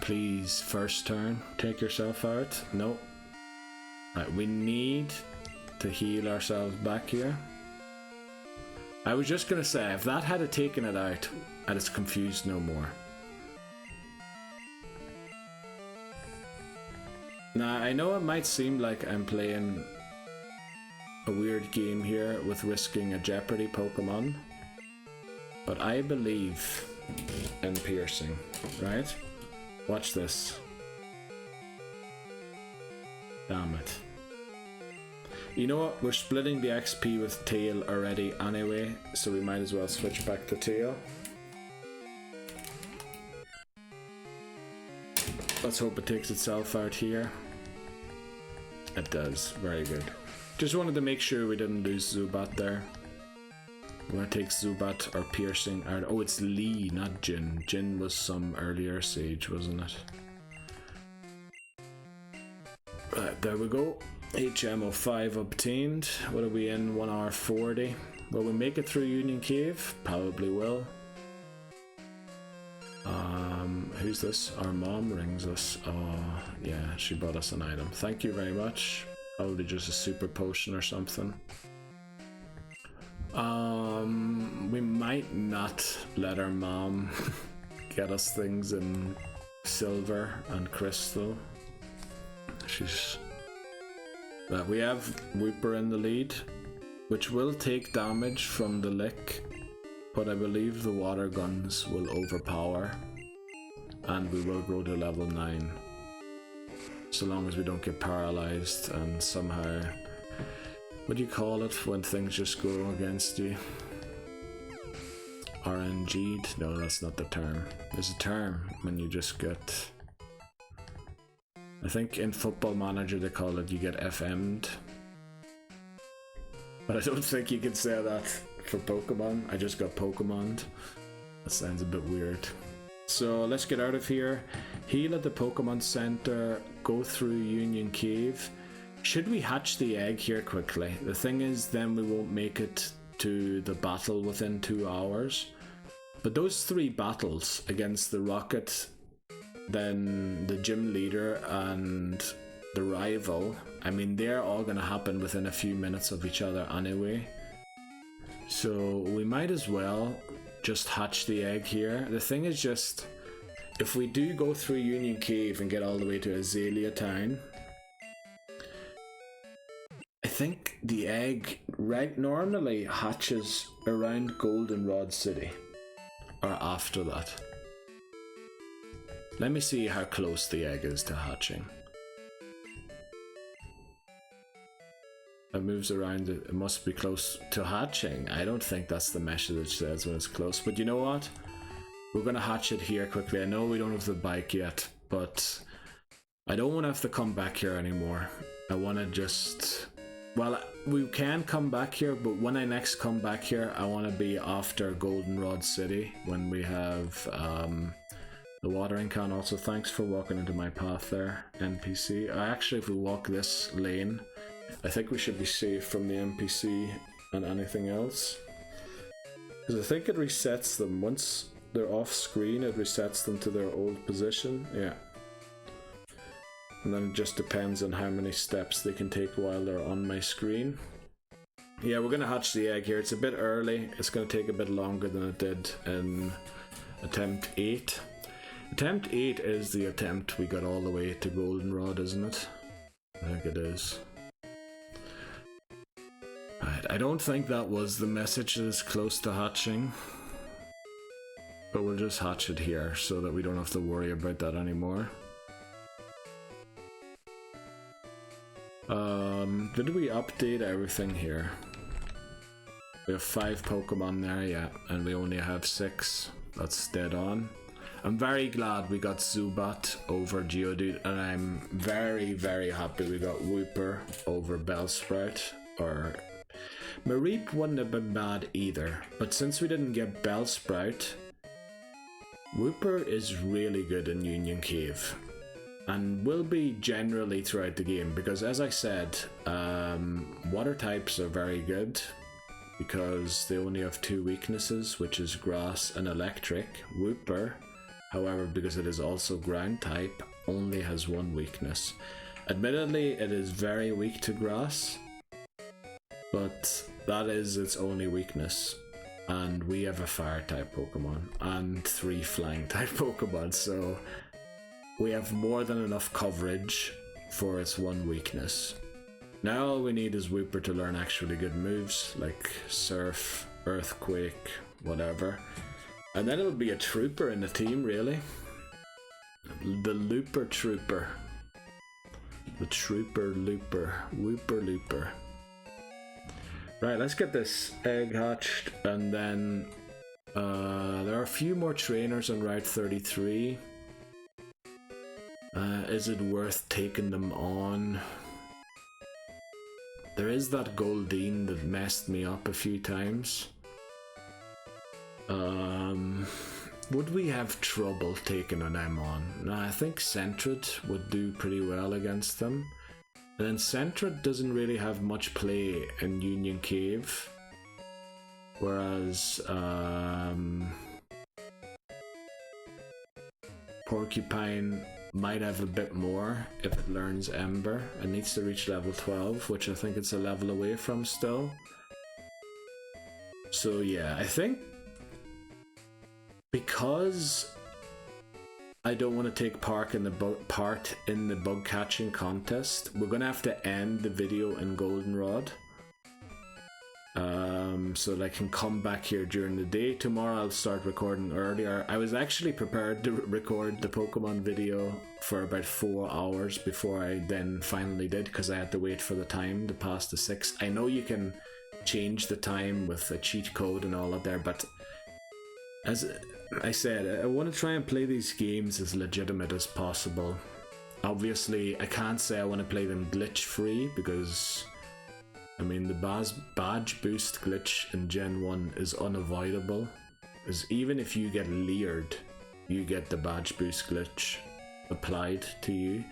Please, first turn, take yourself out. No. Right, we need to heal ourselves back here. I was just gonna say, if that had taken it out, and it's confused no more. Now, I know it might seem like I'm playing a weird game here with risking a Jeopardy Pokémon, but I believe in piercing, right? Watch this. Damn it. You know what? We're splitting the XP with Tail already anyway, so we might as well switch back to Tail. Let's hope it takes itself out here. It does. Very good. Just wanted to make sure we didn't lose Zubat there. We're gonna take Zubat or Piercing out. Oh, it's Lee, not Jin. Jin was some earlier Sage, wasn't it? Right, there we go. HMO5 obtained. What are we in? 1 hour 40. Will we make it through Union Cave? Probably will. Who's this? Our mom rings us. Oh, yeah, she brought us an item. Thank you very much. Probably just a super potion or something. We might not let our mom get us things in silver and crystal. She's... we have Wooper in the lead, which will take damage from the lick, but I believe the water guns will overpower, and we will grow to level 9. So long as we don't get paralyzed and somehow... What do you call it when things just go against you? RNG'd? No, that's not the term. There's a term when you just get... I think in Football Manager they call it you get FM'd. But I don't think you can say that for Pokemon. I just got Pokemon'd. That sounds a bit weird. So let's get out of here. Heal at the Pokemon Center. Go through Union Cave. Should we hatch the egg here quickly? The thing is, then we won't make it to the battle within 2 hours. But those 3 battles against the Rocket, then the gym leader and the rival, I mean, they're all gonna happen within a few minutes of each other anyway. So we might as well just hatch the egg here. The thing is just, if we do go through Union Cave and get all the way to Azalea Town, I think the egg normally hatches around Goldenrod City, or after that. Let me see how close the egg is to hatching. It moves around, it must be close to hatching. I don't think that's the message that says when it's close, but you know what? We're gonna hatch it here quickly. I know we don't have the bike yet, but I don't want to have to come back here anymore. I want to just... Well, we can come back here, but when I next come back here, I want to be after Goldenrod City, when we have the watering can. Also, thanks for walking into my path there, NPC. Actually, if we walk this lane, I think we should be safe from the NPC and anything else. Because I think it resets them once they're off screen, it resets them to their old position. Yeah. And then it just depends on how many steps they can take while they're on my screen. Yeah, we're gonna hatch the egg here. It's a bit early. It's gonna take a bit longer than it did in attempt 8. Attempt 8 is the attempt we got all the way to goldenrod, isn't it? I think it is. Right, I don't think that was the message that is close to hatching. But we'll just hatch it here so that we don't have to worry about that anymore. Did we update everything here? We have 5 Pokemon there, yeah, and we only have 6. That's dead on. I'm very glad we got Zubat over Geodude, and I'm very, very happy we got Wooper over Bellsprout. Or Mareep wouldn't have been bad either, but since we didn't get Bellsprout, Wooper is really good in Union Cave. And will be generally throughout the game, because as I said, water types are very good because they only have 2 weaknesses, which is grass and electric. Wooper, however, because it is also ground type, only has 1 weakness. Admittedly, it is very weak to grass, but that is its only weakness. And we have a fire type Pokemon and 3 flying type Pokemon, so we have more than enough coverage for its 1 weakness. Now all we need is Wooper to learn actually good moves like Surf, Earthquake, whatever. And then it'll be a trooper in the team, really. The Looper Trooper. The Trooper Looper. Wooper Looper. Right, let's get this egg hatched, and then there are a few more trainers on Route 33. Is it worth taking them on? There is that Goldeen that messed me up a few times. Would we have trouble taking them on? I think Sentret would do pretty well against them. And then Sentret doesn't really have much play in Union Cave. Whereas Porcupine might have a bit more if it learns Ember. It needs to reach level 12, which I think it's a level away from still. So yeah, I think because I don't want to take part in the bug catching contest, we're gonna have to end the video in Goldenrod. So that I can come back here during the day. Tomorrow I'll start recording earlier. I was actually prepared to record the Pokemon video for about 4 hours before I then finally did, because I had to wait for the time to pass the 6. I know you can change the time with a cheat code and all of there, but as I said, I want to try and play these games as legitimate as possible. Obviously, I can't say I want to play them glitch free, because I mean, the badge boost glitch in Gen 1 is unavoidable. Because even if you get leered, you get the badge boost glitch applied to you.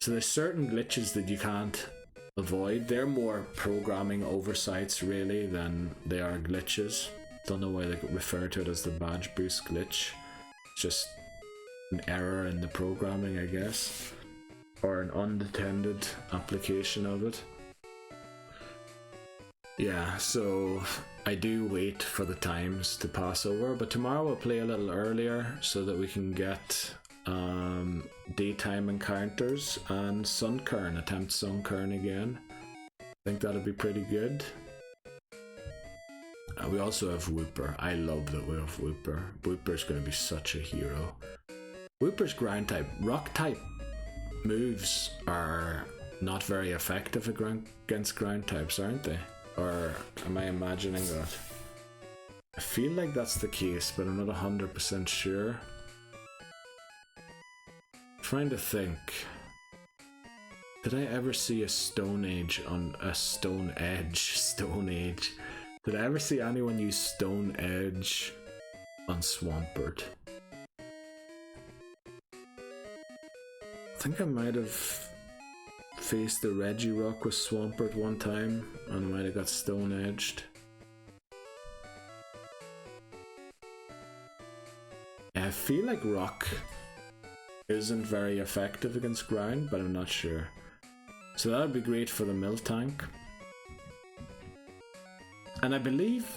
So there's certain glitches that you can't avoid. They're more programming oversights really than they are glitches. Don't know why they refer to it as the badge boost glitch. It's just an error in the programming, I guess. Or an unattended application of it. Yeah, so I do wait for the times to pass over, but tomorrow we'll play a little earlier so that we can get daytime encounters and Sunkern, attempt Sunkern again. I think that'll be pretty good. We also have Wooper. I love that we have Wooper. Wooper's going to be such a hero. Wooper's ground type. Rock type moves are not very effective against ground types, aren't they? Or am I imagining that? I feel like that's the case, but I'm not 100% sure. I'm trying to think. Did I ever see a Stone Age on a Stone Edge? Stone Age. Did I ever see anyone use Stone Edge on Swampert? I think I might have faced the Regirock with Swampert one time and might have got Stone Edged. I feel like rock isn't very effective against ground, but I'm not sure. So that would be great for the Miltank. And I believe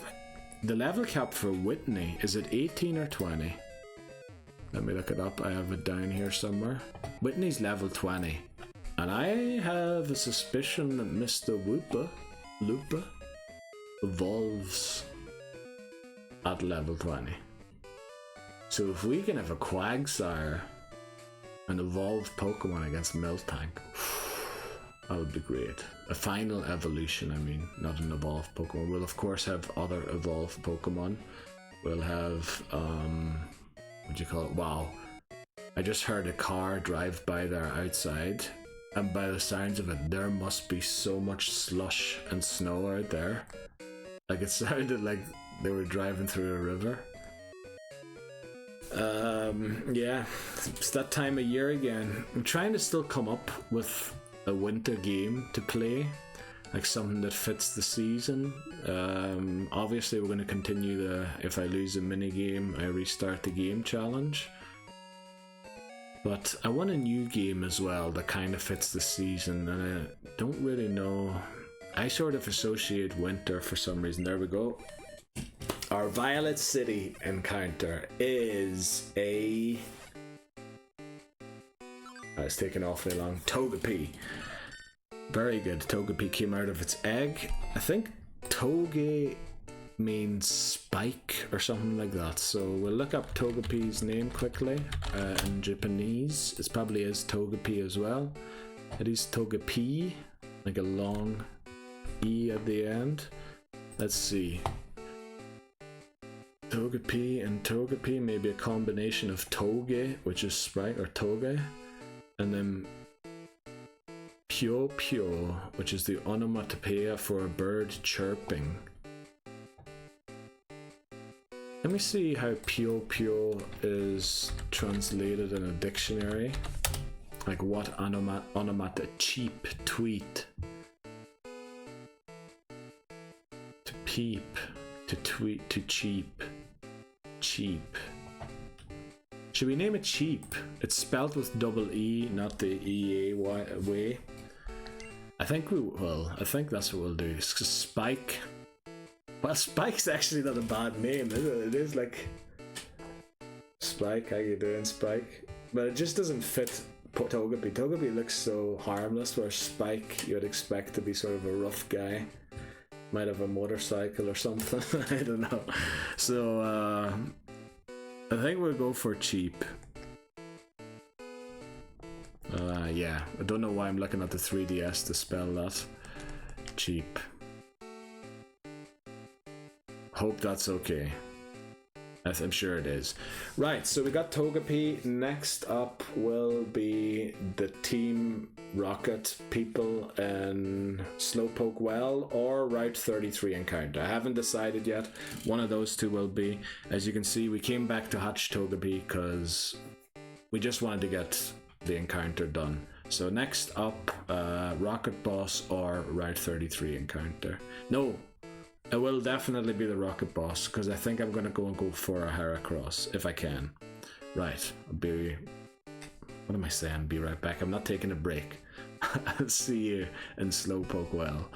the level cap for Whitney is at 18 or 20. Let me look it up. I have it down here somewhere. Whitney's level 20. And I have a suspicion that Mr. Lupa evolves at level 20. So if we can have a Quagsire and evolved Pokemon against Miltank, that would be great. A final evolution, I mean, not an evolved Pokemon. We'll of course have other evolved Pokemon. We'll have, what do you call it? Wow. I just heard a car drive by there outside, and by the sounds of it, there must be so much slush and snow out there. Like, it sounded like they were driving through a river. Yeah, it's that time of year again. I'm trying to still come up with a winter game to play, like something that fits the season. Obviously we're going to continue the if I lose a mini game I restart the game challenge, but I want a new game as well that kind of fits the season, and I don't really know. I sort of associate winter for some reason. There we go. Our Violet City encounter is a... it's taken awfully long. Togepi. Very good. Togepi came out of its egg. I think Toge means spike or something like that. So we'll look up Togepi's name quickly in Japanese. It probably is Togepi as well. It is Togepi, like a long E at the end. Let's see. Togepi and Togepi, maybe a combination of Toge, which is sprite, or Toge, and then Pyo Pyo, which is the onomatopoeia for a bird chirping. Let me see how Pyo Pyo is translated in a dictionary. Like what cheap, tweet. To peep, to tweet, to cheap. Cheap. Should we name it cheap? It's spelled with double E, not the EA way. I think we will. I think that's what we'll do. Spike. Well, Spike's actually not a bad name, is it? It is like Spike. How you doing, Spike? But it just doesn't fit Togepi. Togepi looks so harmless, where Spike you would expect to be sort of a rough guy. Might have a motorcycle or something. I don't know. So I think we'll go for cheap. Yeah, I don't know why I'm looking at the 3DS to spell that. Cheap. Hope that's okay. I'm sure it is. Right, so we got Togepi. Next up will be the Team Rocket people in Slowpoke Well or Route 33 encounter. I haven't decided yet. One of those two will be. As you can see, we came back to hatch Togepi because we just wanted to get the encounter done. So next up, Rocket Boss or Route 33 encounter. No, it will definitely be the Rocket Boss, because I think I'm going to go for a Heracross if I can. Right, I'll be... What am I saying? Be right back. I'm not taking a break. I'll see you in Slowpoke Well.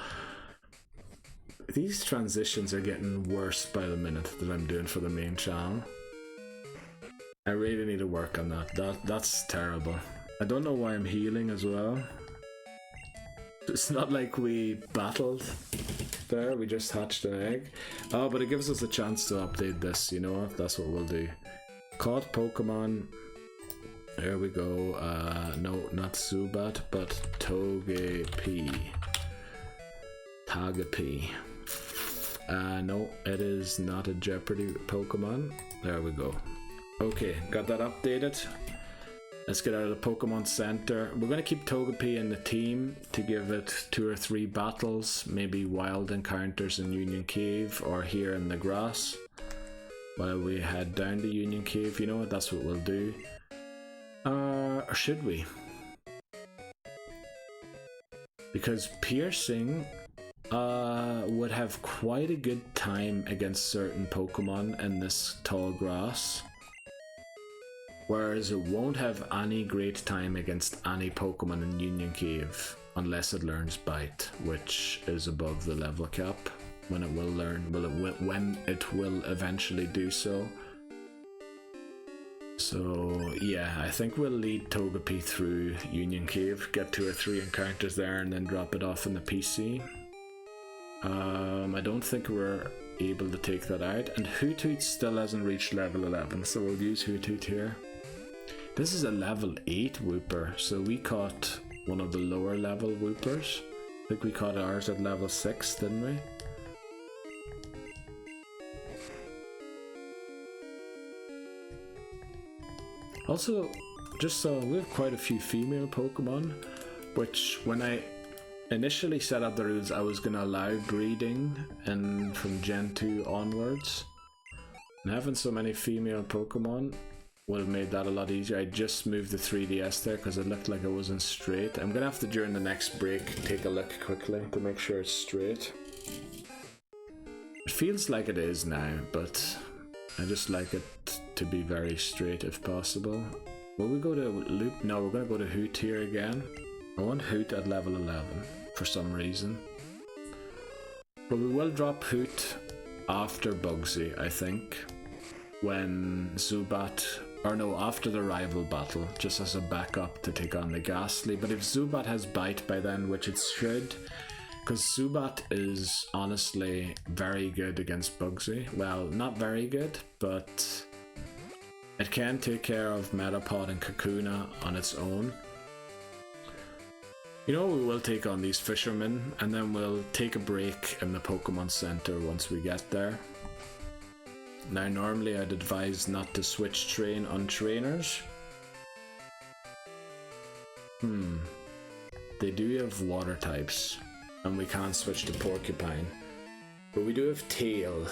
These transitions are getting worse by the minute that I'm doing for the main channel. I really need to work on that. That's terrible. I don't know why I'm healing as well. It's not like we battled there, we just hatched an egg. Oh, but it gives us a chance to update this, you know what? That's what we'll do. Caught Pokemon. There we go. No, not Zubat, but Togepi. Togepi. No, it is not a Jeopardy Pokemon. There we go. Okay, got that updated. Let's get out of the Pokemon Center. We're going to keep Togepi in the team to give it 2 or 3 battles, maybe wild encounters in Union Cave or here in the grass while we head down to Union Cave. You know what, that's what we'll do. Or should we? Because Piercing would have quite a good time against certain Pokemon in this tall grass. whereas it won't have any great time against any Pokemon in Union Cave unless it learns Bite, which is above the level cap. When it will learn, when it will eventually do so. So yeah, I think we'll lead Togepi through Union Cave, get 2 or 3 encounters there, and then drop it off in the PC. I don't think we're able to take that out, and Hoothoot still hasn't reached level 11, so we'll use Hoothoot here. This is a level 8 Wooper, so we caught one of the lower level Woopers. I think we caught ours at level 6, didn't we? Also, just so we have quite a few female Pokemon, which when I initially set up the rules, I was going to allow breeding and from Gen 2 onwards. And having so many female Pokemon would have made that a lot easier. I just moved the 3DS there because it looked like it wasn't straight. I'm going to have to, during the next break, take a look quickly to make sure it's straight. It feels like it is now, but I just like it to be very straight if possible. Will we go to Loop? No, we're going to go to Hoot here again. I want Hoot at level 11 for some reason. But we will drop Hoot after Bugsy, I think. When Zubat, or no, after the rival battle, just as a backup to take on the Ghastly. But if Zubat has Bite by then, which it should, because Zubat is honestly very good against Bugsy. Well, not very good, but it can take care of Metapod and Kakuna on its own. You know, we will take on these fishermen, and then we'll take a break in the Pokemon Center once we get there. Now, normally I'd advise not to switch train on trainers. They do have water types, and we can't switch to Porcupine. But we do have Tail,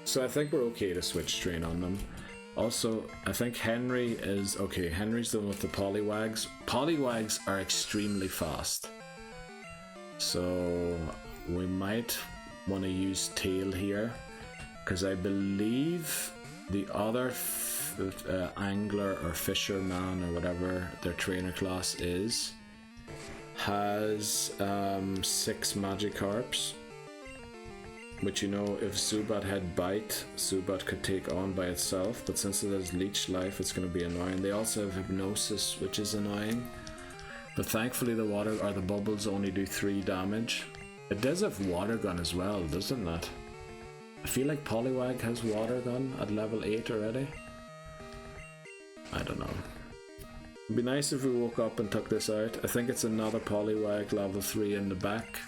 so I think we're okay to switch train on them. Also, I think Henry is okay. Henry's the one with the Poliwags. Poliwags are extremely fast, so we might want to use Tail here, because I believe the other angler or fisherman or whatever their trainer class is has 6 Magikarps. Which, you know, if Zubat had Bite, Zubat could take on by itself, but since it has Leech Life, it's going to be annoying. They also have Hypnosis, which is annoying. But thankfully the water, or the bubbles, only do 3 damage. It does have Water Gun as well, doesn't it? I feel like Poliwag has Water Gun at level 8 already. I don't know. It'd be nice if we woke up and took this out. I think it's another Poliwag level 3 in the back.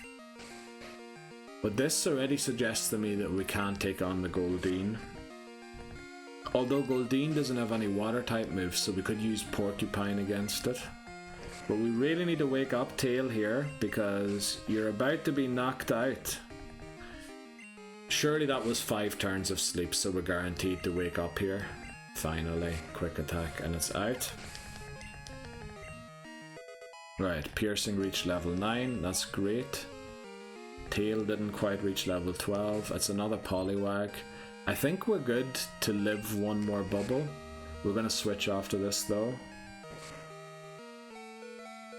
But this already suggests to me that we can't take on the Goldeen. Although Goldeen doesn't have any water type moves, so we could use Porcupine against it. But we really need to wake up Tail here, because you're about to be knocked out. Surely that was 5 turns of sleep, so we're guaranteed to wake up here. Finally, quick attack, and it's out. Right, Piercing reached level 9, that's great. Tail didn't quite reach level 12. That's another Poliwag. I think we're good to live one more bubble. We're going to switch after this though.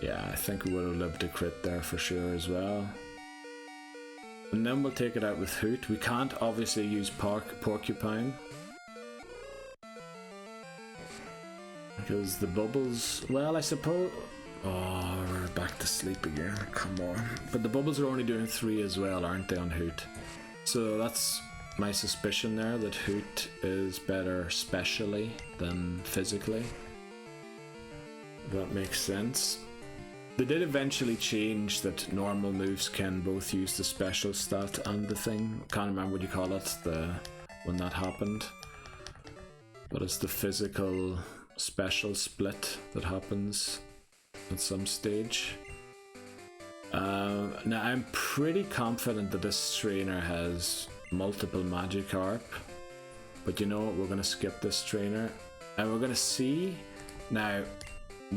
Yeah, I think we would have lived a crit there for sure as well. And then we'll take it out with Hoot. We can't obviously use Porcupine, because the bubbles, well, I suppose... Oh, we're back to sleep again, come on. But the bubbles are only doing 3 as well, aren't they, on Hoot? So that's my suspicion there, that Hoot is better specially than physically. That makes sense. They did eventually change that normal moves can both use the special stat and the thing. Can't remember what you call it, when that happened. But it's the physical special split that happens at some stage. Now I'm pretty confident that this trainer has multiple Magikarp, but you know what, we're going to skip this trainer and we're going to see. Now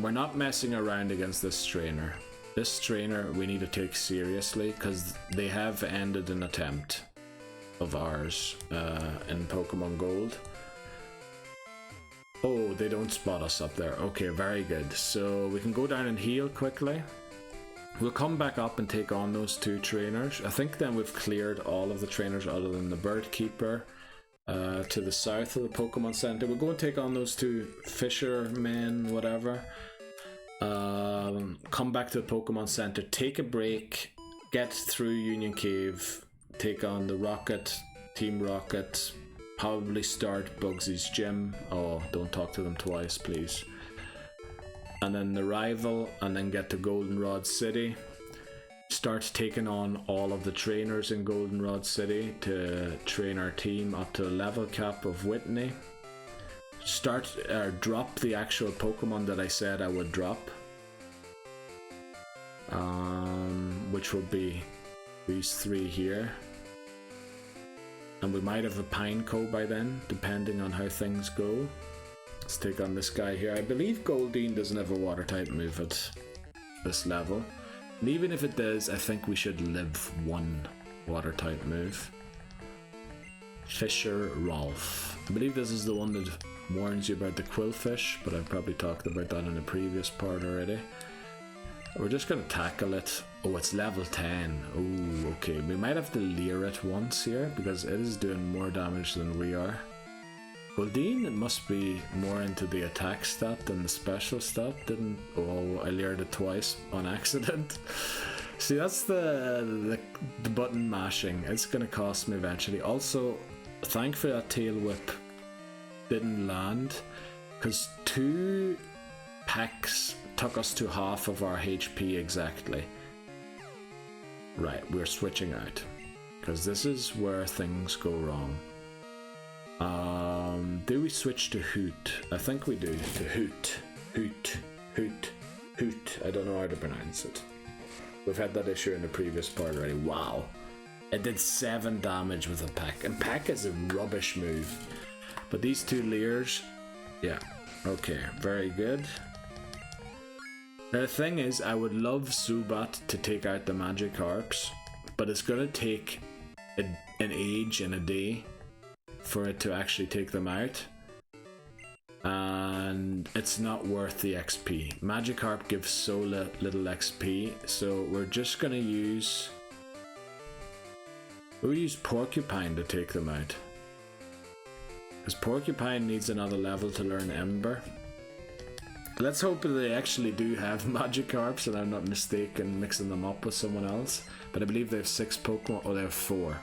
we're not messing around against this trainer. This trainer we need to take seriously, because they have ended an attempt of ours in Pokemon Gold. Oh, they don't spot us up there. Okay, very good. So we can go down and heal quickly. We'll come back up and take on those 2 trainers. I think then we've cleared all of the trainers other than the bird keeper to the south of the Pokemon Center. We'll go and take on those 2 fishermen, whatever. Come back to the Pokemon Center, take a break, get through Union Cave, take on the Rocket, Team Rocket, probably start Bugsy's gym. Oh, don't talk to them twice, please. And then the rival, and then get to Goldenrod City. Start taking on all of the trainers in Goldenrod City to train our team up to a level cap of Whitney. Drop the actual Pokemon that I said I would drop. Which will be these 3 here. And we might have a Pineco by then, depending on how things go. Let's take on this guy here. I believe Goldeen doesn't have a water type move at this level. And even if it does, I think we should live 1 water type move. Fisher Rolf. I believe this is the one that warns you about the Quillfish, but I've probably talked about that in a previous part already. We're just going to tackle it. Oh, it's level 10. Oh, okay. We might have to leer it once here because it is doing more damage than we are. Goldeen, it must be more into the attack stat than the special stat. Oh, I leered it twice on accident. See, that's the button mashing. It's going to cost me eventually. Also, thankfully that tail whip didn't land because 2 packs took us to half of our HP exactly. Right, we're switching out because this is where things go wrong. Do we switch to Hoot? I think we do. To Hoot. Hoot. Hoot. Hoot. I don't know how to pronounce it. We've had that issue in the previous part already. Wow. It did 7 damage with a Peck. And Peck is a rubbish move. But these 2 Leers, yeah. Okay, very good. Now the thing is, I would love Zubat to take out the Magikarps, but it's going to take an age and a day for it to actually take them out. And it's not worth the XP. Magikarp gives so little XP, so we're just going to use... We'll use Porcupine to take them out. Because Porcupine needs another level to learn Ember. Let's hope that they actually do have Magikarps and I'm not mistaken mixing them up with someone else. But I believe they have 6 Pokemon, oh they have 4.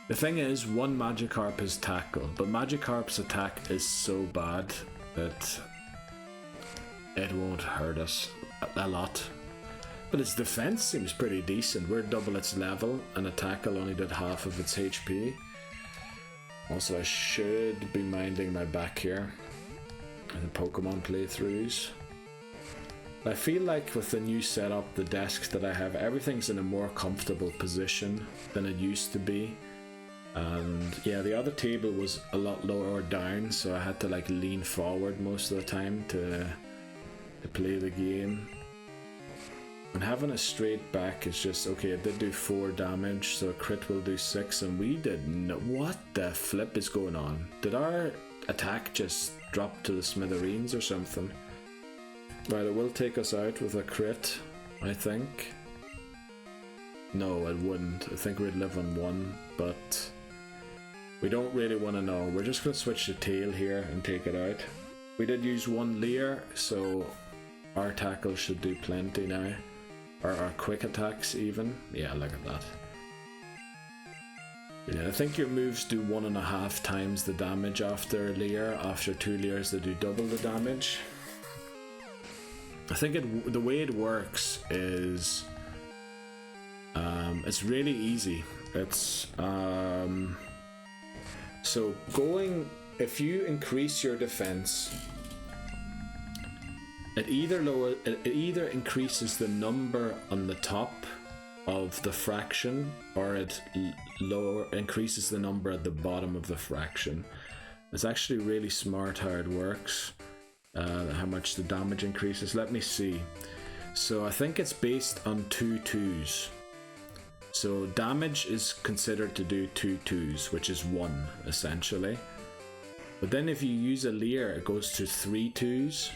The thing is, 1 Magikarp is Tackle, but Magikarp's attack is so bad that it won't hurt us a lot. But its defense seems pretty decent. We're double its level and a Tackle only did half of its HP. Also, I should be minding my back here in the Pokemon playthroughs. I feel like with the new setup, the desks that I have, everything's in a more comfortable position than it used to be. And yeah, the other table was a lot lower down, so I had to like lean forward most of the time to play the game. And having a straight back is just, okay, it did do 4 damage, so a crit will do 6, and we did no. What the flip is going on? Did our attack just drop to the smithereens or something? Right, it will take us out with a crit, I think. No, it wouldn't. I think we'd live on 1, but we don't really want to know. We're just going to switch the tail here and take it out. We did use 1 Leer, so our tackle should do plenty now. Or our quick attacks even. Yeah, look at that. Yeah, I think your moves do 1.5 times the damage after a Leer. After 2 Leers they do double the damage. I think the way it works is it's really easy. It's so if you increase your defense, it either increases the number on the top of the fraction, or it increases the number at the bottom of the fraction. It's actually really smart how it works. How much the damage increases. Let me see. So I think it's based on 2 2s. So damage is considered to do 2 2s, which is 1 essentially. But then if you use a Leer, it goes to 3 2s.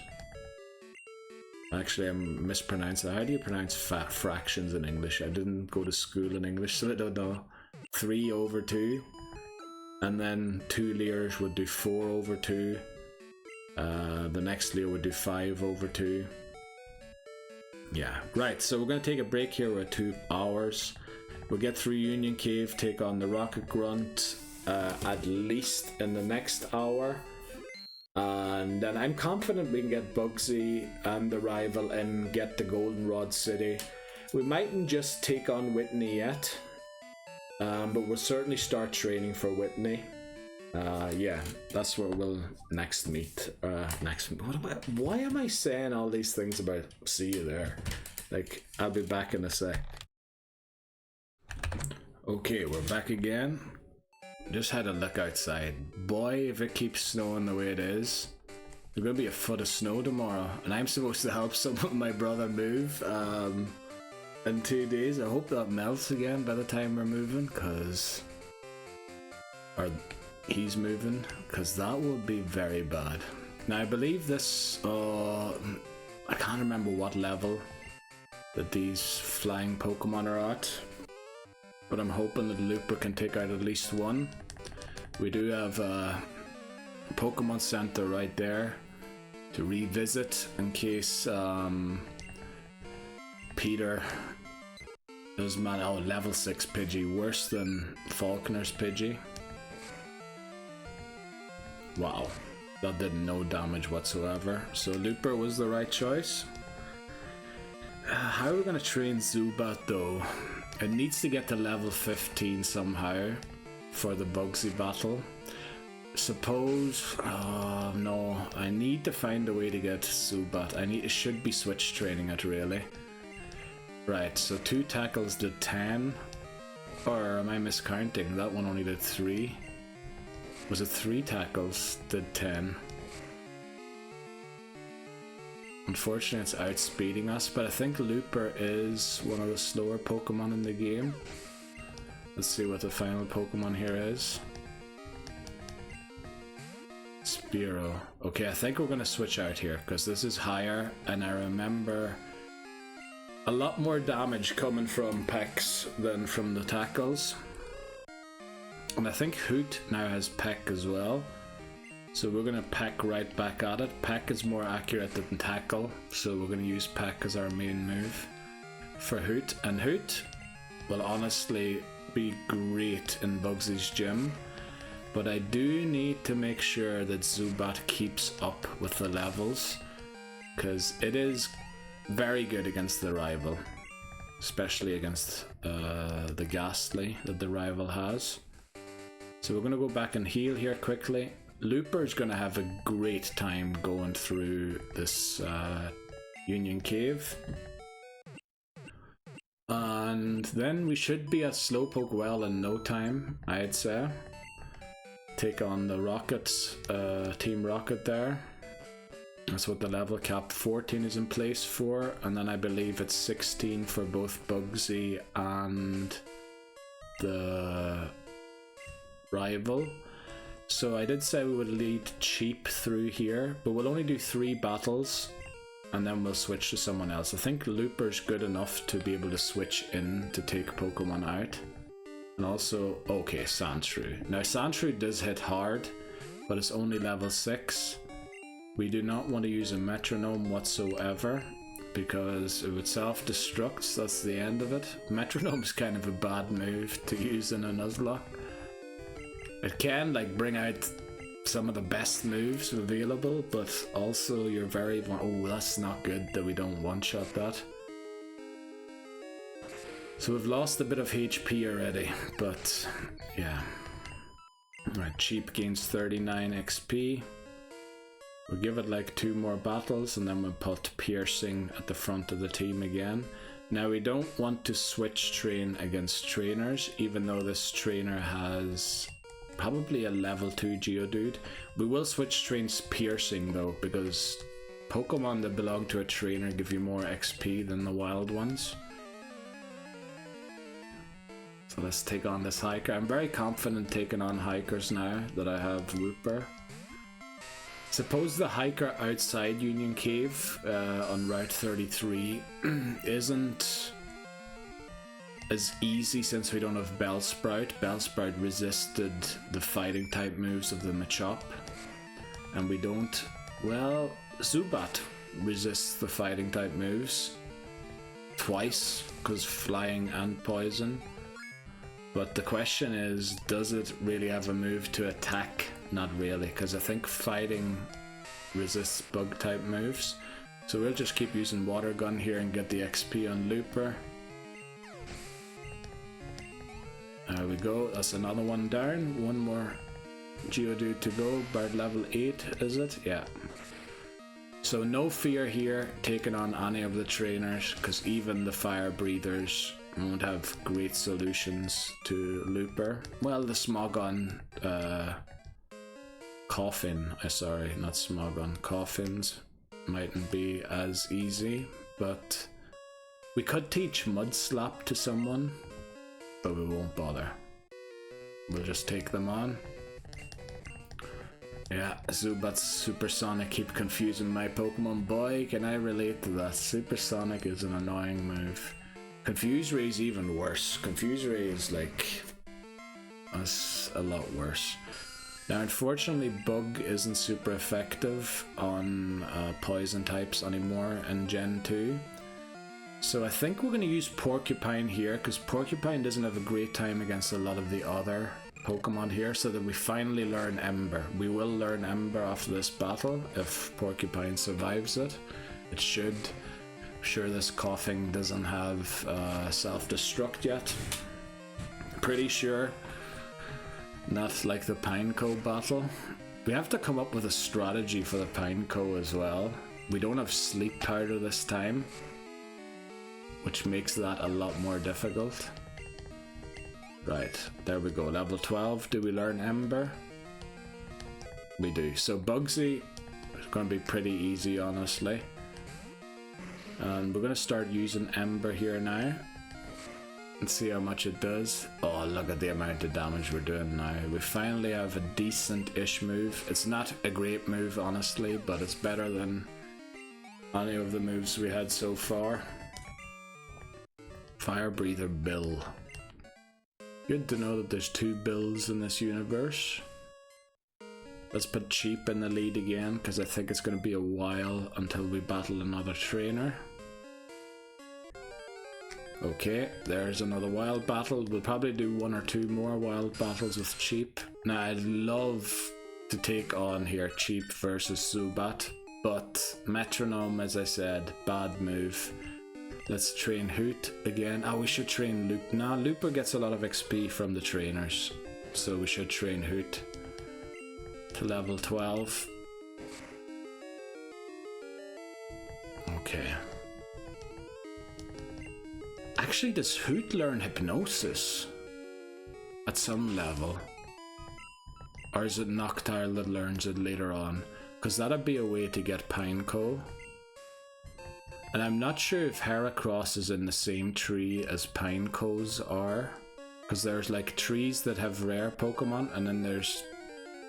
Actually, I'm mispronouncing. How do you pronounce fractions in English? I didn't go to school in English, so I don't know. 3 over 2. And then 2 Leers would do 4 over 2. The next Leer would do 5 over 2. Yeah, right, so we're going to take a break here. We're at 2 hours. We'll get through Union Cave, take on the Rocket Grunt at least in the next hour. And then I'm confident we can get Bugsy and the rival and get the Goldenrod City. We mightn't just take on Whitney yet, but we'll certainly start training for Whitney. Yeah, that's where we'll next meet. Why am I saying all these things about see you there? Like, I'll be back in a sec. Okay, we're back again. Just had a look outside. Boy, if it keeps snowing the way it is, there's gonna be a foot of snow tomorrow, and I'm supposed to help my brother move in 2 days. I hope that melts again by the time we're moving, or he's moving, because that would be very bad. Now I believe this, I can't remember what level that these flying Pokemon are at, but I'm hoping that Looper can take out at least one. We do have a Pokemon Center right there to revisit in case Peter does level 6 Pidgey, worse than Falkner's Pidgey. Wow, that did no damage whatsoever. So Looper was the right choice. How are we going to train Zubat though? It needs to get to level 15 somehow for the Bugsy battle. Suppose, no, I need to find a way to get Zubat. It should be switch training it really. Right, so 2 tackles did 10. Or am I miscounting? That one only did 3. Was it 3 tackles did 10? Unfortunately, it's outspeeding us, but I think Looper is one of the slower Pokemon in the game. Let's see what the final Pokemon here is. Spearow. Okay, I think we're going to switch out here, because this is higher, and I remember a lot more damage coming from Pecks than from the tackles. And I think Hoot now has Peck as well. So we're going to Peck right back at it. Peck is more accurate than Tackle, so we're going to use Peck as our main move for Hoot. And Hoot will honestly be great in Bugsy's gym, but I do need to make sure that Zubat keeps up with the levels, because it is very good against the rival, especially against the Ghastly that the rival has. So we're going to go back and heal here quickly. Looper's going to have a great time going through this Union Cave. And then we should be at Slowpoke well in no time, I'd say. Take on the Rockets, Team Rocket there. That's what the level cap 14 is in place for. And then I believe it's 16 for both Bugsy and the rival. So I did say we would lead cheap through here, but we'll only do 3 battles and then we'll switch to someone else. I think Looper's good enough to be able to switch in to take Pokemon out. And also, okay, Sandshrew. Now Sandshrew does hit hard, but it's only level 6. We do not want to use a metronome whatsoever, because if it self-destructs, that's the end of it. Metronome's kind of a bad move to use in a Nuzlocke. It can like bring out some of the best moves available, but also you're very, oh, that's not good that we don't one-shot that. So we've lost a bit of HP already, but yeah. Alright, Cheap gains 39 XP. We'll give it like 2 more battles and then we'll put Piercing at the front of the team again. Now we don't want to switch train against trainers, even though this trainer has probably a level 2 Geodude. We will switch trains Piercing though, because Pokemon that belong to a trainer give you more XP than the wild ones. So let's take on this Hiker. I'm very confident taking on Hikers now that I have Wooper. Suppose the hiker outside Union Cave on Route 33 isn't as easy since we don't have Bellsprout. Bellsprout resisted the fighting type moves of the Machop, and we don't. Well, Zubat resists the fighting type moves twice, because flying and poison. But the question is, does it really have a move to attack? Not really, because I think fighting resists bug type moves. So we'll just keep using Water Gun here and get the XP on Looper. There we go, that's another one down. One more Geodude to go. Bird level 8, is it? Yeah. So no fear here taking on any of the trainers, because even the fire breathers won't have great solutions to Looper. Well, the Smogon Coffins mightn't be as easy, but we could teach Mud Slap to someone, but we won't bother. We'll just take them on. Yeah, Zubat's Supersonic keep confusing my Pokemon. Boy, can I relate to that. Supersonic is an annoying move. Confuse Ray is even worse. Confuse Ray is like... that's a lot worse. Now unfortunately Bug isn't super effective on poison types anymore in Gen 2. So I think we're going to use Porcupine here, because Porcupine doesn't have a great time against a lot of the other Pokemon here, so that we finally learn Ember. We will learn Ember after this battle if Porcupine survives it. It should. I'm sure this coughing doesn't have self-destruct yet. Pretty sure. Not like the Pineco battle. We have to come up with a strategy for the Pineco as well. We don't have Sleep Powder this time, which makes that a lot more difficult. Right, there we go, level 12. Do we learn Ember? We do. So Bugsy is going to be pretty easy, honestly. And we're going to start using Ember here now and see how much it does. Oh, look at the amount of damage we're doing now. We finally have a decent-ish move. It's not a great move, honestly, but it's better than any of the moves we had so far. Fire Breather Bill. Good to know that there's 2 Bills in this universe. Let's put Cheap in the lead again, because I think it's going to be a while until we battle another trainer. Okay, there's another wild battle. We'll probably do 1 or 2 more wild battles with Cheap. Now, I'd love to take on here Cheap versus Zubat, but Metronome, as I said, bad move. Let's train Hoot again. Oh, we should train Loop. Nah, Looper gets a lot of XP from the trainers, so we should train Hoot to level 12. Okay. Actually, does Hoot learn Hypnosis at some level? Or is it Noctile that learns it later on? Because that'd be a way to get Pineco. And I'm not sure if Heracross is in the same tree as Pinecos are. Because there's like trees that have rare Pokemon, and then there's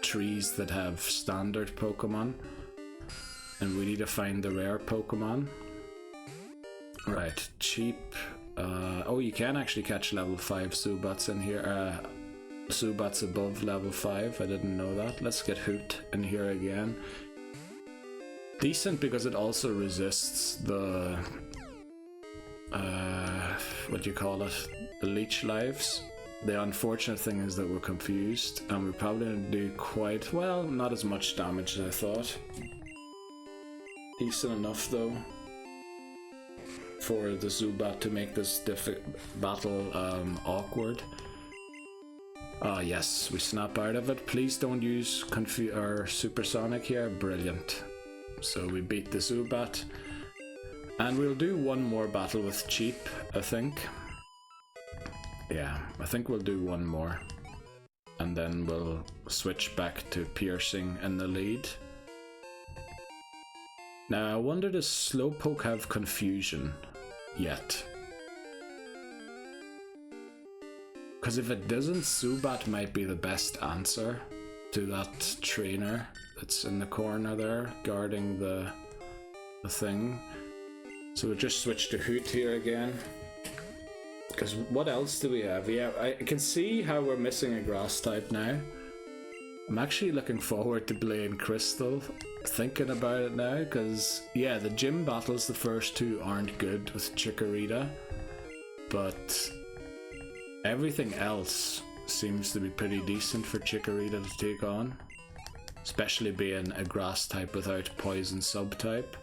trees that have standard Pokemon. And we need to find the rare Pokemon. Right, Cheap. Oh, you can actually catch level 5 Zubats in here. Zubats above level 5, I didn't know that. Let's get Hoot in here again. Decent because it also resists the what do you call it? The leech lives. The unfortunate thing is that we're confused, and we're probably gonna do quite well, not as much damage as I thought. Decent enough though for the Zubat to make this battle awkward. Ah yes, we snap out of it. Please don't use Supersonic here. Brilliant. So we beat the Zubat. And we'll do one more battle with Cheap, I think. Yeah, I think we'll do one more. And then we'll switch back to Piercing in the lead. Now I wonder, does Slowpoke have Confusion yet? Because if it doesn't, Zubat might be the best answer to that trainer. It's in the corner there, guarding the thing. So we'll just switch to Hoot here again. Because what else do we have? Yeah, I can see how we're missing a grass type now. I'm actually looking forward to playing Crystal, thinking about it now, because yeah, the gym battles, the first two aren't good with Chikorita, but everything else seems to be pretty decent for Chikorita to take on, especially being a grass type without poison subtype.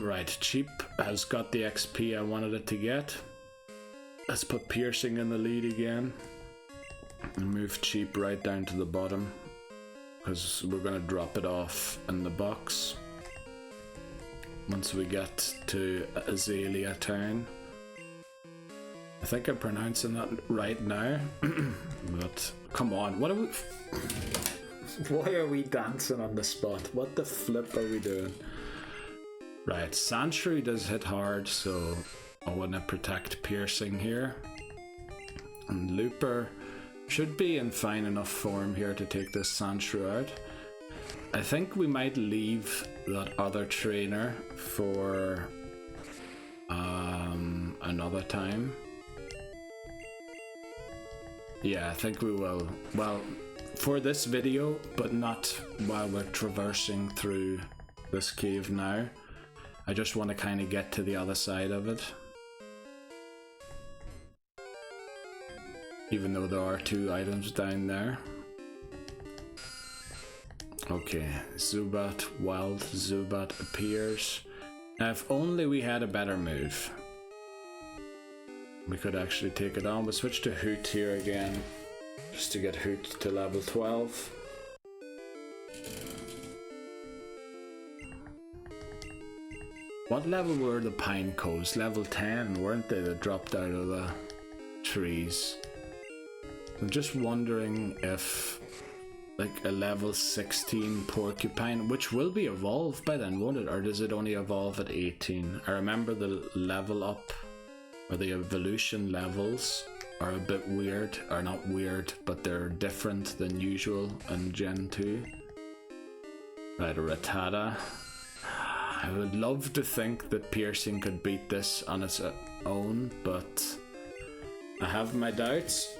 Right, Cheap has got the XP I wanted it to get. Let's put Piercing in the lead again and move Cheap right down to the bottom, because we're going to drop it off in the box once we get to Azalea Town. I think I'm pronouncing that right now, but come on, what are we... Why are we dancing on the spot? What the flip are we doing? Right, Sandshrew does hit hard, so I want to protect Piercing here. And Looper should be in fine enough form here to take this Sandshrew out. I think we might leave that other trainer for another time. Yeah, I think we will. Well, for this video, but not while we're traversing through this cave now. I just want to kind of get to the other side of it. Even though there are two items down there. Okay, Zubat, Wild Zubat appears. Now if only we had a better move, we could actually take it on. We'll switch to Hoot here again, just to get Hoot to level 12. What level were the Pinecoes? Level 10, weren't they, that dropped out of the trees? I'm just wondering if like a level 16 Porcupine, which will be evolved by then, won't it? Or does it only evolve at 18? I remember the level up, or the evolution levels are a bit weird, or not weird, but they're different than usual in Gen 2. Right, a Rattata. I would love to think that Piercing could beat this on its own, but I have my doubts,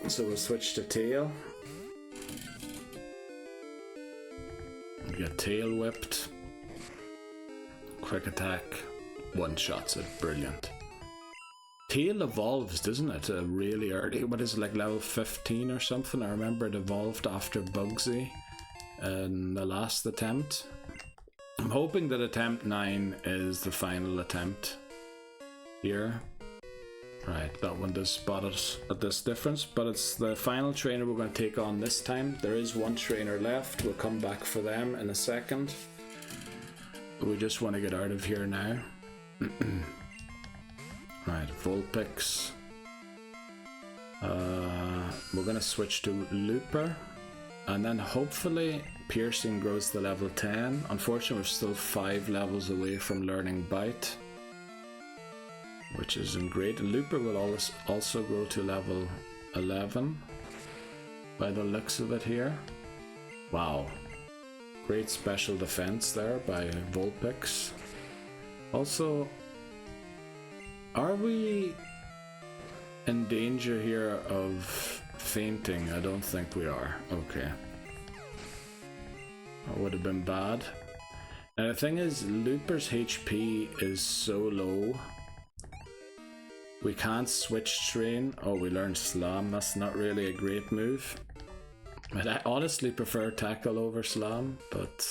so we'll switch to Tail. Get Tail Whipped. Quick Attack. One-shots it. Brilliant. Tail evolves, doesn't it? Really early. What is it, like level 15 or something? I remember it evolved after Bugsy in the last attempt. I'm hoping that attempt 9 is the final attempt here. Right, that one does spot us at this difference, but it's the final trainer we're going to take on this time. There is one trainer left. We'll come back for them in a second. But we just want to get out of here now. Right, Vulpix. We're going to switch to Looper. And then hopefully Piercing grows to level 10. Unfortunately, we're still 5 levels away from learning Bite, which isn't great. Looper will also grow to level 11 by the looks of it here. Wow. Great special defense there by Vulpix. Also, are we in danger here of fainting? I don't think we are. Okay. That would have been bad. Now the thing is, Looper's HP is so low. We can't switch train. Oh, we learned Slam. That's not really a great move. But I honestly prefer Tackle over Slam, but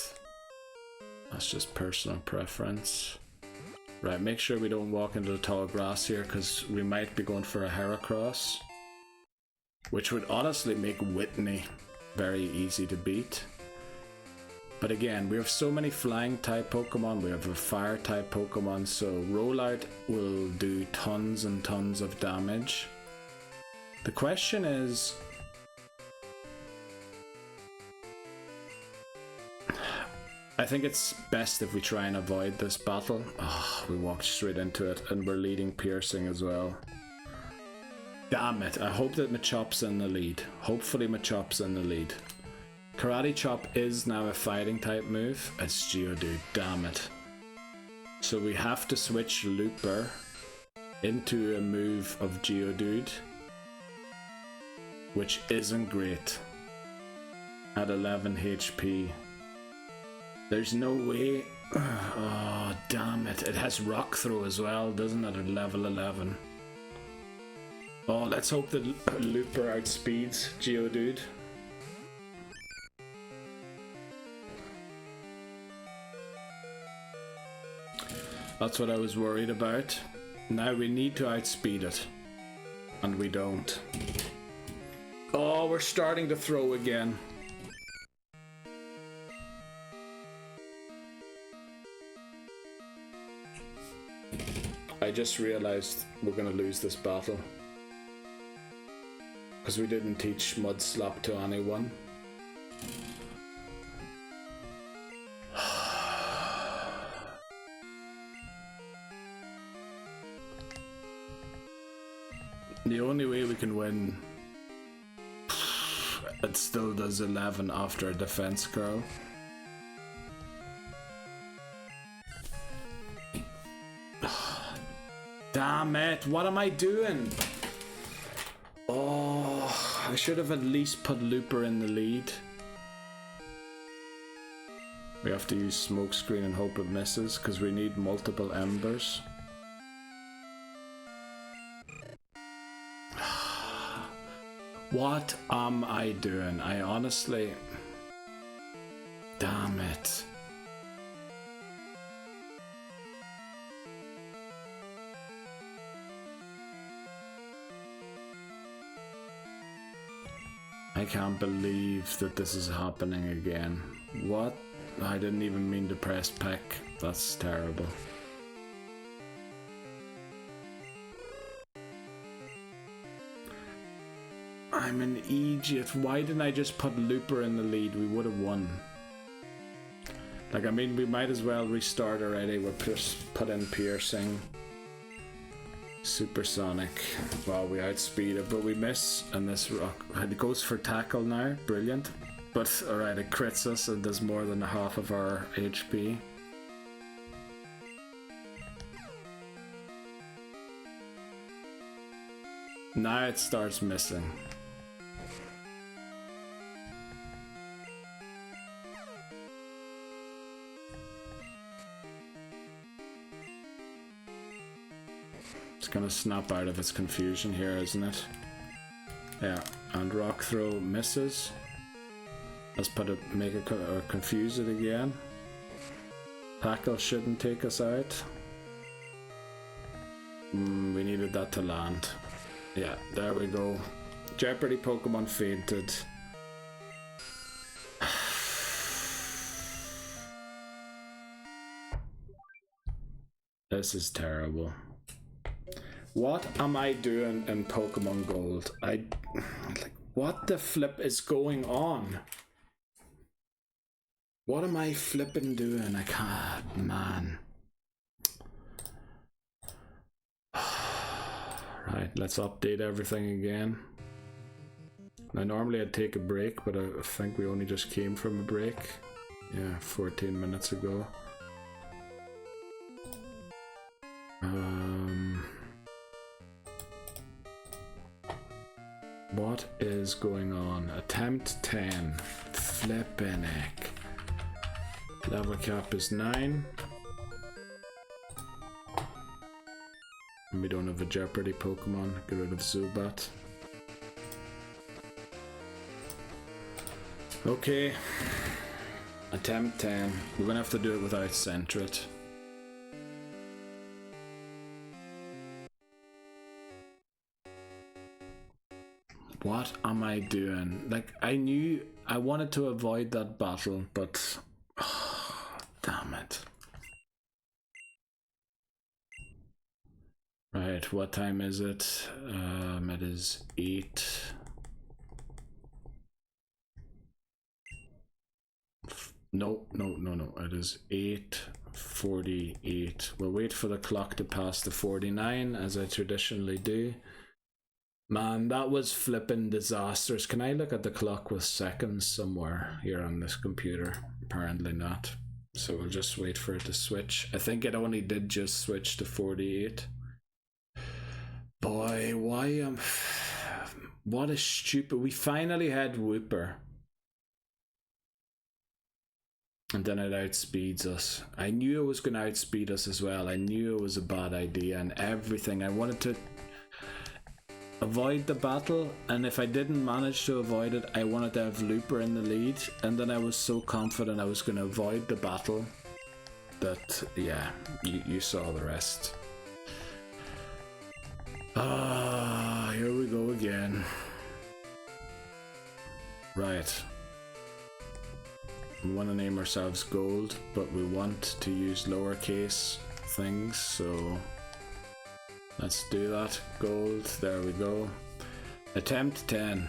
that's just personal preference. Right, make sure we don't walk into the tall grass here, because we might be going for a Heracross, which would honestly make Whitney very easy to beat. But again, we have so many flying type Pokemon, we have a fire type Pokemon, so Rollout will do tons and tons of damage. The question is, I think it's best if we try and avoid this battle. Oh, we walked straight into it, and we're leading Piercing as well. Damn it, I hope that Machop's in the lead. Hopefully Machop's in the lead. Karate Chop is now a fighting type move. It's Geodude, damn it. So we have to switch Looper into a move of Geodude, which isn't great at 11 HP. There's no way. Oh, damn it. It has Rock Throw as well, doesn't it, at level 11? Oh, let's hope that Looper outspeeds Geodude. That's what I was worried about. Now we need to outspeed it. And we don't. Oh, we're starting to throw again. I just realized we're gonna lose this battle. Because we didn't teach Mud Slap to anyone. The only way we can win, it still does 11 after a defense curl. Damn it, what am I doing? Oh, I should have at least put Looper in the lead. We have to use Smokescreen and hope it misses because we need multiple embers. What am I doing? I honestly... Damn it. I can't believe that this is happening again. What? I didn't even mean to press Peck. That's terrible. I'm an idiot. Why didn't I just put Looper in the lead? We would have won. Like, I mean, we might as well restart already. We'll put in Piercing. Supersonic. Well, we outspeed it, but we miss. And this rock. It goes for tackle now. Brilliant. But, alright, it crits us and does more than half of our HP. Now it starts missing. It's gonna snap out of its confusion here, isn't it? Yeah, and Rock Throw misses. Let's put it, make it or confuse it again. Tackle shouldn't take us out. We needed that to land. Yeah, there we go. Jeopardy Pokemon fainted. This is terrible. What am I doing in Pokemon Gold? Like, what the flip is going on? What am I flipping doing? I can't, man. Right, let's update everything again. Now, normally I'd take a break, but I think we only just came from a break. Yeah, 14 minutes ago. What is going on? Attempt 10. Flippin' heck. Level cap is 9. And we don't have a Jeopardy Pokemon. Get rid of Zubat. Okay. Attempt 10. We're gonna have to do it without Sentret. What am I doing? Like, I knew I wanted to avoid that battle, but damn it. Right, what time is it? It is 8. No. It is 8:48. We'll wait for the clock to pass the 49, as I traditionally do. Man, that was flipping disastrous. Can I look at the clock with seconds somewhere here on this computer? Apparently not. So we'll just wait for it to switch. I think it only did just switch to 48. Boy, why what a stupid... We finally had Whooper. And then it outspeeds us. I knew it was going to outspeed us as well. I knew it was a bad idea and everything. I wanted to avoid the battle, and if I didn't manage to avoid it, I wanted to have Looper in the lead, and then I was so confident I was going to avoid the battle that, yeah, you saw the rest. Ah, here we go again. Right. We want to name ourselves Gold, but we want to use lowercase things, so let's do that. Gold, there we go. Attempt 10.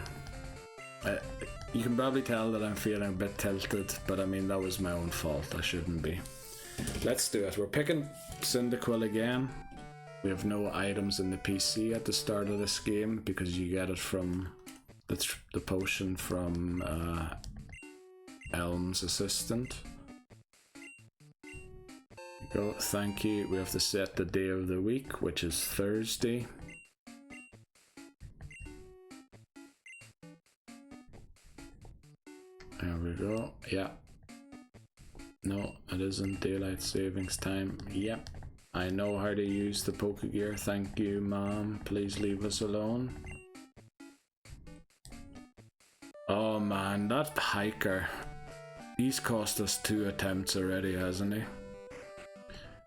You can probably tell that I'm feeling a bit tilted, but I mean, that was my own fault. I shouldn't be. Let's do it. We're picking Cyndaquil again. We have no items in the PC at the start of this game because you get it from the potion from Elm's assistant. Go, thank you. We have to set the day of the week, which is Thursday. There we go. Yeah. No, it isn't daylight savings time. Yep. I know how to use the Pokegear. Thank you, Mom. Please leave us alone. Oh man, that hiker. He's cost us 2 attempts already, hasn't he?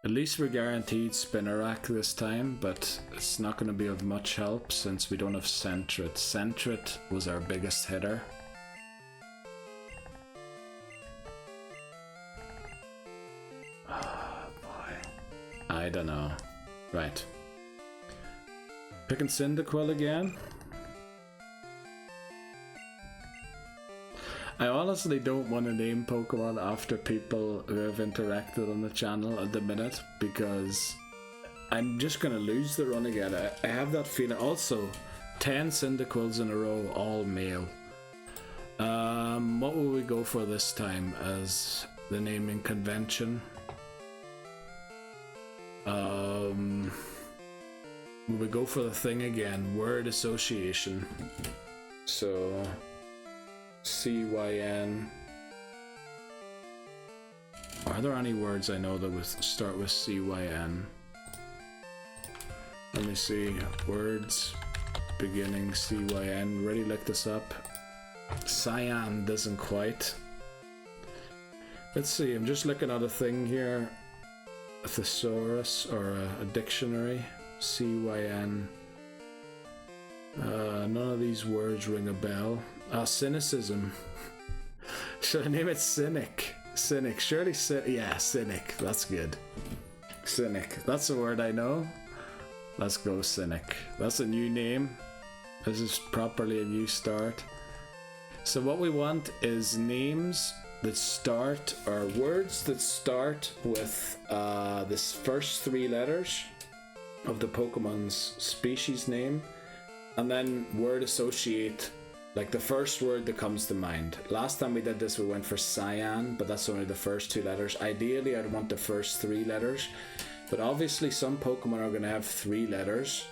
At least we're guaranteed Spinnerack this time, but it's not going to be of much help since we don't have Sentret. Sentret was our biggest hitter. Oh boy. I don't know. Right. Picking Cyndaquil again. I honestly don't want to name Pokemon after people who have interacted on the channel at the minute because I'm just going to lose the run again. I have that feeling. Also, 10 Cyndaquils in a row, all male. What will we go for this time as the naming convention? Will we go for the thing again? Word association. So... CYN. Are there any words I know that would start with CYN? Let me see. Words beginning CYN. Really look this up. Cyan doesn't quite. Let's see. I'm just looking at a thing here. A thesaurus or a dictionary. CYN. None of these words ring a bell. Cynicism. Should I name it Cynic? Cynic. Surely yeah, Cynic. That's good. Cynic. That's a word I know. Let's go Cynic. That's a new name. This is properly a new start. So what we want is names that start, or words that start with this first 3 letters of the Pokemon's species name, and then word associate, like the first word that comes to mind. Last time we did this we went for Cyan, but that's only the first 2 letters. Ideally I'd want the first 3 letters, but obviously some Pokemon are going to have 3 letters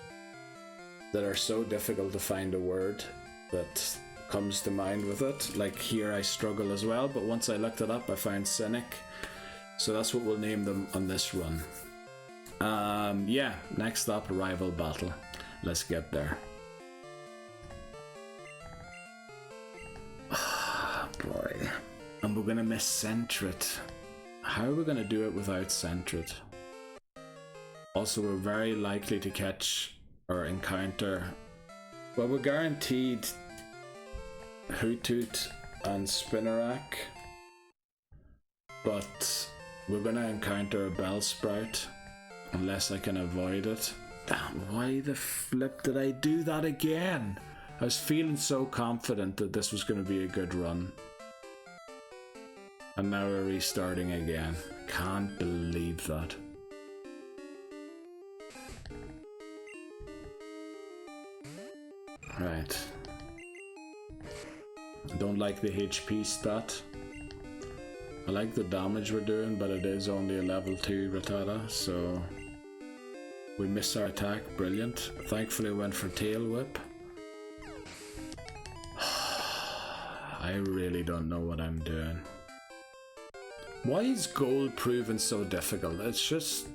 that are so difficult to find a word that comes to mind with it. Like here I struggle as well, but once I looked it up I found Cynic, so that's what we'll name them on this run. Yeah, next up, rival battle. Let's get there. Boy. And we're gonna miss Sentret. How are we gonna do it without Sentret? Also, we're very likely to catch or encounter... Well, we're guaranteed Hoothoot and Spinnerack, but we're gonna encounter a Bellsprout unless I can avoid it. Damn, why the flip did I do that again? I was feeling so confident that this was going to be a good run. And now we're restarting again. Can't believe that. Right. I don't like the HP stat. I like the damage we're doing, but it is only a level 2 Rattata, so we missed our attack. Brilliant. Thankfully I went for Tail Whip. I really don't know what I'm doing. Why is gold proven so difficult? It's just...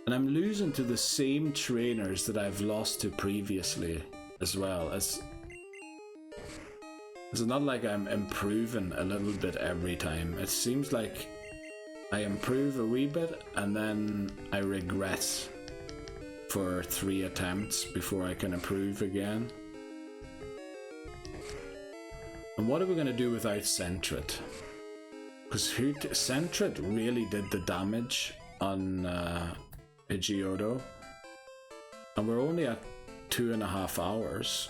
And I'm losing to the same trainers that I've lost to previously as well. It's not like I'm improving a little bit every time. It seems like I improve a wee bit and then I regret for 3 attempts before I can improve again. And what are we going to do without Sentret? Because Sentret really did the damage on Pidgeotto. And we're only at 2.5 hours.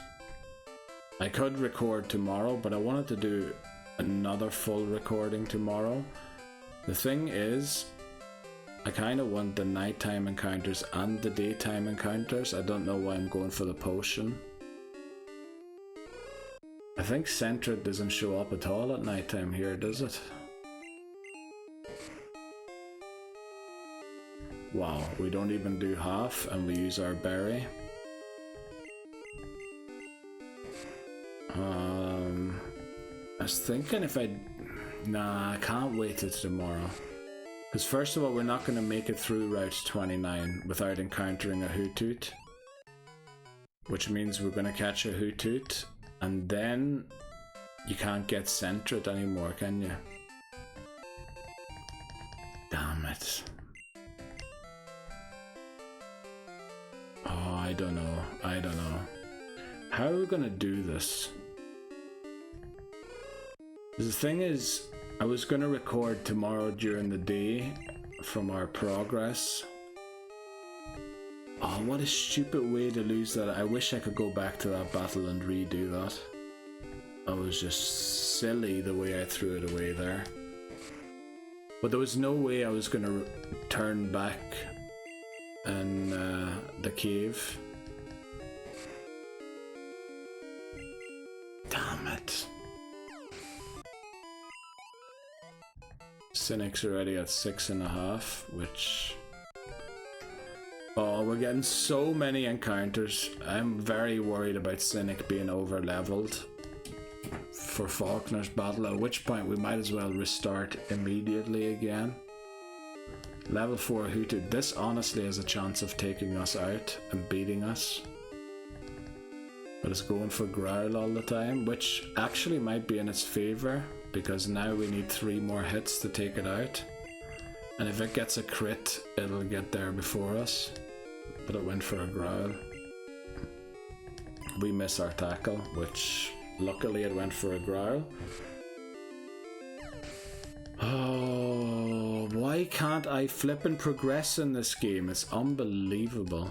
I could record tomorrow, but I wanted to do another full recording tomorrow. The thing is, I kind of want the nighttime encounters and the daytime encounters. I don't know why I'm going for the potion. I think Sentret doesn't show up at all at nighttime here, does it? Wow, we don't even do half and we use our berry. I was thinking if nah, I can't wait till tomorrow. Because first of all, we're not going to make it through Route 29 without encountering a Hoothoot. Which means we're going to catch a Hoothoot, and then you can't get Sentret anymore, can you? Damn it. Oh, I don't know. How are we going to do this? The thing is, I was going to record tomorrow during the day from our progress. Oh, what a stupid way to lose that. I wish I could go back to that battle and redo that. That was just silly the way I threw it away there. But there was no way I was going to turn back in the cave. Damn it. Cynic's already at 6.5, which... Oh, we're getting so many encounters. I'm very worried about Cynic being over leveled for Falkner's battle, at which point we might as well restart immediately again. Level 4 Hoothoot. This honestly has a chance of taking us out and beating us. But it's going for Growl all the time, which actually might be in its favour, because now we need 3 more hits to take it out. And if it gets a crit, it'll get there before us. But it went for a Growl. We miss our tackle, which luckily it went for a Growl. Oh, why can't I flip and progress in this game? It's unbelievable.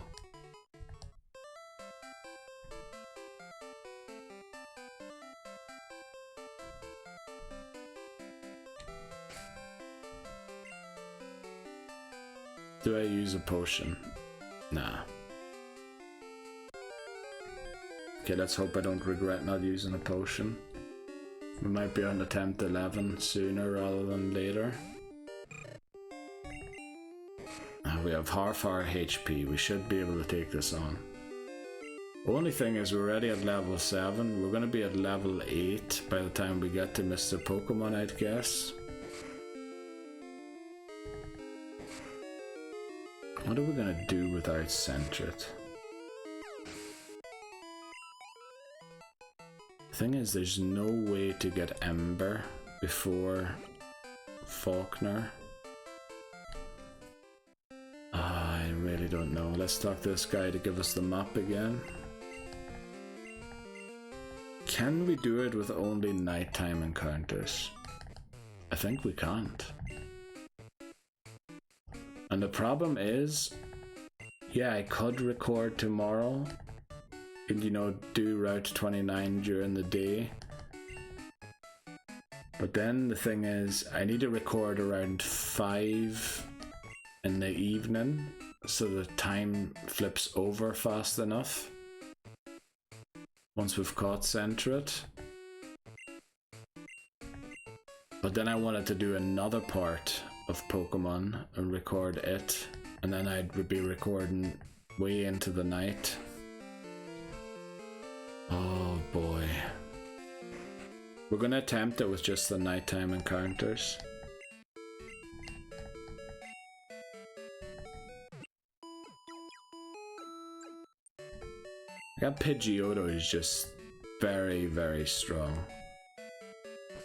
Do I use a potion? Nah. Okay, let's hope I don't regret not using a potion. We might be on attempt 11 sooner rather than later. We have half our HP. We should be able to take this on. Only thing is we're already at level 7. We're going to be at level 8 by the time we get to Mr. Pokemon, I'd guess. What are we going to do without Sentret? The thing is, there's no way to get Ember before Falkner. I really don't know. Let's talk to this guy to give us the map again. Can we do it with only nighttime encounters? I think we can't. And the problem is, yeah, I could record tomorrow and, you know, do Route 29 during the day. But then the thing is, I need to record around 5 in the evening so the time flips over fast enough. once we've caught Centret. But then I wanted to do another part of Pokemon and record it, and then I would be recording way into the night. Oh boy. We're gonna attempt it with just the nighttime encounters. That Pidgeotto is just very, very strong.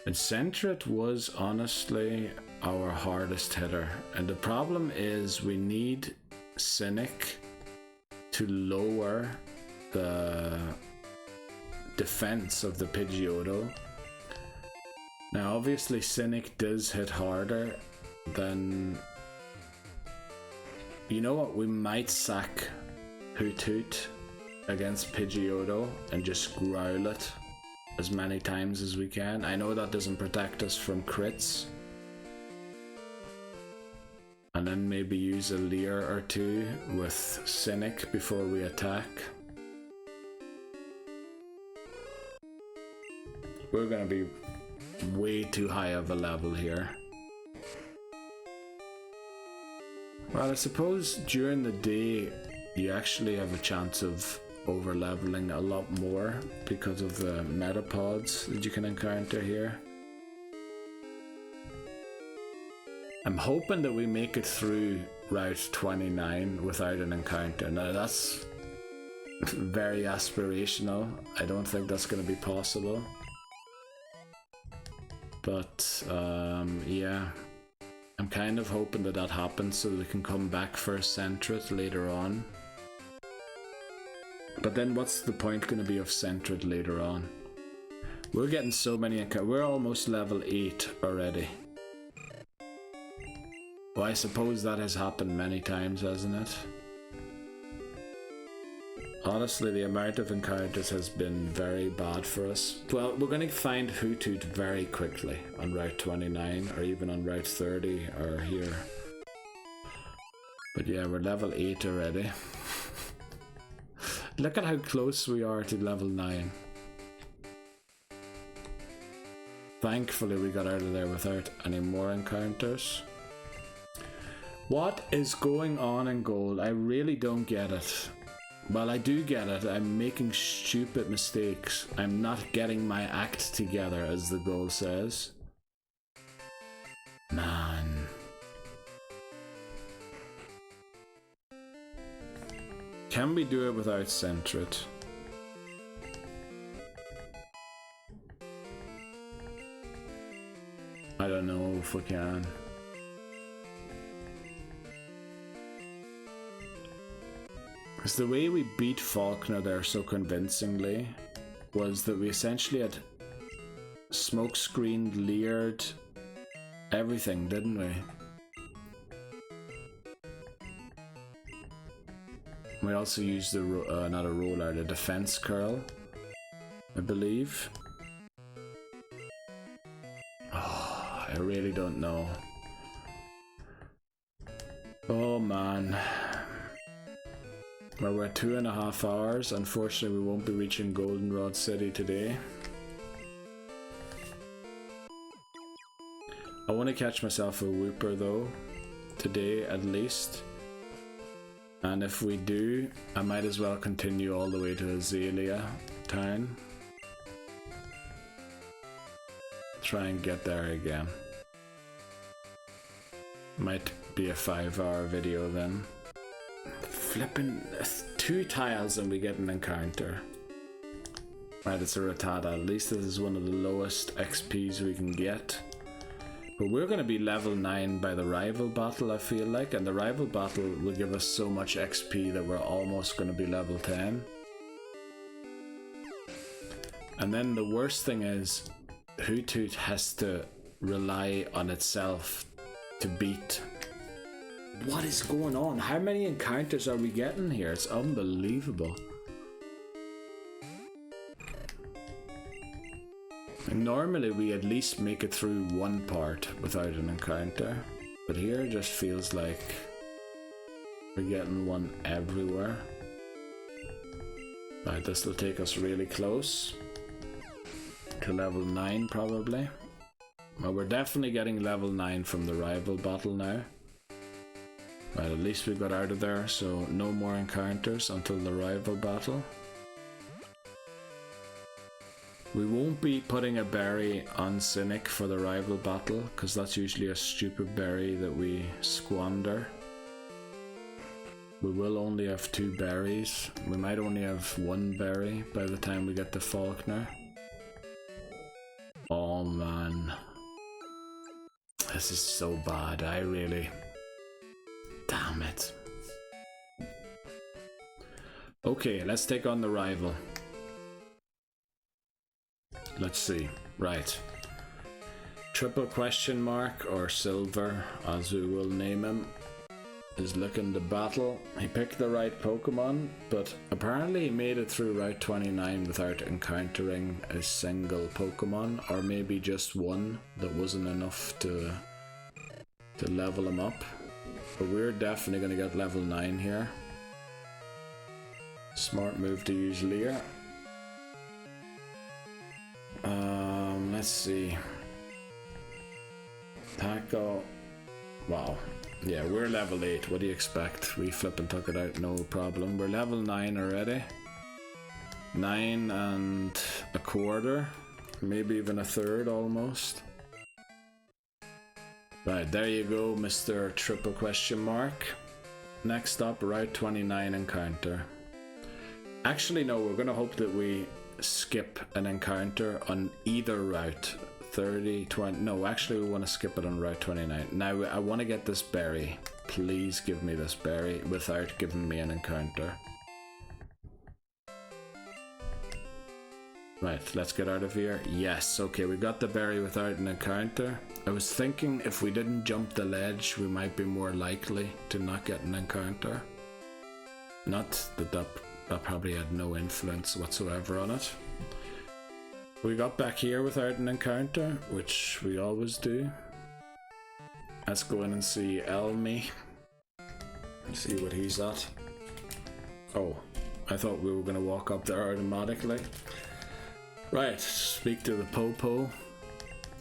And Centret was honestly our hardest hitter. And the problem is we need Cynic to lower the defense of the Pidgeotto. Now obviously Cynic does hit harder than... You know what, we might sack Hoothoot against Pidgeotto and just growl it as many times as we can. I know that doesn't protect us from crits. And then maybe use a Leer or two with Cynic before we attack. We're gonna be way too high of a level here. Well, I suppose during the day you actually have a chance of over leveling a lot more because of the metapods that you can encounter here. I'm hoping that we make it through Route 29 without an encounter. Now that's very aspirational. I don't think that's going to be possible. But yeah, I'm kind of hoping that that happens so we can come back for a Centret later on. But then what's the point going to be of Centret later on? We're getting so many encounters. We're almost level 8 already. Well, I suppose that has happened many times, hasn't it? Honestly, the amount of encounters has been very bad for us. Well, we're going to find Hoothoot very quickly on Route 29 or even on Route 30 or here. But yeah, we're level 8 already. Look at how close we are to level 9. Thankfully we got out of there without any more encounters. What is going on in Gold? I really don't get it. Well, I do get it. I'm making stupid mistakes. I'm not getting my act together, as the goal says. Man. Can we do it without Centret? I don't know if we can. Because the way we beat Falkner there so convincingly was that we essentially had smokescreened, leered everything, didn't we? We also used the not a roller, the defense curl, I believe. Oh, I really don't know. Oh man. Well, we're at 2.5 hours. Unfortunately, we won't be reaching Goldenrod City today. I want to catch myself a Wooper though, today at least. And if we do, I might as well continue all the way to Azalea Town. Try and get there again. Might be a 5-hour video then. Flipping 2 tiles and we get an encounter. Right, it's a Rattata. At least this is one of the lowest XPs we can get. But we're going to be level 9 by the rival battle, I feel like, and the rival battle will give us so much XP that we're almost going to be level 10. And then the worst thing is, Hoothoot has to rely on itself to beat. What is going on? How many encounters are we getting here? It's unbelievable. And normally we at least make it through one part without an encounter, but here it just feels like we're getting one everywhere. Right, this will take us really close to level 9 probably. Well, we're definitely getting level 9 from the rival battle now. Right, at least we got out of there, so no more encounters until the rival battle. We won't be putting a berry on Cynic for the rival battle, because that's usually a stupid berry that we squander. We will only have 2 berries. We might only have 1 berry by the time we get to Falkner. Oh man. This is so bad, Damn it. Okay, let's take on the rival. Let's see. Right. Triple question mark, or Silver, as we will name him, is looking to battle. He picked the right Pokemon, but apparently he made it through Route 29 without encountering a single Pokemon, or maybe just one that wasn't enough to level him up. But we're definitely going to get level 9 here. Smart move to use Leer. Let's see. Tackle. Wow. Yeah, we're level 8. What do you expect? We flip and tuck it out, no problem. We're level 9 already. 9 and a quarter. Maybe even a third almost. Right, there you go, Mr. Triple question mark. Next up, Route 29 encounter. Actually, no, we're going to hope that we skip an encounter on either route. 30, 20, no, actually we want to skip it on Route 29. Now, I want to get this berry. Please give me this berry without giving me an encounter. Right, let's get out of here. Yes, okay, we got the berry without an encounter. I was thinking if we didn't jump the ledge, we might be more likely to not get an encounter. Not that that probably had no influence whatsoever on it. We got back here without an encounter, which we always do. Let's go in and see Elmi. See what he's at. Oh, I thought we were going to walk up there automatically. Right, speak to the Popo.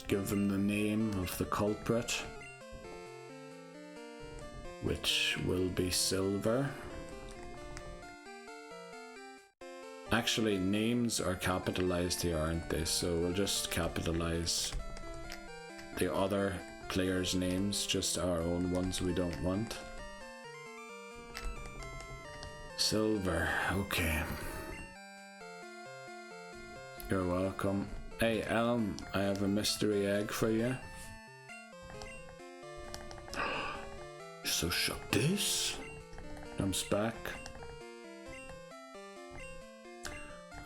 Give them the name of the culprit, which will be Silver. Actually, names are capitalized here, aren't they? So we'll just capitalize the other players' names, just our own ones we don't want. Silver, okay. You're welcome. Hey, Elm, I have a mystery egg for you. So shut this. Comes back.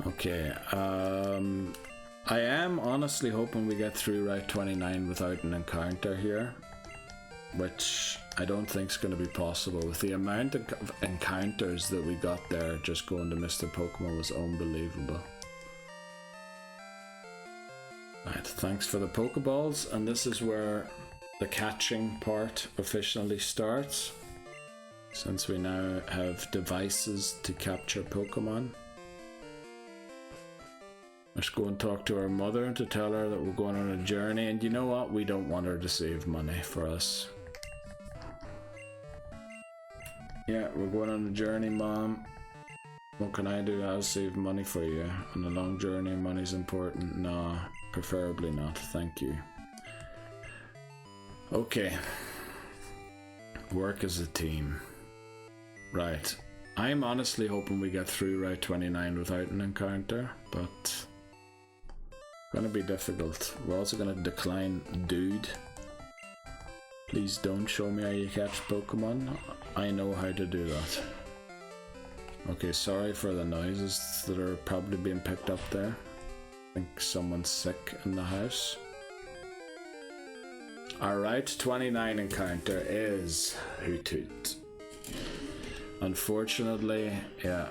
Okay, I am honestly hoping we get through Route 29 without an encounter here, which I don't think is going to be possible. With the amount of encounters that we got there, just going to Mr. Pokemon was unbelievable. Right, thanks for the Pokeballs, and this is where the catching part officially starts, since we now have devices to capture Pokemon. Let's go and talk to our mother to tell her that we're going on a journey, and you know what? We don't want her to save money for us. Yeah, we're going on a journey, Mom. What can I do? I'll save money for you. On a long journey, money's important. Nah, preferably not. Thank you. Okay. Work as a team. Right. I'm honestly hoping we get through Route 29 without an encounter, but gonna be difficult. We're also gonna decline Dude. Please don't show me how you catch Pokemon. I know how to do that. Okay, sorry for the noises that are probably being picked up there. I think someone's sick in the house. Our Route 29 encounter is Hoothoot. Unfortunately, yeah,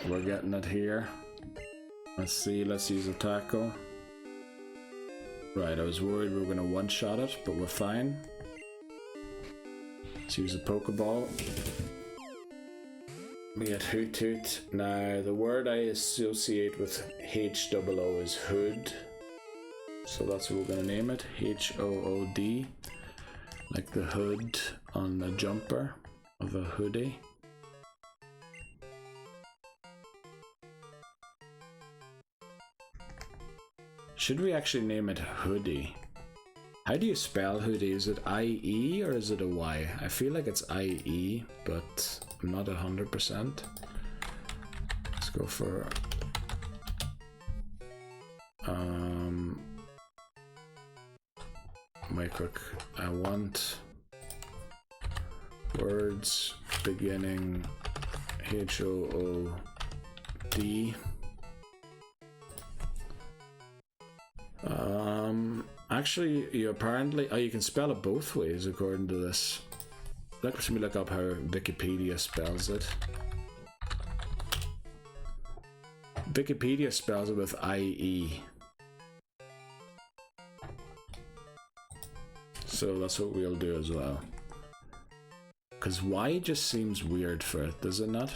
we're getting it here. Let's see, let's use a tackle. Right, I was worried we were going to one-shot it, but we're fine. Let's use a Pokeball. We get Hoot Hoot. Now, the word I associate with H-O-O is hood. So that's what we're going to name it. H-O-O-D. Like the hood on the jumper of a hoodie. Should we actually name it Hoodie? How do you spell hoodie? Is it I-E or is it a Y? I feel like it's I-E, but I'm not 100%. Let's go for my quick. I want words beginning H-O-O-D. Actually, you apparently you can spell it both ways according to this. Let me look up how Wikipedia spells it. Wikipedia spells it with I-E. So that's what we'll do as well. Because Y just seems weird for it, does it not?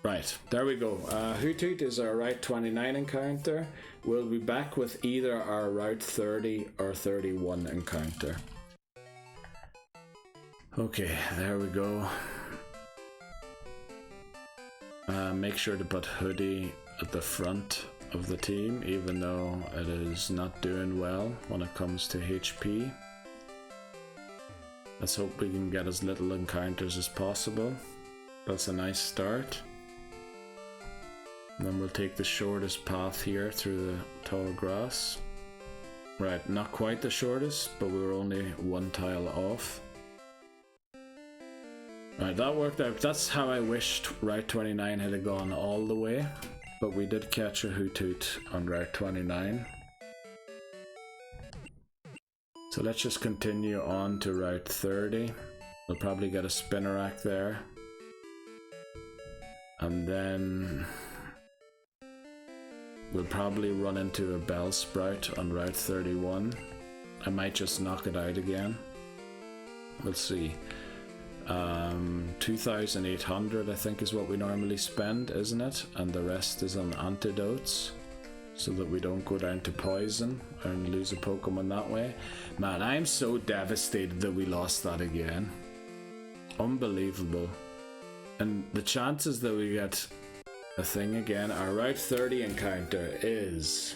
Right, there we go. Hoot Hoot is our Route 29 encounter. We'll be back with either our Route 30 or 31 encounter. Okay, there we go. Make sure to put Hoodie at the front of the team, even though it is not doing well when it comes to HP. Let's hope we can get as little encounters as possible. That's a nice start. And then we'll take the shortest path here through the tall grass. Right, not quite the shortest, but we were only one tile off. Right, that worked out. That's how I wished Route 29 had gone all the way. But we did catch a Hoot Hoot on Route 29. So let's just continue on to Route 30. We'll probably get a Spinnerack there. And then we'll probably run into a Bellsprout on Route 31. I might just knock it out again. We'll see. 2,800 I think is what we normally spend, isn't it? And the rest is on antidotes, so that we don't go down to poison and lose a Pokemon that way. Man, I'm so devastated that we lost that again. Unbelievable. And the chances that we get a thing again. Our Route 30 encounter is...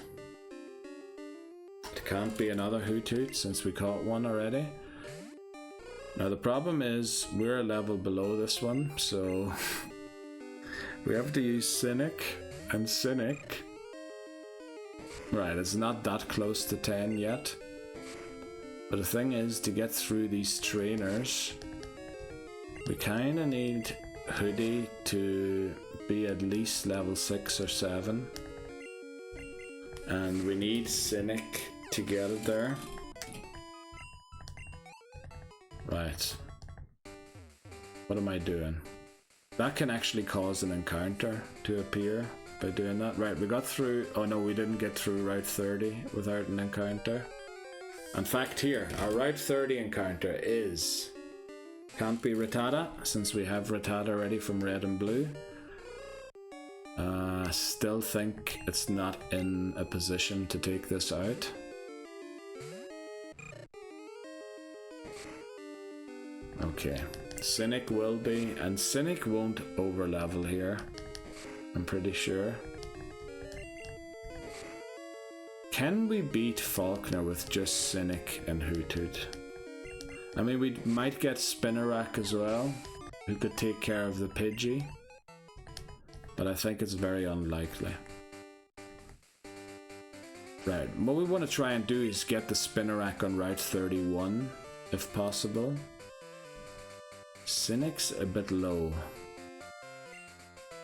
It can't be another Hoot Hoot since we caught one already. Now the problem is we're a level below this one, so we have to use Cynic, and Cynic... Right, it's not that close to 10 yet. But the thing is, to get through these trainers, we kinda need Hoodie to be at least level 6 or 7. And we need Cynic to get it there. Right. What am I doing? That can actually cause an encounter to appear by doing that. Right, we got through... Oh no, we didn't get through Route 30 without an encounter. In fact, here, our Route 30 encounter is... Can't be Rattata, since we have Rattata already from Red and Blue. Still think it's not in a position to take this out. Okay, Cynic will be, and Cynic won't overlevel here, I'm pretty sure. Can we beat Falkner with just Cynic and Hoot Hoot? I mean, we might get Spinnerack as well, who could take care of the Pidgey, but I think it's very unlikely. Right, what we want to try and do is get the Spinnerack on Route 31, if possible. Cynic's a bit low,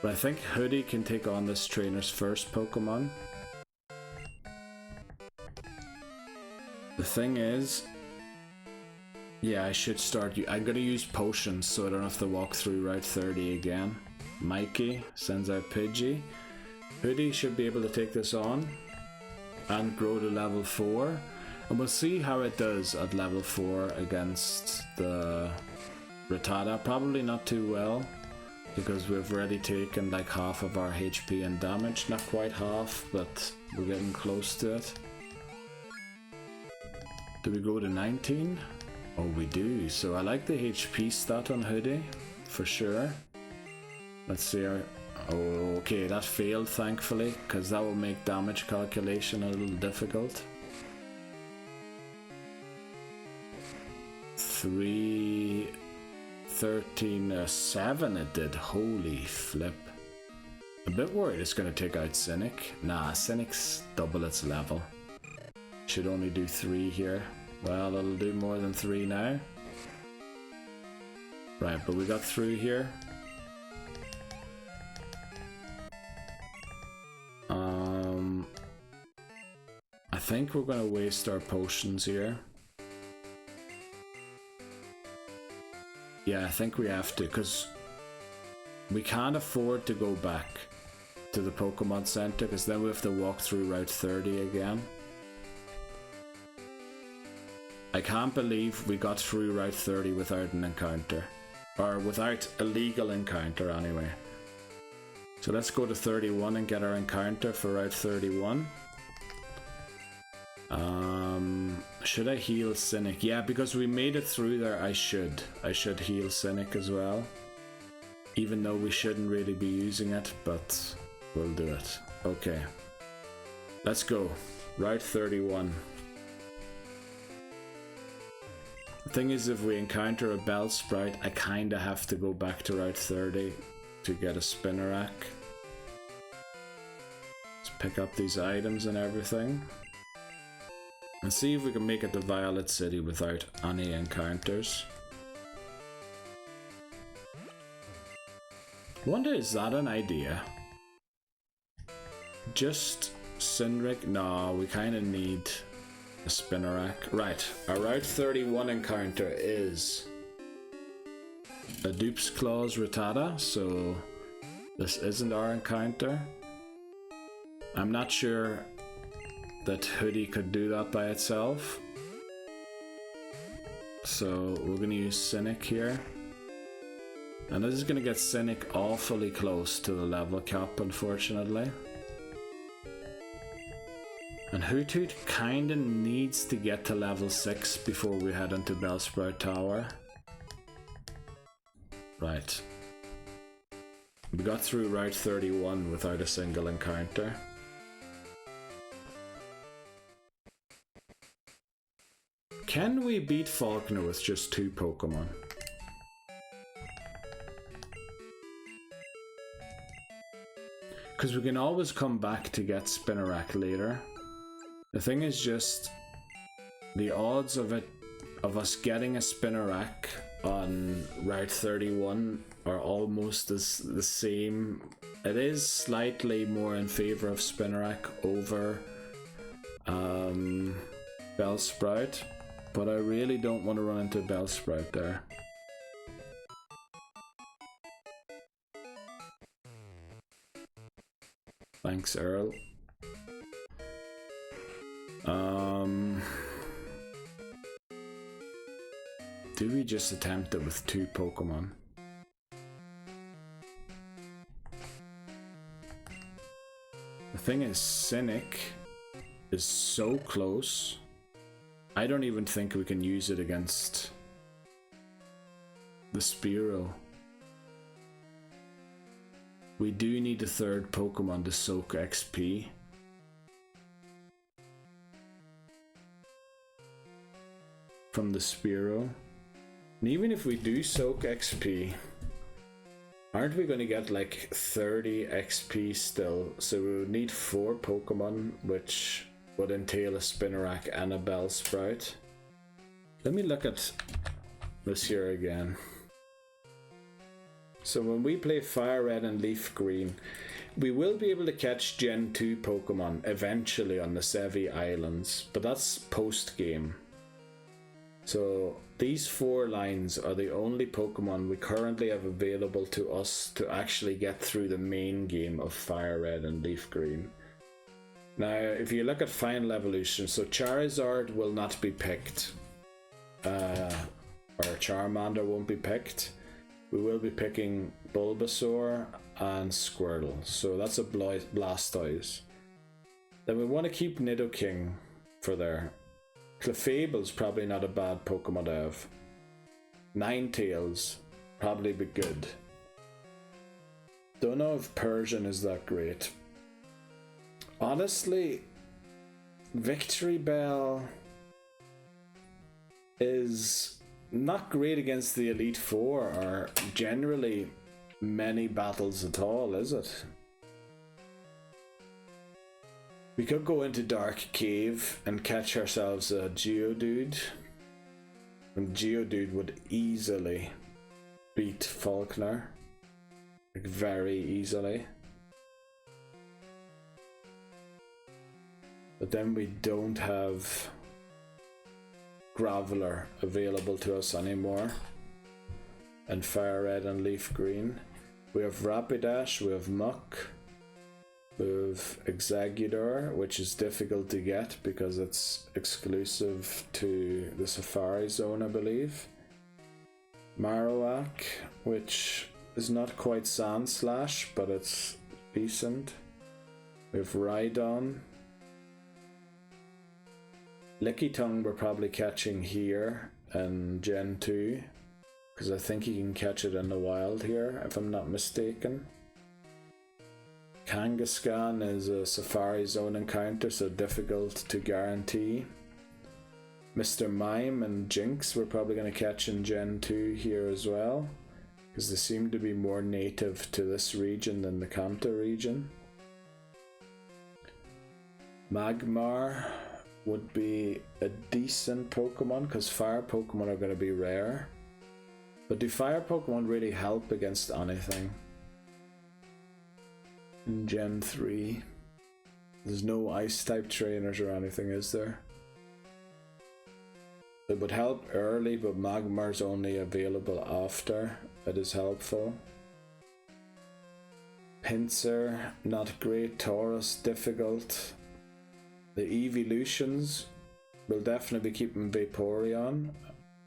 but I think Hoodie can take on this trainer's first Pokemon. The thing is, yeah, I should start. I'm gonna use potions so I don't have to walk through Route 30 again. Mikey sends out Pidgey. Hoodie should be able to take this on and grow to level 4, and we'll see how it does at level 4 against the Rattata. Probably not too well, because we've already taken like half of our HP and damage. Not quite half, but we're getting close to it. Do we go to 19? Oh, we do. So I like the HP stat on Hoodie, for sure. Let's see our... Oh, okay, that failed thankfully, because that will make damage calculation a little difficult. 3... 13, 7 it did. Holy flip. A bit worried it's going to take out Cynic. Nah, Cynic's double its level. Should only do 3 here. Well, it'll do more than 3 now. Right, but we got through here. I think we're going to waste our potions here. Yeah, I think we have to, because we can't afford to go back to the Pokemon Center, because then we have to walk through Route 30 again. I can't believe we got through Route 30 without an encounter. Or without a legal encounter, anyway. So let's go to 31 and get our encounter for Route 31. Should I heal Cynic? Yeah, because we made it through there, I should heal Cynic as well. Even though we shouldn't really be using it, but we'll do it. Okay. Let's go. Route 31. The thing is, if we encounter a Bellsprout, I kinda have to go back to Route 30 to get a Spinnerack. Let's pick up these items and everything. And see if we can make it to Violet City without any encounters. Wonder, is that an idea? Just Cindric? No, we kinda need a Spinnerack. Right, our Route 31 encounter is a Dupe's Claws Rattata, so this isn't our encounter. I'm not sure that Hoodie could do that by itself. So we're going to use Cynic here. And this is going to get Cynic awfully close to the level cap, unfortunately. And Hoothoot kinda needs to get to level 6 before we head into Bellsprout Tower. Right. We got through Route 31 without a single encounter. Can we beat Falkner with just 2 Pokemon? Because we can always come back to get Spinnerack later. The thing is just the odds of us getting a Spinnerack on Route 31 are almost the same. It is slightly more in favor of Spinnerack over Bellsprout, but I really don't want to run into Bellsprout there. Thanks, Earl. Do we just attempt it with 2 Pokemon? The thing is, Cynic is so close. I don't even think we can use it against the Spearow. We do need a 3rd Pokemon to soak XP. From the Spearow. And even if we do soak XP, aren't we going to get like 30 XP still? So we would need 4 Pokemon, which would entail a Spinnerack and a Bellsprout. Let me look at this here again. So when we play Fire Red and Leaf Green, we will be able to catch Gen 2 Pokemon eventually on the Sevi Islands, but that's post-game. So these 4 lines are the only Pokemon we currently have available to us to actually get through the main game of Fire Red and Leaf Green. Now, if you look at Final Evolution, so Charizard will not be picked. Or Charmander won't be picked. we will be picking Bulbasaur and Squirtle. So that's a Blastoise. Then we want to keep Nidoking for there. Clefable's probably not a bad Pokemon to have. Ninetales, probably be good. Don't know if Persian is that great. Honestly, Victory Bell is not great against the Elite Four or generally many battles at all, is it? We could go into Dark Cave and catch ourselves a Geodude. And Geodude would easily beat Falkner. Like very easily. But then we don't have Graveler available to us anymore. And Fire Red and Leaf Green. We have Rapidash, we have Muck. We have Exeggutor, which is difficult to get because it's exclusive to the Safari Zone, I believe. Marowak, which is not quite Sandslash, but it's decent. We have Rhydon. Lickitung we're probably catching here in Gen 2, because I think you can catch it in the wild here, if I'm not mistaken. Kangaskhan is a Safari Zone encounter, so difficult to guarantee. Mr. Mime and Jinx we're probably going to catch in Gen 2 here as well, because they seem to be more native to this region than the Kanto region. Magmar would be a decent Pokemon, because fire Pokemon are going to be rare. But do fire Pokemon really help against anything? In Gen 3, there's no ice type trainers or anything, is there? It would help early, but Magmar's only available after it is helpful. Pinsir, not great. Taurus, difficult. The evolutions will definitely be keeping Vaporeon.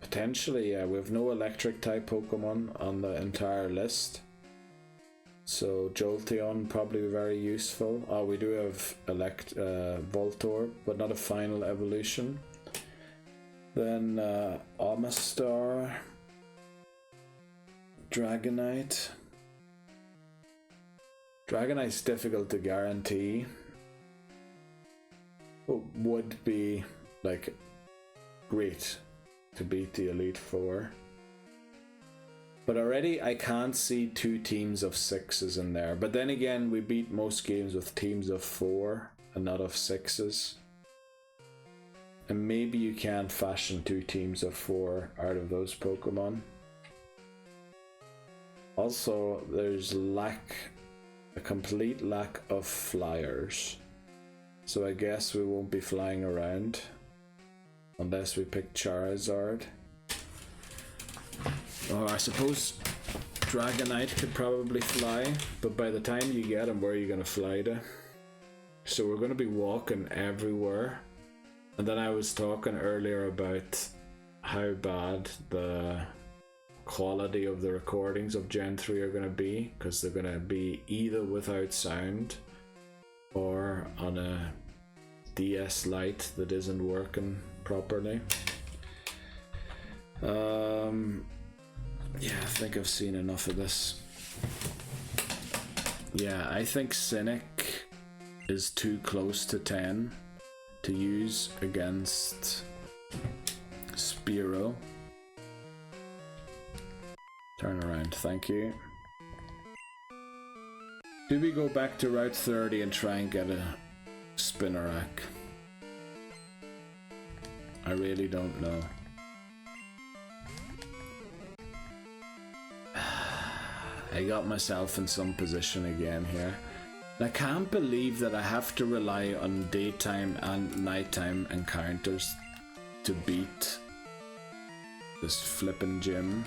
Potentially, yeah, we have no electric type Pokemon on the entire list. So Jolteon probably very useful. Oh, we do have Voltorb, but not a final evolution. Then Omastar, Dragonite. Dragonite's difficult to guarantee. But would be like great to beat the Elite Four. But already I can't see 2 teams of 6s in there. But then again, we beat most games with teams of 4 and not of 6s. And maybe you can fashion 2 teams of 4 out of those Pokemon. Also, there's a complete lack of flyers. So I guess we won't be flying around unless we pick Charizard. Or I suppose Dragonite could probably fly, but by the time you get him, where are you going to fly to? So we're going to be walking everywhere. And then I was talking earlier about how bad the quality of the recordings of Gen 3 are going to be, because they're going to be either without sound or on a DS Lite that isn't working properly. Yeah, I think I've seen enough of this. Yeah, I think Cynic is too close to 10 to use against Spearow. Turn around, thank you. Do we go back to Route 30 and try and get a Spinarak? I really don't know. I got myself in some position again here. And I can't believe that I have to rely on daytime and nighttime encounters to beat this flippin' gym.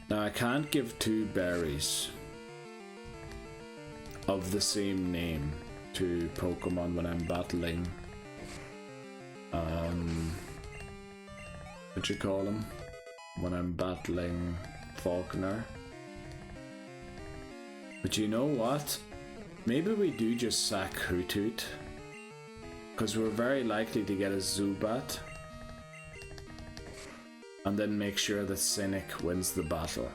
Now I can't give 2 berries of the same name to Pokemon when I'm battling what you call them? when I'm battling Falkner. But you know what? Maybe we do just sack Hoothoot, because we're very likely to get a Zubat, and then make sure that Cynic wins the battle.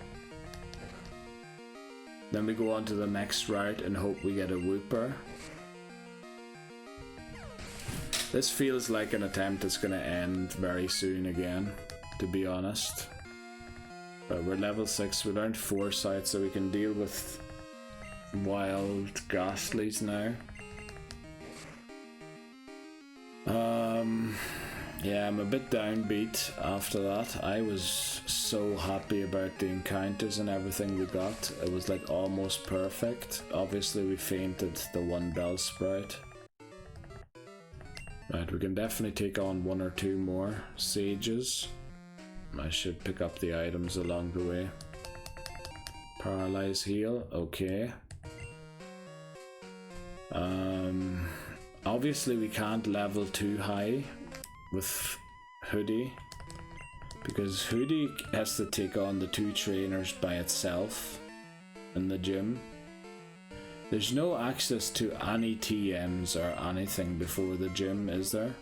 Then we go on to the next route and hope we get a Wooper. This feels like an attempt that's going to end very soon again, to be honest. But we're level 6, we learned Foresight, so we can deal with wild Ghastlies now. Yeah, I'm a bit downbeat after that. I was so happy about the encounters and everything we got. It was like almost perfect. Obviously we fainted the one Bellsprout. Right, we can definitely take on 1 or 2 more Sages. I should pick up the items along the way. Paralyze heal, okay. Obviously we can't level too high with Hoodie, because Hoodie has to take on the 2 trainers by itself in the gym. There's no access to any TMs or anything before the gym, is there?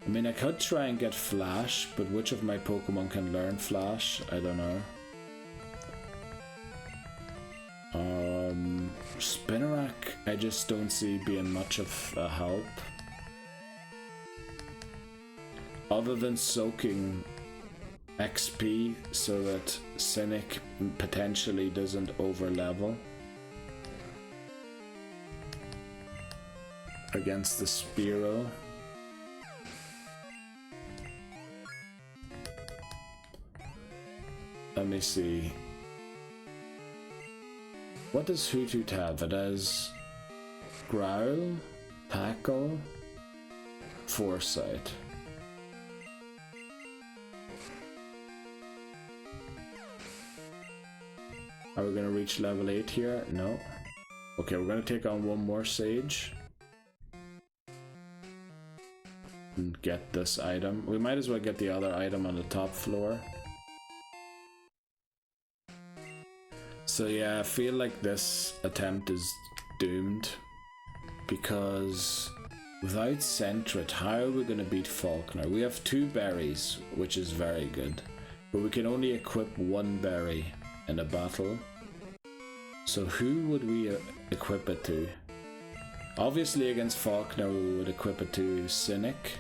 I mean, I could try and get Flash, but which of my Pokemon can learn Flash? I don't know. Spinarak, I just don't see being much of a help. Other than soaking XP so that Cynic potentially doesn't overlevel against the Spearow. Let me see. What does Hoothoot have? It has Growl, Tackle, Foresight. Are we going to reach level 8 here? No. Okay, we're going to take on 1 more Sage. And get this item. We might as well get the other item on the top floor. So yeah, I feel like this attempt is doomed, because without Sentret, how are we going to beat Falkner? We have 2 berries, which is very good, but we can only equip 1 berry in a battle. So who would we equip it to? Obviously against Falkner we would equip it to Cynic,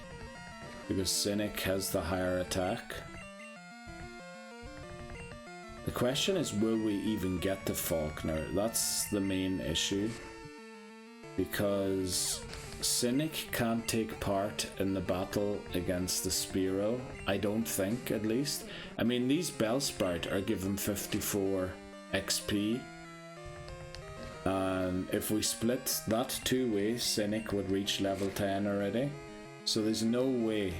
because Cynic has the higher attack. The question is, will we even get to Falkner? That's the main issue, because Cynic can't take part in the battle against the Spearow, I don't think, at least. I mean, these Bellsprout are given 54 XP, and if we split that 2 ways, Cynic would reach level 10 already. So there's no way.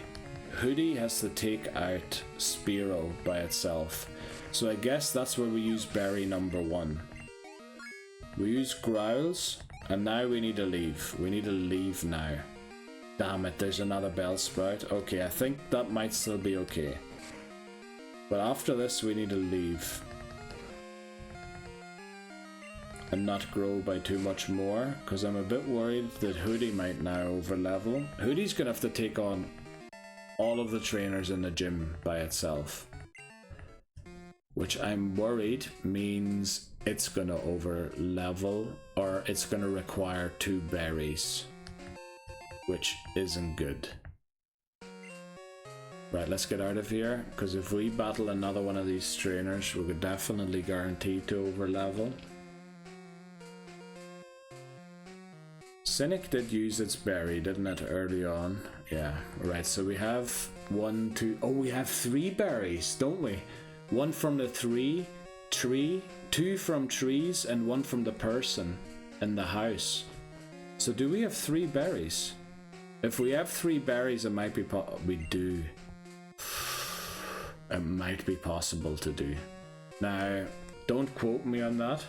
Hoodie has to take out Spearow by itself. So I guess that's where we use berry number 1. We use Growls, and now we need to leave. We need to leave now. Damn it, there's another Bellsprout. Okay, I think that might still be okay. But after this we need to leave. And not grow by too much more, because I'm a bit worried that Hoodie might now overlevel. Hoodie's gonna have to take on all of the trainers in the gym by itself, which I'm worried means it's gonna over level, or it's gonna require 2 berries, which isn't good. Right, let's get out of here, because if we battle another one of these trainers, we could definitely guarantee to over level. Cynic did use its berry, didn't it, early on? Yeah, right, so we have 1, 2, oh, we have 3 berries, don't we? 1 from the tree, 2 from trees, and 1 from the person in the house. So do we have 3 berries? If we have 3 berries, it might be we do. It might be possible to do. Now, don't quote me on that.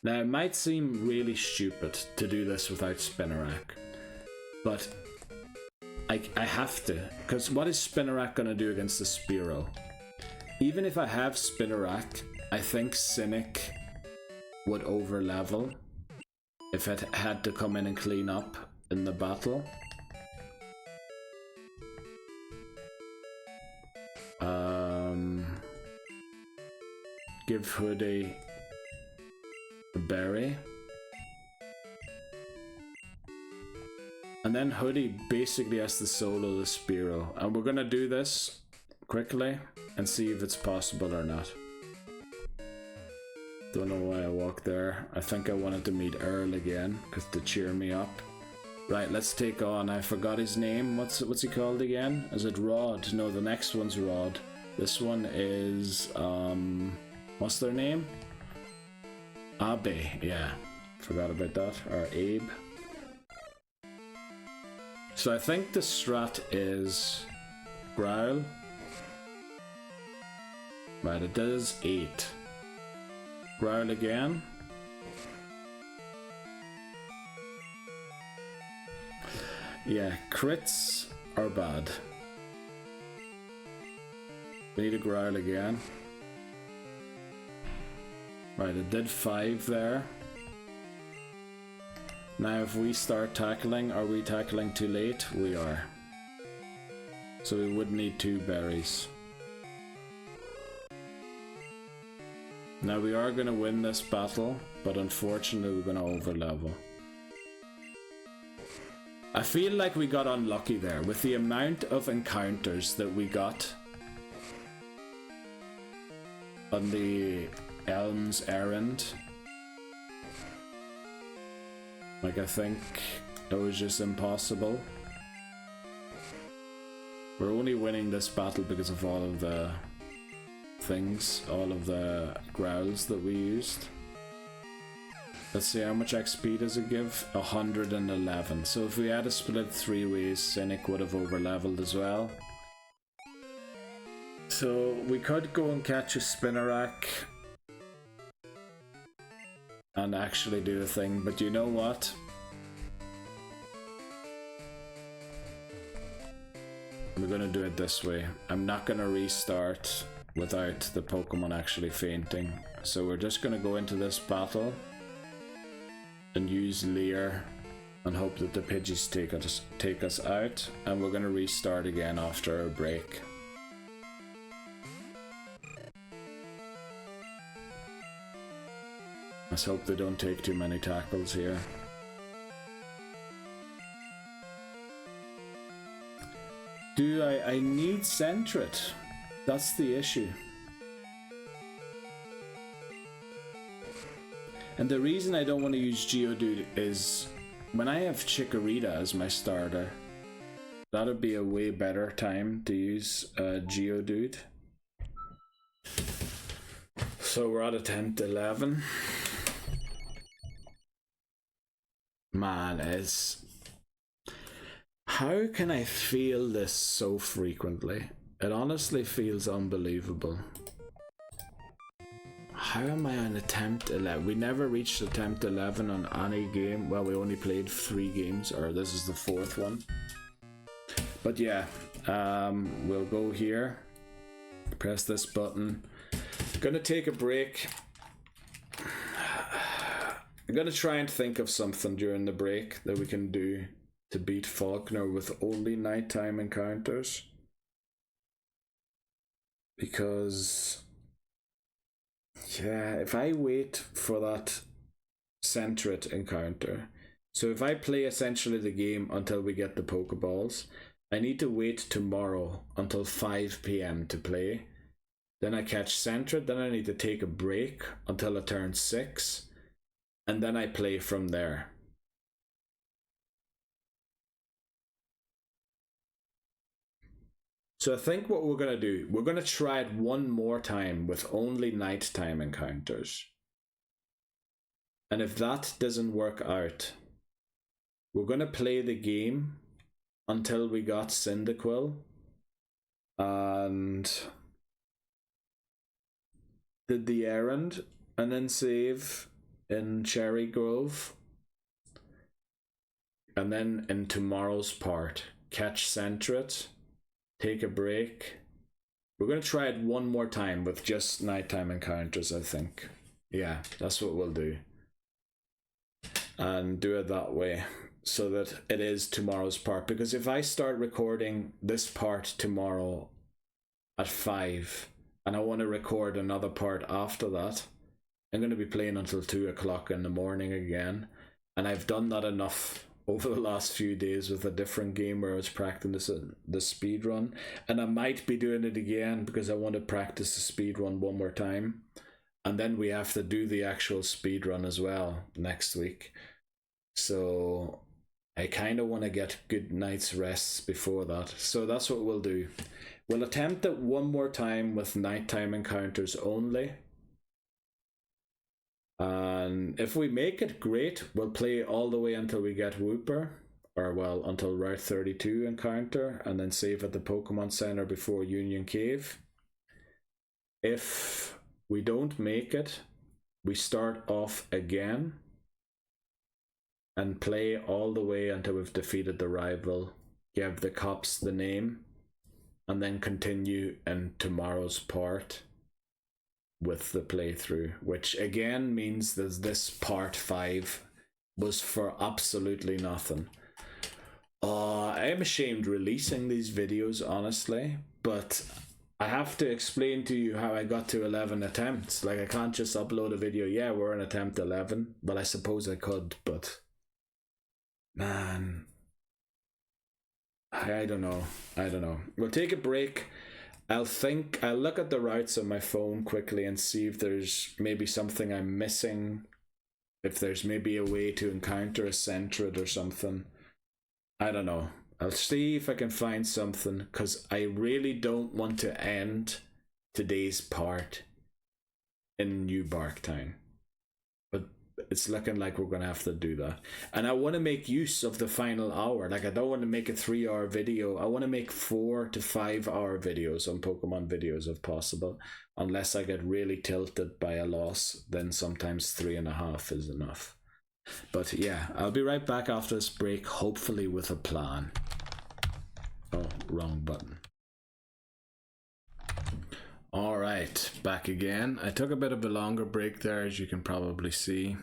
Now, it might seem really stupid to do this without Spinarak, but I have to, because what is Spinarak gonna do against the Spearow? Even if I have Spinarak, I think Cynic would overlevel if it had to come in and clean up in the battle. Give Hoodie a berry. And then Hoodie basically has to solo the Spearow. And we're gonna do this quickly and see if it's possible or not. Don't know why I walked there. I think I wanted to meet Earl again, because to cheer me up. Right, let's take on, I forgot his name. What's he called again? Is it Rod? No, the next one's Rod. This one is, what's their name? Abe, yeah. Forgot about that. Or Abe. So I think the strat is Growl. Right, it does 8. Growl again. Yeah, crits are bad. We need a Growl again. Right, it did 5 there. Now if we start tackling, are we tackling too late? We are. So we would need 2 berries. Now we are going to win this battle, but unfortunately we're going to overlevel. I feel like we got unlucky there with the amount of encounters that we got on the Elm's Errand. Like, I think it was just impossible. We're only winning this battle because of all of the things, all of the growls that we used. Let's see, how much XP does it give? 111. So if we had to split 3 ways, Cynic would have overleveled as well. So we could go and catch a Spinarak and actually do the thing, but you know what? We're gonna do it this way. I'm not gonna restart without the Pokemon actually fainting. So we're just gonna go into this battle and use Leer and hope that the Pidgeys take us out, and we're gonna restart again after a break. Let's hope they don't take too many tackles here. Do I need Sentret? That's the issue. And the reason I don't want to use Geodude is when I have Chikorita as my starter, that'd be a way better time to use Geodude. So we're at attempt 11. Man, how can I feel this so frequently? It honestly feels unbelievable. How am I on attempt 11? We never reached attempt 11 on any game. Well, we only played 3 games, or this is the 4th one. But yeah, we'll go here. Press this button. Gonna take a break. I'm gonna try and think of something during the break that we can do to beat Falkner with only nighttime encounters. Because, yeah, if I wait for that Sentret encounter, so if I play essentially the game until we get the Pokeballs, I need to wait tomorrow until 5 PM to play. Then I catch Sentret, then I need to take a break until it turns 6, and then I play from there. So I think what we're going to do, we're going to try it one more time with only nighttime encounters. And if that doesn't work out, we're going to play the game until we got Cyndaquil and did the errand, and then save in Cherrygrove. And then in tomorrow's part, catch Centret, take a break. We're going to try it one more time with just nighttime encounters, I think. Yeah, that's what we'll do. And do it that way, so that it is tomorrow's part. Because if I start recording this part tomorrow at 5, and I want to record another part after that, I'm going to be playing until 2 o'clock in the morning again. And I've done that enough over the last few days with a different game where I was practicing the speed run, and I might be doing it again because I want to practice the speed run one more time, and then we have to do the actual speed run as well next week. So I kind of want to get good night's rests before that. So that's what we'll do. We'll attempt it one more time with nighttime encounters only. And if we make it, great. We'll play all the way until we get Wooper, or well, until Route 32 encounter, and then save at the Pokemon Center before Union Cave. If we don't make it, we start off again and play all the way until we've defeated the rival, give the cops the name, and then continue in tomorrow's part with the playthrough, which again means that this part 5 was for absolutely nothing. I am ashamed releasing these videos, honestly, but I have to explain to you how I got to 11 attempts. Like, I can't just upload a video, yeah, we're on attempt 11. Well, I suppose I could, but man, I don't know. We'll take a break. I'll look at the routes on my phone quickly and see if there's maybe something I'm missing. If there's maybe a way to encounter a Centret or something. I don't know. I'll see if I can find something, because I really don't want to end today's part in New Barktown. But it's looking like we're going to have to do that. And I want to make use of the final hour. Like, I don't want to make a 3-hour video. I want to make 4 to 5 hour videos on Pokemon videos if possible. Unless I get really tilted by a loss, then sometimes 3.5 is enough. But yeah, I'll be right back after this break, hopefully with a plan. Oh, wrong button. Alright, back again. I took a bit of a longer break there, as you can probably see.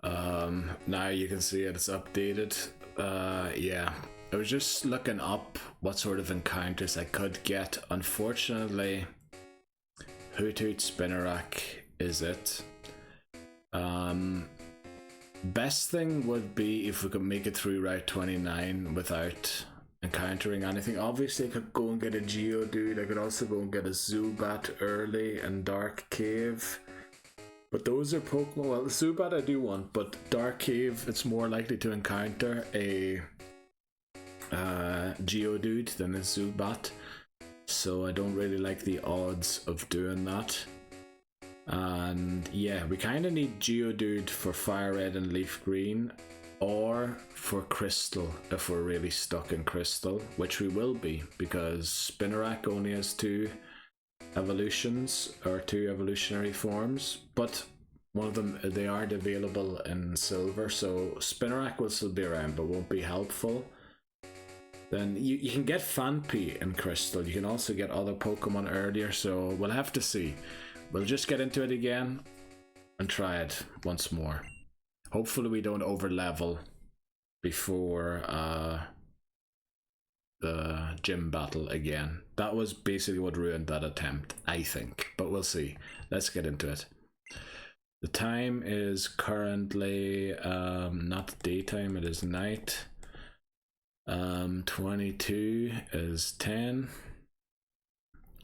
Now you can see it's updated. Yeah, I was just looking up what sort of encounters I could get. Unfortunately, Hoot Hoot Spinnerack is it. Best thing would be if we could make it through Route 29 without encountering anything. Obviously, I could go and get a Geodude. I could also go and get a Zubat early in Dark Cave. But those are Pokemon. Well, the Zubat I do want, but Dark Cave, it's more likely to encounter a Geodude than a Zubat. So I don't really like the odds of doing that. And yeah, we kind of need Geodude for Fire Red and Leaf Green, or for Crystal if we're really stuck in Crystal, which we will be, because Spinnerack only has 2 evolutions, or 2 evolutionary forms, but one of them, they aren't available in Silver, so Spinnerack will still be around but won't be helpful. Then you can get Phanpy in Crystal. You can also get other Pokemon earlier, so we'll have to see. We'll just get into it again and try it once more. Hopefully we don't over level before the gym battle again. That was basically what ruined that attempt, I think. But we'll see. Let's get into it. The time is currently not daytime, it is night. 22 is 10.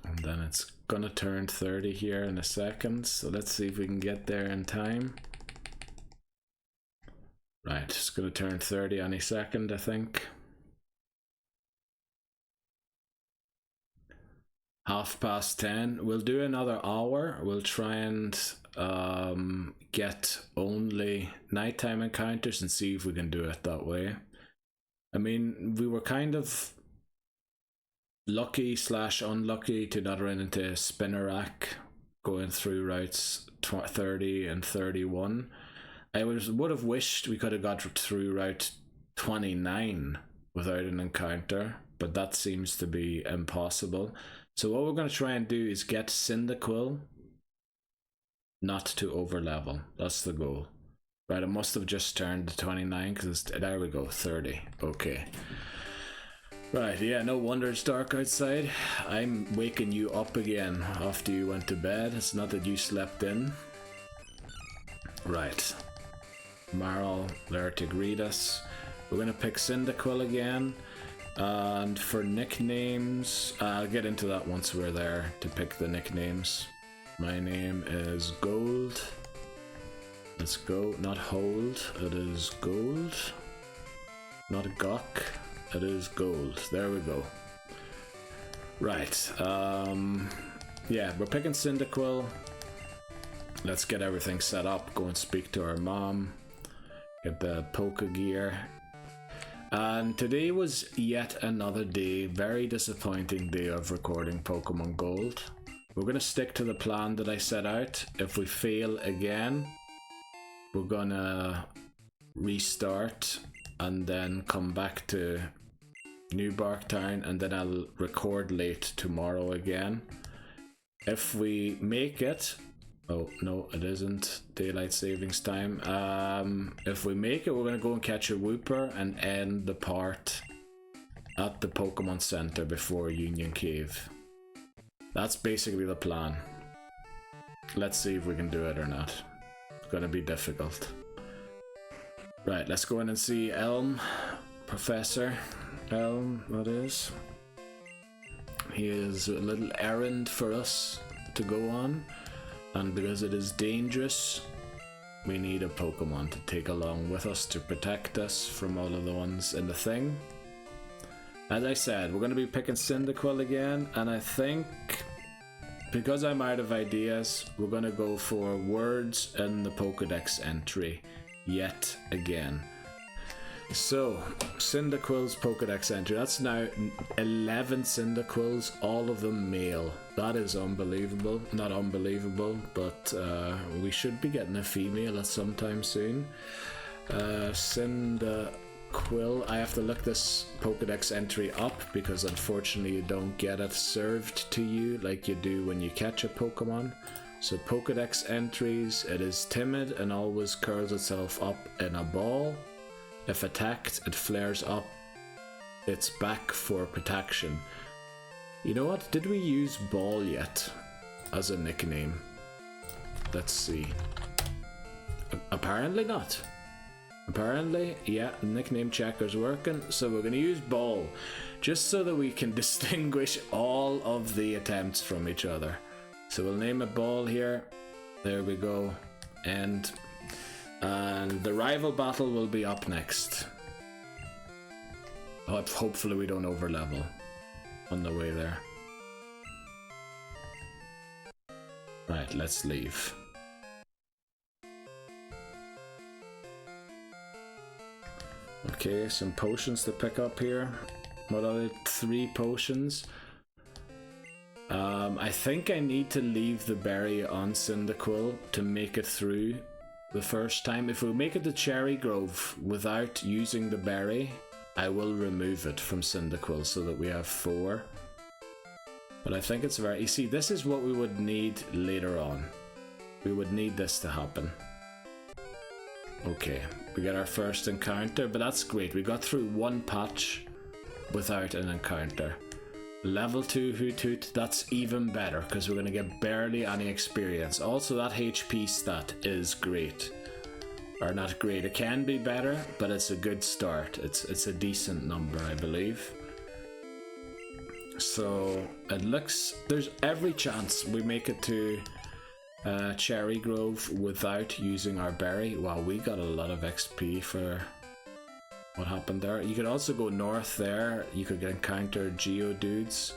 And then it's gonna turn 30 here in a second, so let's see if we can get there in time. Right, it's gonna turn 30 any second, I think. 10:30. We'll do another hour. We'll try and get only nighttime encounters and see if we can do it that way. I mean, we were kind of lucky / unlucky to not run into Spinnerack going through routes 30 and 31. I would have wished we could have got through route 29 without an encounter, but that seems to be impossible. So what we're going to try and do is get Cyndaquil not to overlevel. That's the goal. Right, it must have just turned to 29 because there we go, 30. Okay. Right, yeah, no wonder it's dark outside. I'm waking you up again after you went to bed. It's not that you slept in. Right. Marl there to greet us. We're going to pick Cyndaquil again. And for nicknames, I'll get into that once we're there to pick the nicknames. My name is Gold. Let's go. Not Hold, it is Gold. Not Gok, it is Gold. There we go. Right. Yeah, we're picking Cyndaquil. Let's get everything set up. Go and speak to our mom. Get the Poké gear. And today was yet another day, very disappointing day of recording Pokemon Gold. We're going to stick to the plan that I set out. If we fail again, we're going to restart and then come back to New Barktown, and then I'll record late tomorrow again. If we make it... Oh, no, it isn't daylight savings time. If we make it, we're going to go and catch a Wooper and end the part at the Pokemon Center before Union Cave. That's basically the plan. Let's see if we can do it or not. It's going to be difficult. Right, let's go in and see Elm. Professor Elm, that is. He has a little errand for us to go on. And because it is dangerous, we need a Pokemon to take along with us to protect us from all of the ones in the thing. As I said, we're going to be picking Cyndaquil again, and I think because I'm out of ideas, we're going to go for words in the Pokédex entry yet again. So, Cyndaquil's Pokédex entry. That's now 11 Cyndaquils, all of them male. That is unbelievable. Not unbelievable, but we should be getting a female at some time soon. Cyndaquil. I have to look this Pokédex entry up because unfortunately you don't get it served to you like you do when you catch a Pokemon. So Pokédex entries, it is timid and always curls itself up in a ball. If attacked, it flares up its back for protection. You know what? Did we use Ball yet as a nickname? Let's see. Apparently not. Apparently, yeah, nickname checker's working, so we're going to use Ball just so that we can distinguish all of the attempts from each other. So we'll name it Ball here. There we go. And the rival battle will be up next. Hopefully we don't overlevel on the way there. Right, let's leave. Okay, some potions to pick up here. What are they? 3 potions. I think I need to leave the berry on Cyndaquil to make it through the first time. If we make it to Cherrygrove without using the berry, I will remove it from Cyndaquil so that we have 4. But I think it's very... You see, this is what we would need later on. We would need this to happen. Okay, we get our first encounter, but that's great. We got through 1 patch without an encounter. Level 2 Hoothoot, that's even better because we're going to get barely any experience. Also, that HP stat is great. Or not great, it can be better, but it's a good start. It's a decent number, I believe. So, it looks... There's every chance we make it to Cherrygrove without using our berry. Wow, we got a lot of XP for what happened there. You could also go north there. You could encounter Geodudes.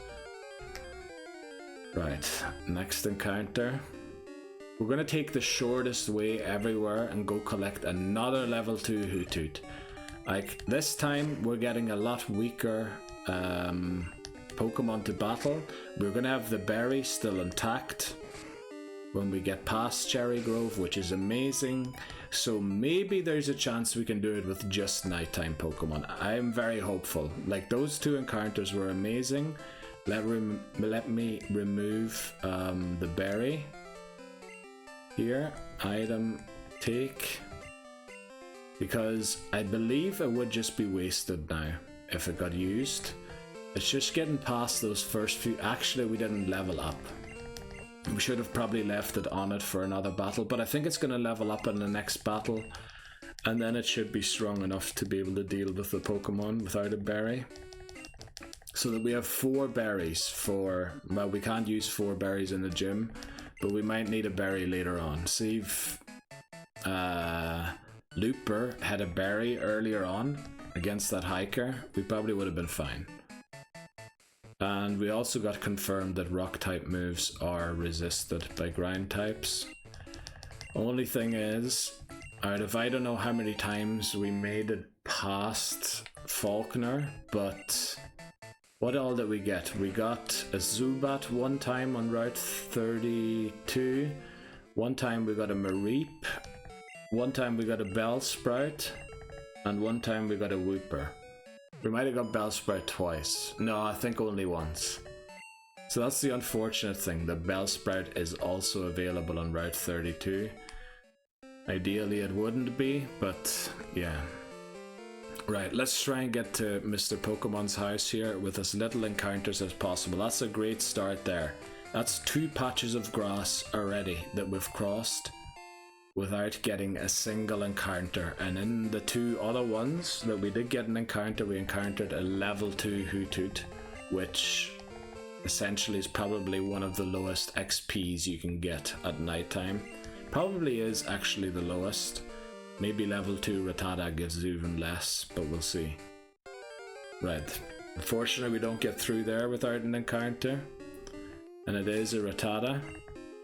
Right, next encounter. We're going to take the shortest way everywhere and go collect another level 2 Hoothoot. Like, this time we're getting a lot weaker Pokemon to battle. We're going to have the berry still intact. when we get past Cherrygrove, which is amazing. So maybe there's a chance we can do it with just nighttime Pokemon. I'm very hopeful. Like, those two encounters were amazing. Let me remove the berry. Here, item, take. Because I believe it would just be wasted now if it got used. It's just getting past those first few. Actually, we didn't level up. We should have probably left it on it for another battle, but I think it's going to level up in the next battle, and then it should be strong enough to be able to deal with the Pokemon without a berry. So that we have 4 berries for, well, we can't use 4 berries in the gym, but we might need a berry later on. See if Looper had a berry earlier on against that hiker, we probably would have been fine. And we also got confirmed that rock type moves are resisted by ground types. Only thing is, out of I don't know how many times we made it past Falkner, but what all did we get? We got a Zubat one time on Route 32, one time we got a Mareep, one time we got a Bellsprout, and one time we got a Wooper. We might have got Bellsprout twice. No, I think only once. So that's the unfortunate thing. The Bellsprout is also available on Route 32. Ideally it wouldn't be, but yeah. Right, let's try and get to Mr. Pokemon's house here with as little encounters as possible. That's a great start there. That's 2 patches of grass already that we've crossed without getting a single encounter, and in the 2 other ones that we did get an encounter, we encountered a level 2 Hoothoot, which essentially is probably one of the lowest XPs you can get at nighttime. Probably is actually the lowest. Maybe level 2 Rattata gives even less, but we'll see. Right, unfortunately we don't get through there without an encounter, and it is a Rattata.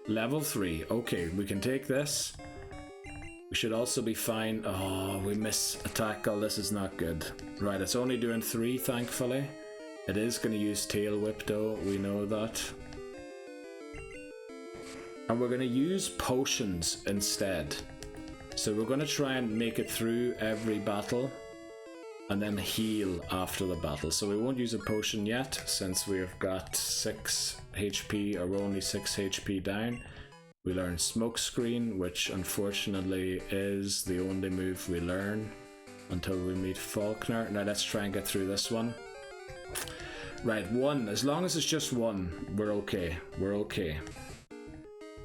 Level 3, okay, we can take this. We should also be fine. Oh, we miss a tackle. This is not good. Right, it's only doing 3, thankfully. It is going to use Tail Whip though, we know that. And we're going to use potions instead. So we're going to try and make it through every battle and then heal after the battle. So we won't use a potion yet since we've got 6 HP, or we're only 6 HP down. We learn Smokescreen, which unfortunately is the only move we learn until we meet Falkner. Now let's try and get through this one. Right, 1. As long as it's just 1, we're okay. We're okay.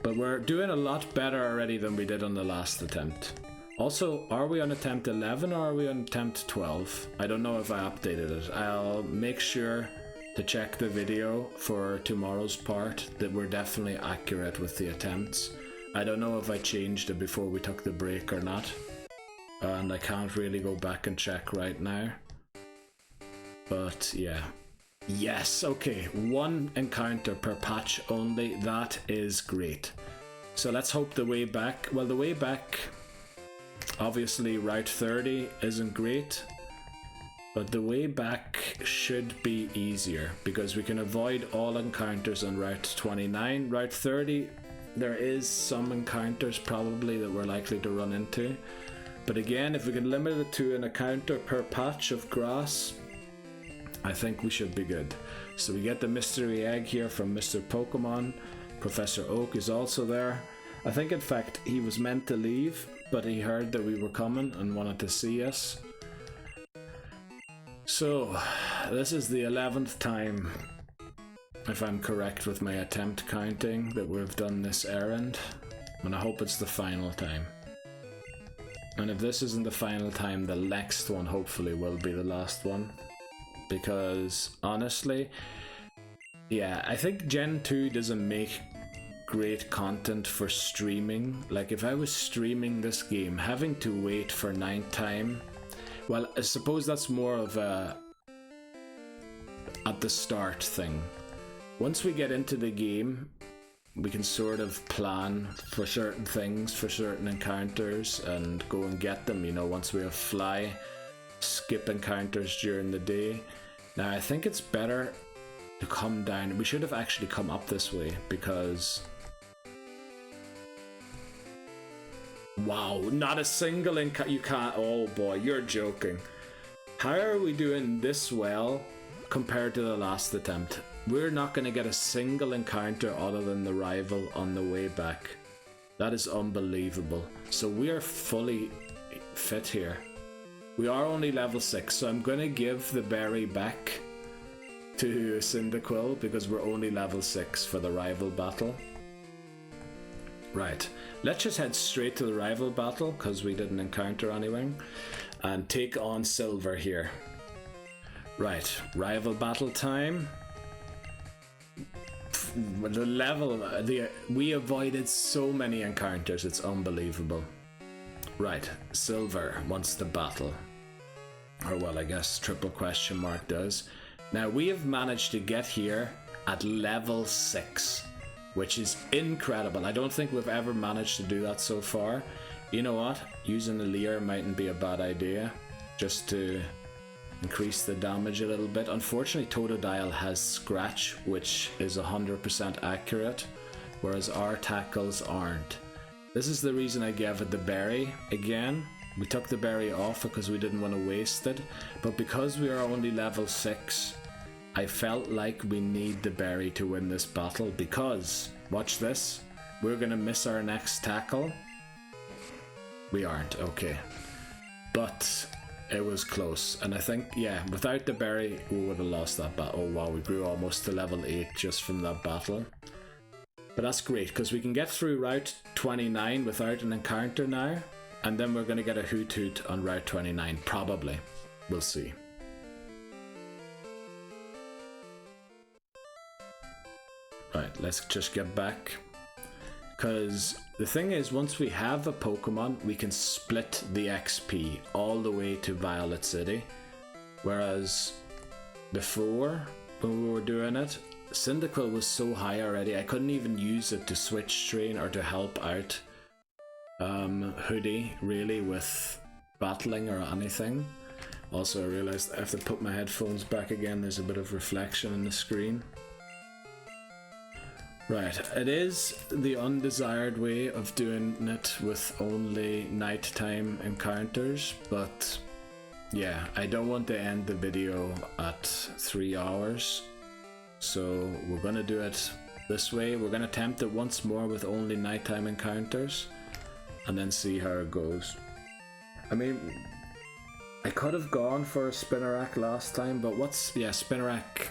But we're doing a lot better already than we did on the last attempt. Also, are we on attempt 11 or are we on attempt 12? I don't know if I updated it. I'll make sure to check the video for tomorrow's part that we're definitely accurate with the attempts. I don't know if I changed it before we took the break or not, and I can't really go back and check right now, but yeah. Yes, okay, 1 encounter per patch only. That is great. So let's hope the way back, well, the way back, obviously Route 30 isn't great, but the way back should be easier because we can avoid all encounters on Route 29. Route 30, there is some encounters probably that we're likely to run into. But again, if we can limit it to an encounter per patch of grass, I think we should be good. So we get the mystery egg here from Mr. Pokemon. Professor Oak is also there. I think in fact he was meant to leave, but he heard that we were coming and wanted to see us. So, this is the 11th time, if I'm correct with my attempt counting, that we've done this errand, and I hope it's the final time. And if this isn't the final time, the next one hopefully will be the last one, because honestly, yeah, I think Gen 2 doesn't make great content for streaming. Like, if I was streaming this game, having to wait for nighttime, well, I suppose that's more of a at the start thing. Once we get into the game, we can sort of plan for certain things, for certain encounters, and go and get them, you know, once we have fly, skip encounters during the day. Now, I think it's better to come down. We should have actually come up this way, because Wow, not a single you can't. Oh boy, you're joking. How are we doing this well compared to the last attempt? We're not going to get a single encounter other than the rival on the way back. That is unbelievable. So we are fully fit here. We are only level 6, so I'm going to give the berry back to Cyndaquil because we're only level 6 for the rival battle. Right, let's just head straight to the rival battle because we didn't encounter anything, and take on Silver here. Right, rival battle time. The level, we avoided so many encounters, it's unbelievable. Right, Silver wants to battle. Or well, I guess triple question mark does. Now we have managed to get here at level 6. Which is incredible. I don't think we've ever managed to do that so far. You know what? Using a Leer mightn't be a bad idea. Just to increase the damage a little bit. Unfortunately, Totodile has Scratch, which is 100% accurate. Whereas our tackles aren't. This is the reason I gave it the berry again. We took the berry off because we didn't want to waste it. But because we are only level 6... I felt like we need the berry to win this battle because, watch this, we're going to miss our next tackle. We aren't, okay. But it was close, and I think, yeah, without the berry, we would have lost that battle. Oh wow, we grew almost to level 8 just from that battle. But that's great, because we can get through Route 29 without an encounter now, and then we're going to get a Hoot on Route 29, probably. We'll see. Right, let's just get back. Because the thing is, once we have a Pokemon, we can split the XP all the way to Violet City. Whereas before, when we were doing it, Cyndaquil was so high already, I couldn't even use it to switch train or to help out Hoodie, really, with battling or anything. Also, I realized I have to put my headphones back again, there's a bit of reflection in the screen. Right, it is the undesired way of doing it with only nighttime encounters, but yeah, I don't want to end the video at 3 hours, so we're gonna do it this way. We're gonna attempt it once more with only nighttime encounters, and then see how it goes. I mean, I could have gone for a Spinarak last time, but Spinarak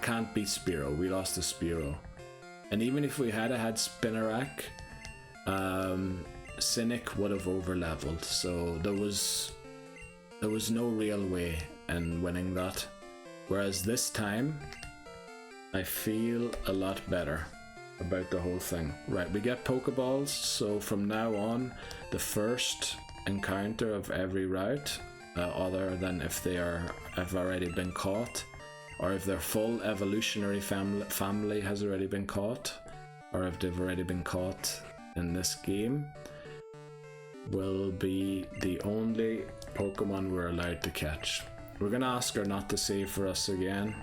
can't beat Spearow. We lost to Spearow. And even if we had Spinarak, Cynic would have overleveled, so there was no real way in winning that. Whereas this time, I feel a lot better about the whole thing. Right, we get Pokeballs, so from now on, the first encounter of every route, other than if they have already been caught, or if their full evolutionary family has already been caught, or if they've already been caught in this game, will be the only Pokemon we're allowed to catch. We're gonna ask her not to save for us again.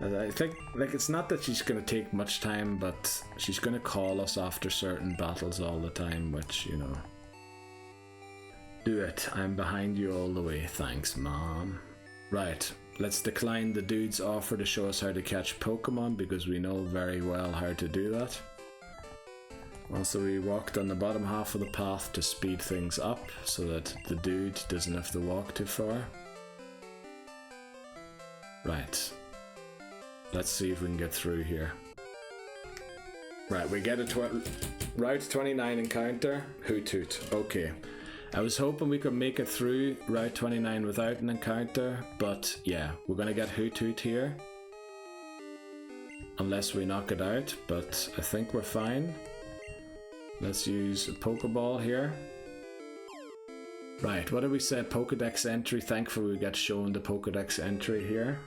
I think, like, it's not that she's gonna take much time, but she's gonna call us after certain battles all the time, which, you know. Do it, I'm behind you all the way, thanks Mom. Right. Let's decline the dude's offer to show us how to catch Pokemon because we know very well how to do that. Also, we walked on the bottom half of the path to speed things up so that the dude doesn't have to walk too far. Right. Let's see if we can get through here. Right, we get a Route 29 encounter. Hoot. Okay. I was hoping we could make it through Route 29 without an encounter, but yeah, we're gonna get Hoot here. Unless we knock it out, but I think we're fine. Let's use a Pokeball here. Right, what did we say? Pokedex entry. Thankfully we get shown the Pokedex entry here.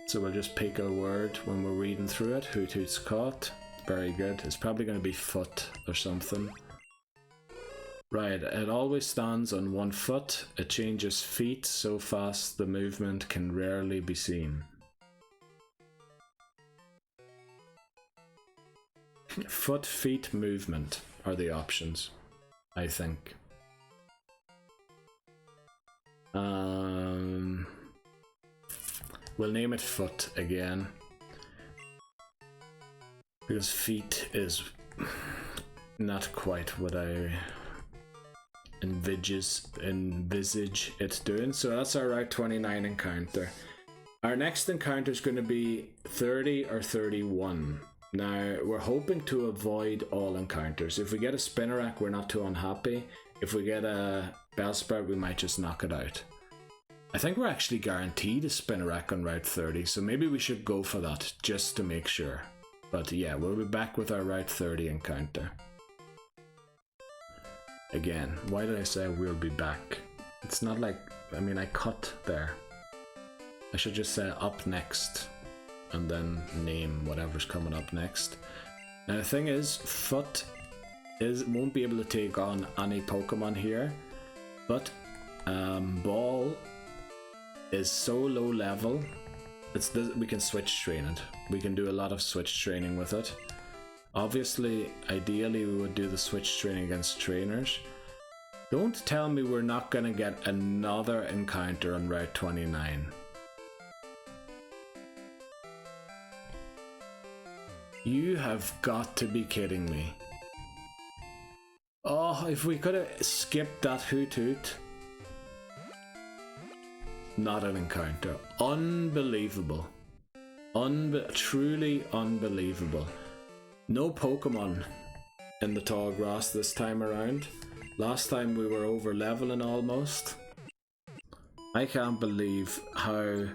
So we'll just pick a word when we're reading through it. Hoot's caught. Very good. It's probably going to be foot or something. Right, it always stands on 1 foot. It changes feet so fast the movement can rarely be seen. Foot, feet, movement are the options. I think. We'll name it Foot again. Because feet is not quite what I envisage it doing. So that's our Route 29 encounter. Our next encounter is going to be 30 or 31. Now, we're hoping to avoid all encounters. If we get a Spinnerack, we're not too unhappy. If we get a Bellsprout, we might just knock it out. I think we're actually guaranteed a Spinnerack on Route 30, so maybe we should go for that, just to make sure. But yeah, we'll be back with our Route 30 encounter. Again, why did I say we'll be back? It's not like, I mean, I cut there. I should just say up next, and then name whatever's coming up next. Now the thing is, Foot won't be able to take on any Pokemon here, but Ball is so low level, we can switch train it. We can do a lot of switch training with it. Obviously, ideally we would do the switch training against trainers. Don't tell me we're not gonna get another encounter on Route 29. You have got to be kidding me. Oh, if we could have skipped that Hoot. Not an encounter. Unbelievable. Truly unbelievable. No Pokemon in the tall grass this time around. Last time we were over leveling almost. I can't believe how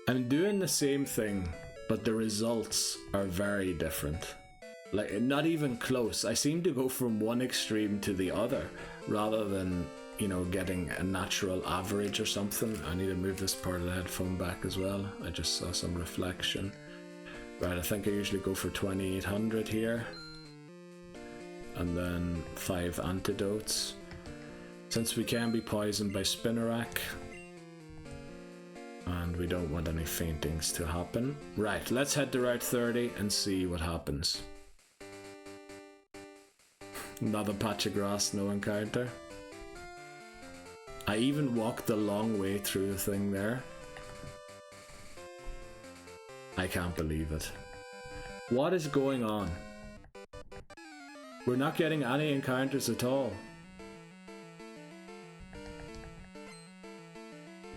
I'm doing the same thing, but the results are very different. Like, not even close. I seem to go from one extreme to the other rather than, you know, getting a natural average or something. I need to move this part of the headphone back as well. I just saw some reflection. Right, I think I usually go for 2800 here. And then 5 antidotes. Since we can be poisoned by Spinnerack. And we don't want any faintings to happen. Right, let's head to Route 30 and see what happens. Another patch of grass, no encounter. I even walked the long way through the thing there. I can't believe it. What is going on? We're not getting any encounters at all.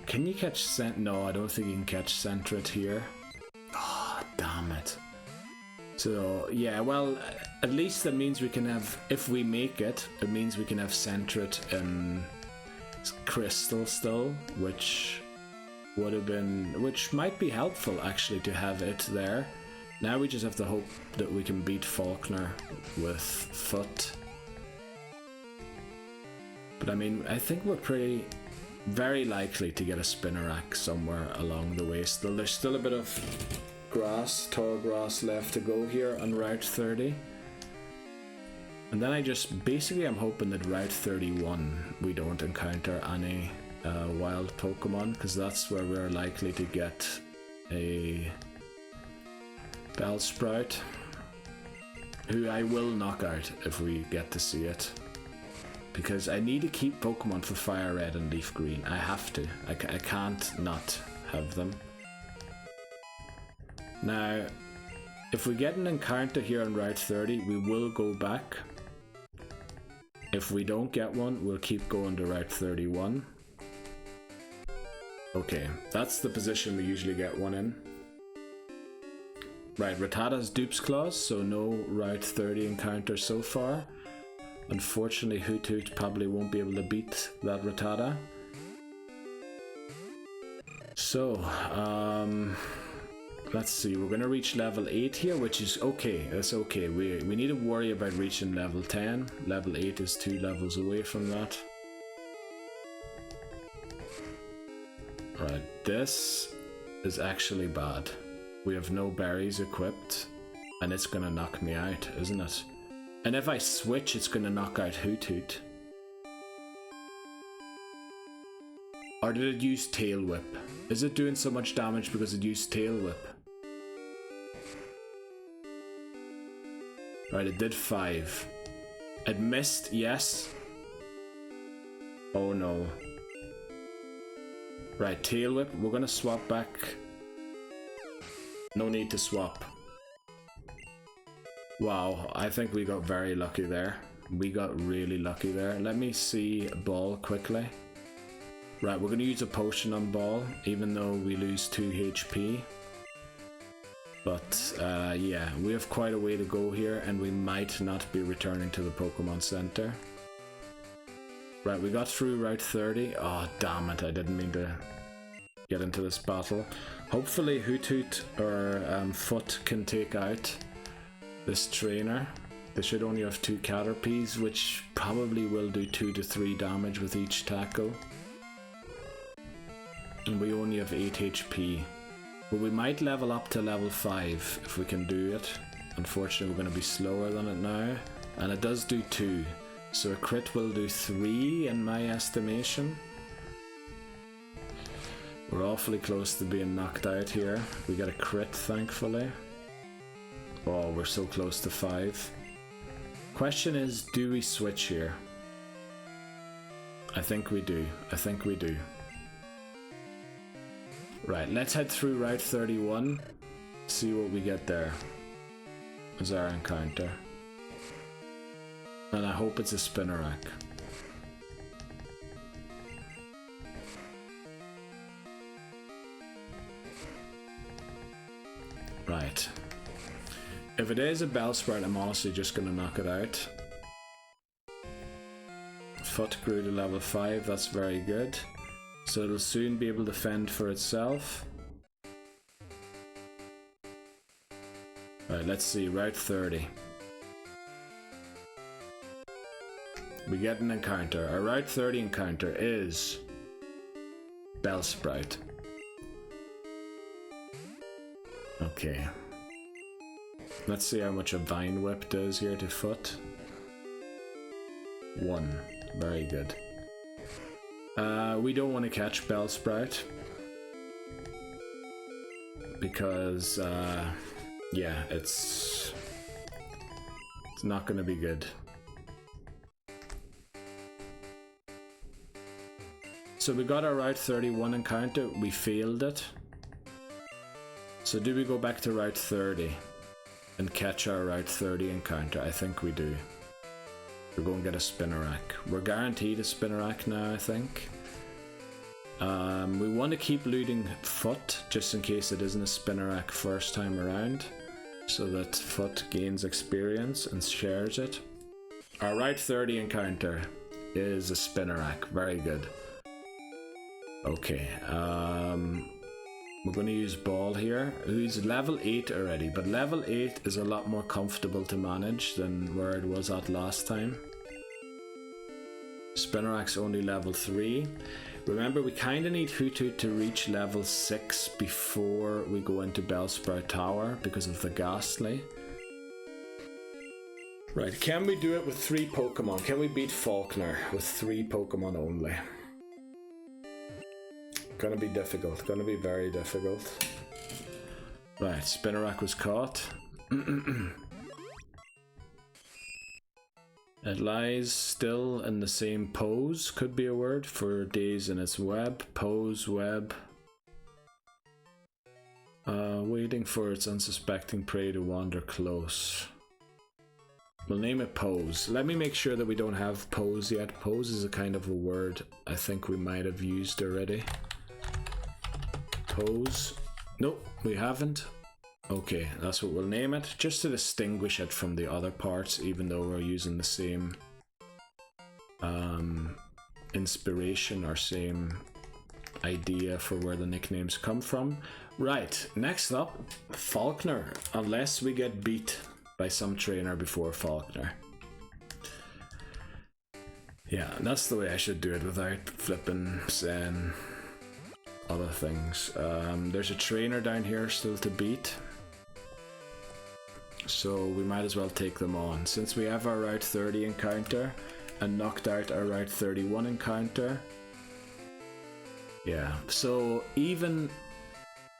Can you catch No, I don't think you can catch Sentret here. Oh, damn it. So, yeah, well, at least that means we can have, if we make it, it means we can have Sentret in Crystal still, which would have been, which might be helpful actually to have it there. Now we just have to hope that we can beat Falkner with Foot. But I mean, I think we're very likely to get a Spinnerack somewhere along the way still. There's still a bit of grass, tall grass left to go here on Route 30. And then I'm hoping that Route 31 we don't encounter any wild Pokemon, because that's where we're likely to get a Bellsprout, who I will knock out if we get to see it. Because I need to keep Pokemon for Fire Red and Leaf Green. I have to. I can't not have them. Now, if we get an encounter here on Route 30, we will go back. If we don't get one, we'll keep going to Route 31. Okay, that's the position we usually get one in. Right, Rattata's Dupes Clause, so no Route 30 encounter so far. Unfortunately, Hoot probably won't be able to beat that Rattata. So, let's see, we're going to reach level 8 here, which is okay, that's okay. We need to worry about reaching level 10. Level 8 is 2 levels away from that. Alright, this is actually bad. We have no berries equipped, and it's going to knock me out, isn't it? And if I switch, it's going to knock out Hoot. Or did it use Tail Whip? Is it doing so much damage because it used Tail Whip? Right, it did 5. It missed, yes. Oh no. Right, Tail Whip, we're gonna swap back. No need to swap. Wow, I think we got very lucky there. We got really lucky there. Let me see Ball quickly. Right, we're gonna use a potion on Ball, even though we lose 2 HP. But yeah, we have quite a way to go here, and we might not be returning to the Pokemon Center. Right, we got through Route 30. Oh, damn it, I didn't mean to get into this battle. Hopefully Hoothoot or Foot can take out this trainer. They should only have 2 Caterpies, which probably will do 2 to 3 damage with each tackle. And we only have 8 HP. But we might level up to level 5 if we can do it. Unfortunately, we're going to be slower than it now. And it does do 2. So a crit will do 3 in my estimation. We're awfully close to being knocked out here. We got a crit, thankfully. Oh, we're so close to 5. Question is, do we switch here? I think we do. I think we do. Right, let's head through Route 31, see what we get there as our encounter. And I hope it's a Spinnerack. Right. If it is a Bellsprout, I'm honestly just going to knock it out. Foot grew to level 5, that's very good. So it'll soon be able to fend for itself. Right, let's see, Route 30. We get an encounter. Our Route 30 encounter is Bellsprout. Okay. Let's see how much a Vine Whip does here to Foot. 1. Very good. We don't want to catch Bellsprout because yeah, it's not going to be good. So we got our Route 31 encounter, we failed it. So do we go back to Route 30 and catch our Route 30 encounter? I think we do. We're going to get a Spinnerack. We're guaranteed a Spinnerack now, I think. We want to keep looting Foot, just in case it isn't a Spinnerack first time around, so that Foot gains experience and shares it. Our Route 30 encounter is a Spinnerack. Very good. Okay, we're going to use Ball here, who's level 8 already, but level 8 is a lot more comfortable to manage than where it was at last time. Spinnerack's only level 3. Remember, we kind of need Hoothoot to reach level 6 before we go into Bellsprout Tower because of the Ghastly. Right, can we do it with 3 Pokemon? Can we beat Falkner with 3 Pokemon only? Gonna be difficult, gonna be very difficult. Right, Spinnerack was caught. It lies still in the same pose, could be a word, for days in its web. Pose, web. Waiting for its unsuspecting prey to wander close. We'll name it Pose. Let me make sure that we don't have Pose yet. Pose is a kind of a word I think we might have used already. Pose. Nope, we haven't. Okay, that's what we'll name it, just to distinguish it from the other parts, even though we're using the same inspiration or same idea for where the nicknames come from. Right, next up, Falkner, unless we get beat by some trainer before Falkner. Yeah, that's the way I should do it without flipping saying other things. There's a trainer down here still to beat, so we might as well take them on. Since we have our Route 30 encounter and knocked out our Route 31 encounter. Yeah, so even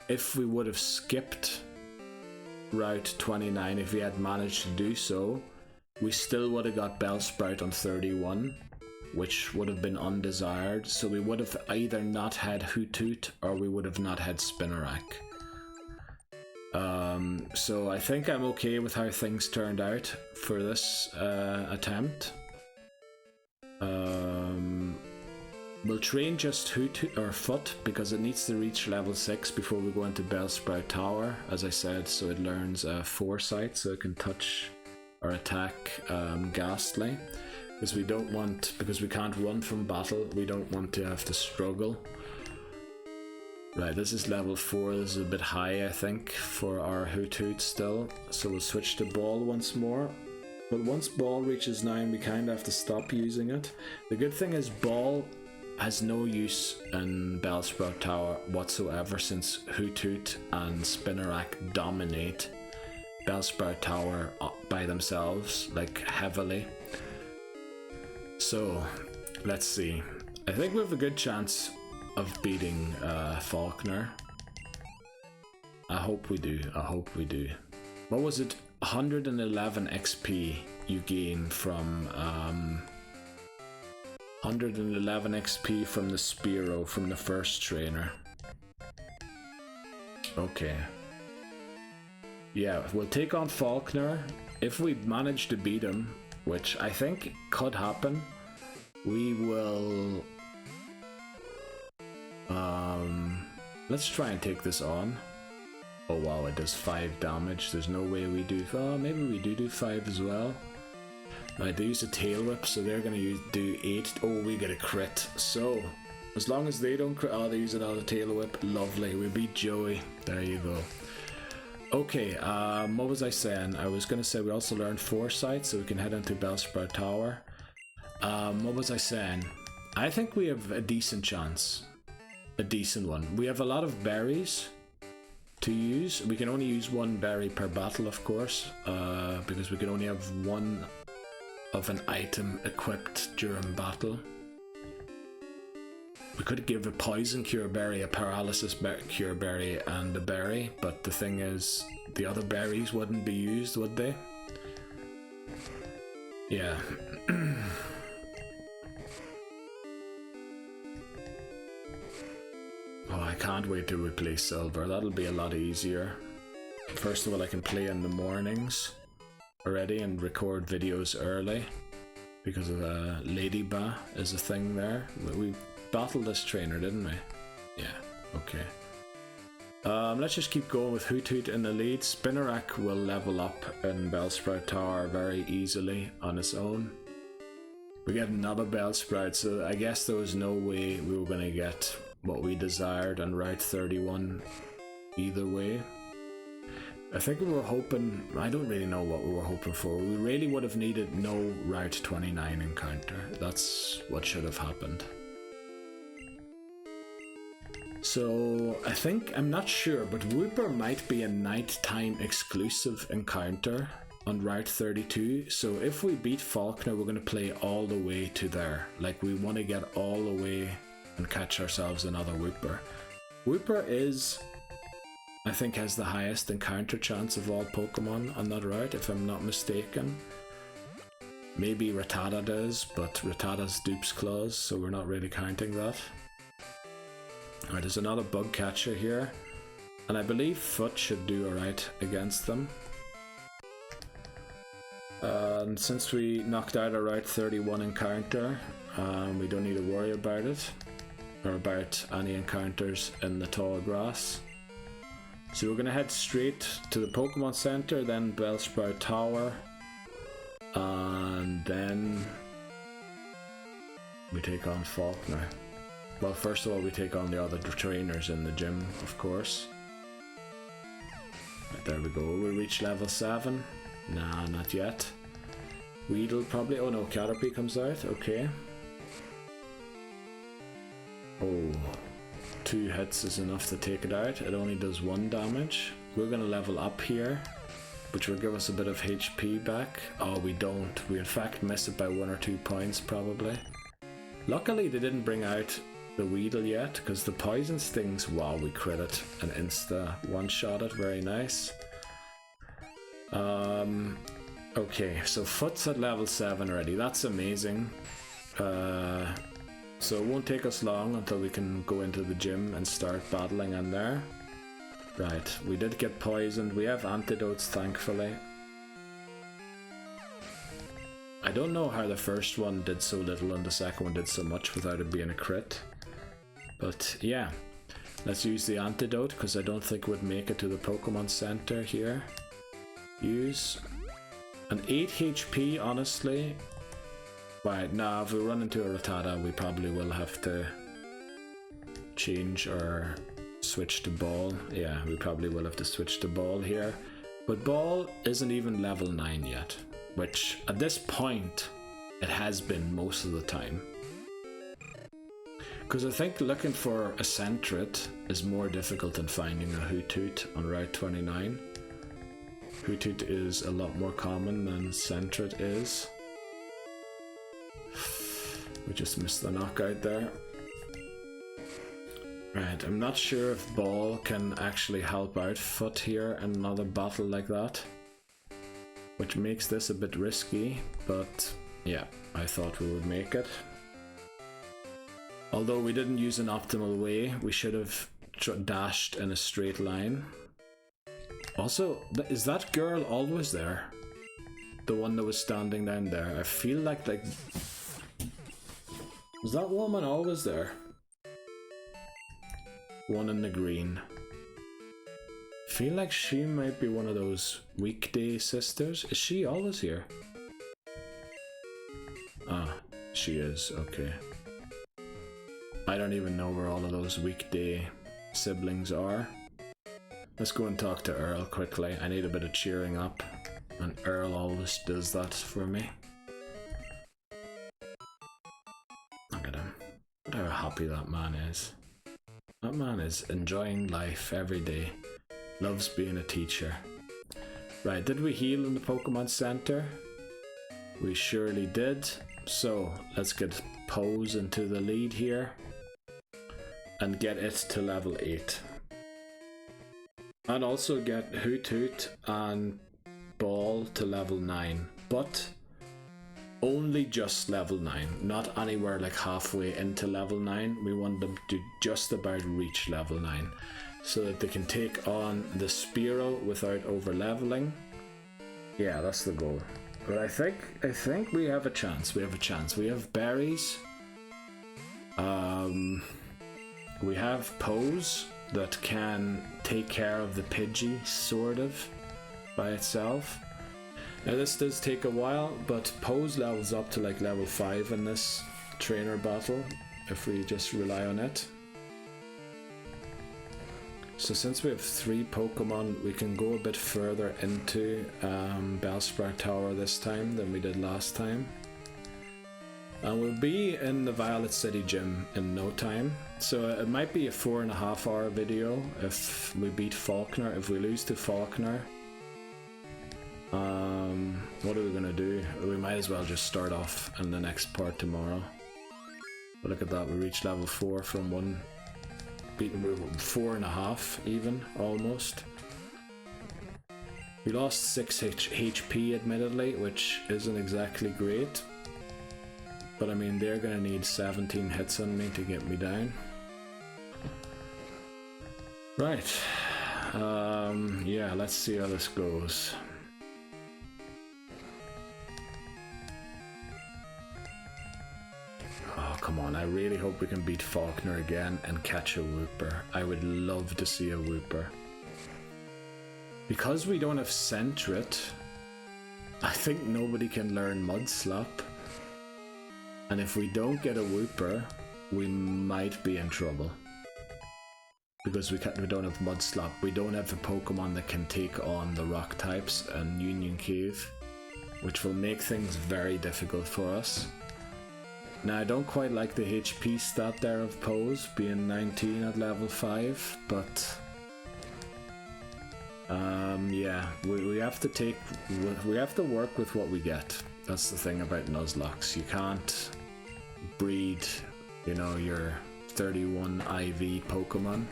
if we would have skipped Route 29, if we had managed to do so, we still would have got Bellsprout on 31, which would have been undesired. So we would have either not had Hoothoot or we would have not had Spinarak. So I think I'm okay with how things turned out for this attempt. We'll train just Hoothoot or Foot because it needs to reach level 6 before we go into Bellsprout Tower, as I said, so it learns Foresight, so it can touch or attack Ghastly. Because we don't want, because we can't run from battle, we don't want to have to struggle. Right, this is level 4, this is a bit high I think for our Hoothoot still, so we'll switch to Ball once more. But once Ball reaches 9 we kind of have to stop using it. The good thing is Ball has no use in Bellsprout Tower whatsoever, since Hoothoot and Spinarak dominate Bellsprout Tower by themselves, like heavily. So, let's see. I think we have a good chance of beating Falkner. I hope we do, I hope we do. What was it? 111 XP you gain from 111 XP from the Spearow, from the first trainer. Okay. Yeah, we'll take on Falkner. If we manage to beat him, which I think could happen, we will... let's try and take this on. Oh wow, it does 5 damage. There's no way we do... oh, maybe we do 5 as well. Right, they use a tail whip, so they're gonna do 8. Oh, we get a crit. So, as long as they don't crit... oh, they use another tail whip. Lovely, we beat Joey. There you go. Okay, what was I saying? I was gonna say we also learned Foresight, so we can head into Bellsprout Tower. What was I saying? I think we have a decent chance. A decent one. We have a lot of berries to use. We can only use 1 berry per battle, of course, because we can only have 1 of an item equipped during battle. We could give a poison cure berry, a paralysis cure berry, and a berry, but the thing is, the other berries wouldn't be used, would they? Yeah. Oh, I can't wait till we play Silver. That'll be a lot easier. First of all, I can play in the mornings already and record videos early because of Ladybah is a thing there. We battled this trainer, didn't we? Yeah, okay. Let's just keep going with Hoothoot in the lead. Spinarak will level up in Bellsprout Tower very easily on its own. We get another Bellsprout, so I guess there was no way we were going to get what we desired on Route 31 either way. I think we were hoping, I don't really know what we were hoping for. We really would have needed no Route 29 encounter. That's what should have happened. So I think, I'm not sure, but Wooper might be a nighttime exclusive encounter on Route 32. So if we beat Falkner, we're going to play all the way to there. Like, we want to get all the way and catch ourselves another Wooper. Wooper is, I think, has the highest encounter chance of all Pokemon on that route, if I'm not mistaken. Maybe Rattata does, but Rattata's dupes claws, so we're not really counting that. Alright, there's another bug catcher here, and I believe Foot should do alright against them. And since we knocked out a Route 31 encounter, we don't need to worry about it, or about any encounters in the tall grass. So we're going to head straight to the Pokemon Center, then Bellsprout Tower, and then we take on Falkner. Well, first of all, we take on the other trainers in the gym, of course. Right, there we go. We reach level 7. Nah, not yet. Weedle probably. Oh no, Caterpie comes out. Okay. Oh, 2 hits is enough to take it out. It only does 1 damage. We're going to level up here, which will give us a bit of HP back. Oh, we don't. We in fact miss it by 1 or 2 points probably. Luckily they didn't bring out the Weedle yet, because the poison stings, wow, we crit it and insta one-shot it. Very nice. Okay, so Foot's at level 7 already. That's amazing. So it won't take us long until we can go into the gym and start battling in there. Right, we did get poisoned. We have antidotes, thankfully. I don't know how the first one did so little and the second one did so much without it being a crit. But yeah, let's use the antidote because I don't think we'd make it to the Pokemon Center here. Use an 8 HP, honestly. Right, now if we run into a Rattata, we probably will have to change or switch to Ball. Yeah, we probably will have to switch to Ball here. But Ball isn't even level 9 yet, which at this point, it has been most of the time. Because I think looking for a Sentret is more difficult than finding a Hoothoot on Route 29. Hoothoot is a lot more common than Sentret is. We just missed the knockout there. Right, I'm not sure if Ball can actually help out Foot here in another battle like that, which makes this a bit risky, but yeah, I thought we would make it. Although we didn't use an optimal way, we should have dashed in a straight line. Also, is that girl always there? The one that was standing down there? I feel like was that woman always there? One in the green. Feel like she might be one of those weekday sisters. Is she always here? Ah, she is, okay. I don't even know where all of those weekday siblings are. Let's go and talk to Earl quickly. I need a bit of cheering up, and Earl always does that for me. Look at him. Look how happy that man is. That man is enjoying life every day. Loves being a teacher. Right, did we heal in the Pokemon Center? We surely did. So, let's get Pose into the lead here. And get it to level 8. And also get Hoothoot and Ball to level 9. But only just level 9, not anywhere like halfway into level 9. We want them to just about reach level 9 so that they can take on the Spearow without over leveling. Yeah, that's the goal. But I think we have a chance. We have berries. We have Pose that can take care of the Pidgey, sort of, by itself. Now this does take a while, but Pose levels up to like level 5 in this trainer battle, if we just rely on it. So since we have 3 Pokemon, we can go a bit further into Bellsprout Tower this time than we did last time. And we'll be in the Violet City Gym in no time. So it might be a 4.5 hour video if we beat Falkner. If we lose to Falkner, what are we gonna do? We might as well just start off in the next part tomorrow. But look at that, we reached level 4 from 1. Beaten 4.5 even, almost. We lost 6 HP admittedly, which isn't exactly great. But I mean, they're gonna need 17 hits on me to get me down. Right. Yeah, let's see how this goes. Oh, come on. I really hope we can beat Falkner again and catch a Wooper. I would love to see a Wooper. Because we don't have Sentret, I think nobody can learn Mudslap. And if we don't get a Wooper, we might be in trouble. Because we don't have Mudslap. We don't have a Pokemon that can take on the rock types and Union Cave, which will make things very difficult for us. Now I don't quite like the HP stat there of Pose being 19 at level 5, but yeah, we have to work with what we get. That's the thing about Nuzlockes. You can't breed, you know, your 31 IV Pokemon.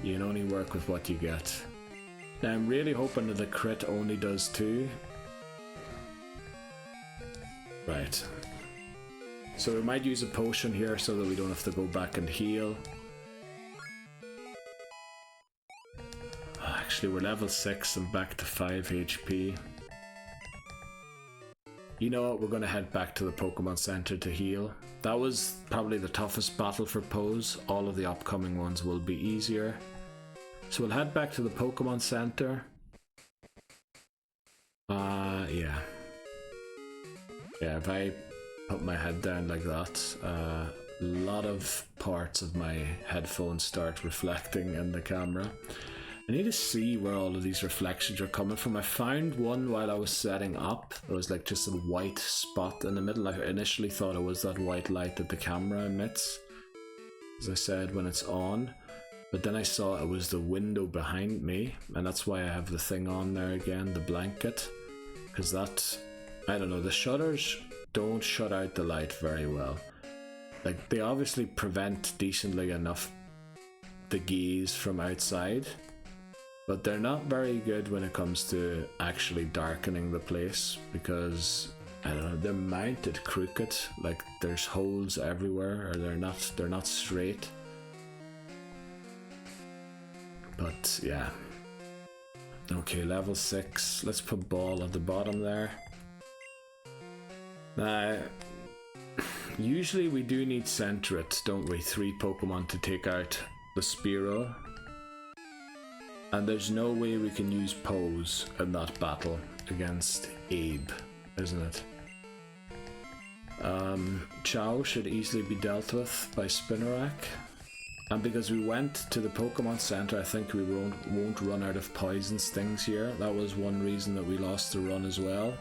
You can only work with what you get. Now I'm really hoping that the crit only does 2. Right. So we might use a potion here so that we don't have to go back and heal. Actually, we're level 6 and back to 5 HP. You know what, we're going to head back to the Pokemon Center to heal. That was probably the toughest battle for Pose. All of the upcoming ones will be easier. So we'll head back to the Pokemon Center. Yeah. Yeah, if I put my head down like that, a lot of parts of my headphones start reflecting in the camera. I need to see where all of these reflections are coming from. I found one while I was setting up. It was like just a white spot in the middle. I initially thought it was that white light that the camera emits, as I said, when it's on. But then I saw it was the window behind me, and that's why I have the thing on there again, the blanket. Because that, I don't know, the shutters don't shut out the light very well. Like, they obviously prevent decently enough the gaze from outside, but they're not very good when it comes to actually darkening the place, because I don't know, they're mounted crooked, like there's holes everywhere, or they're not straight. But yeah. Okay, level 6. Let's put Ball at the bottom there. Now, usually we do need Centret, don't we? 3 Pokemon to take out the Spearow. And there's no way we can use Pose in that battle against Abe, isn't it? Chow should easily be dealt with by Spinarak. And because we went to the Pokemon Center, I think we won't run out of Poison Stings here. That was one reason that we lost the run as well.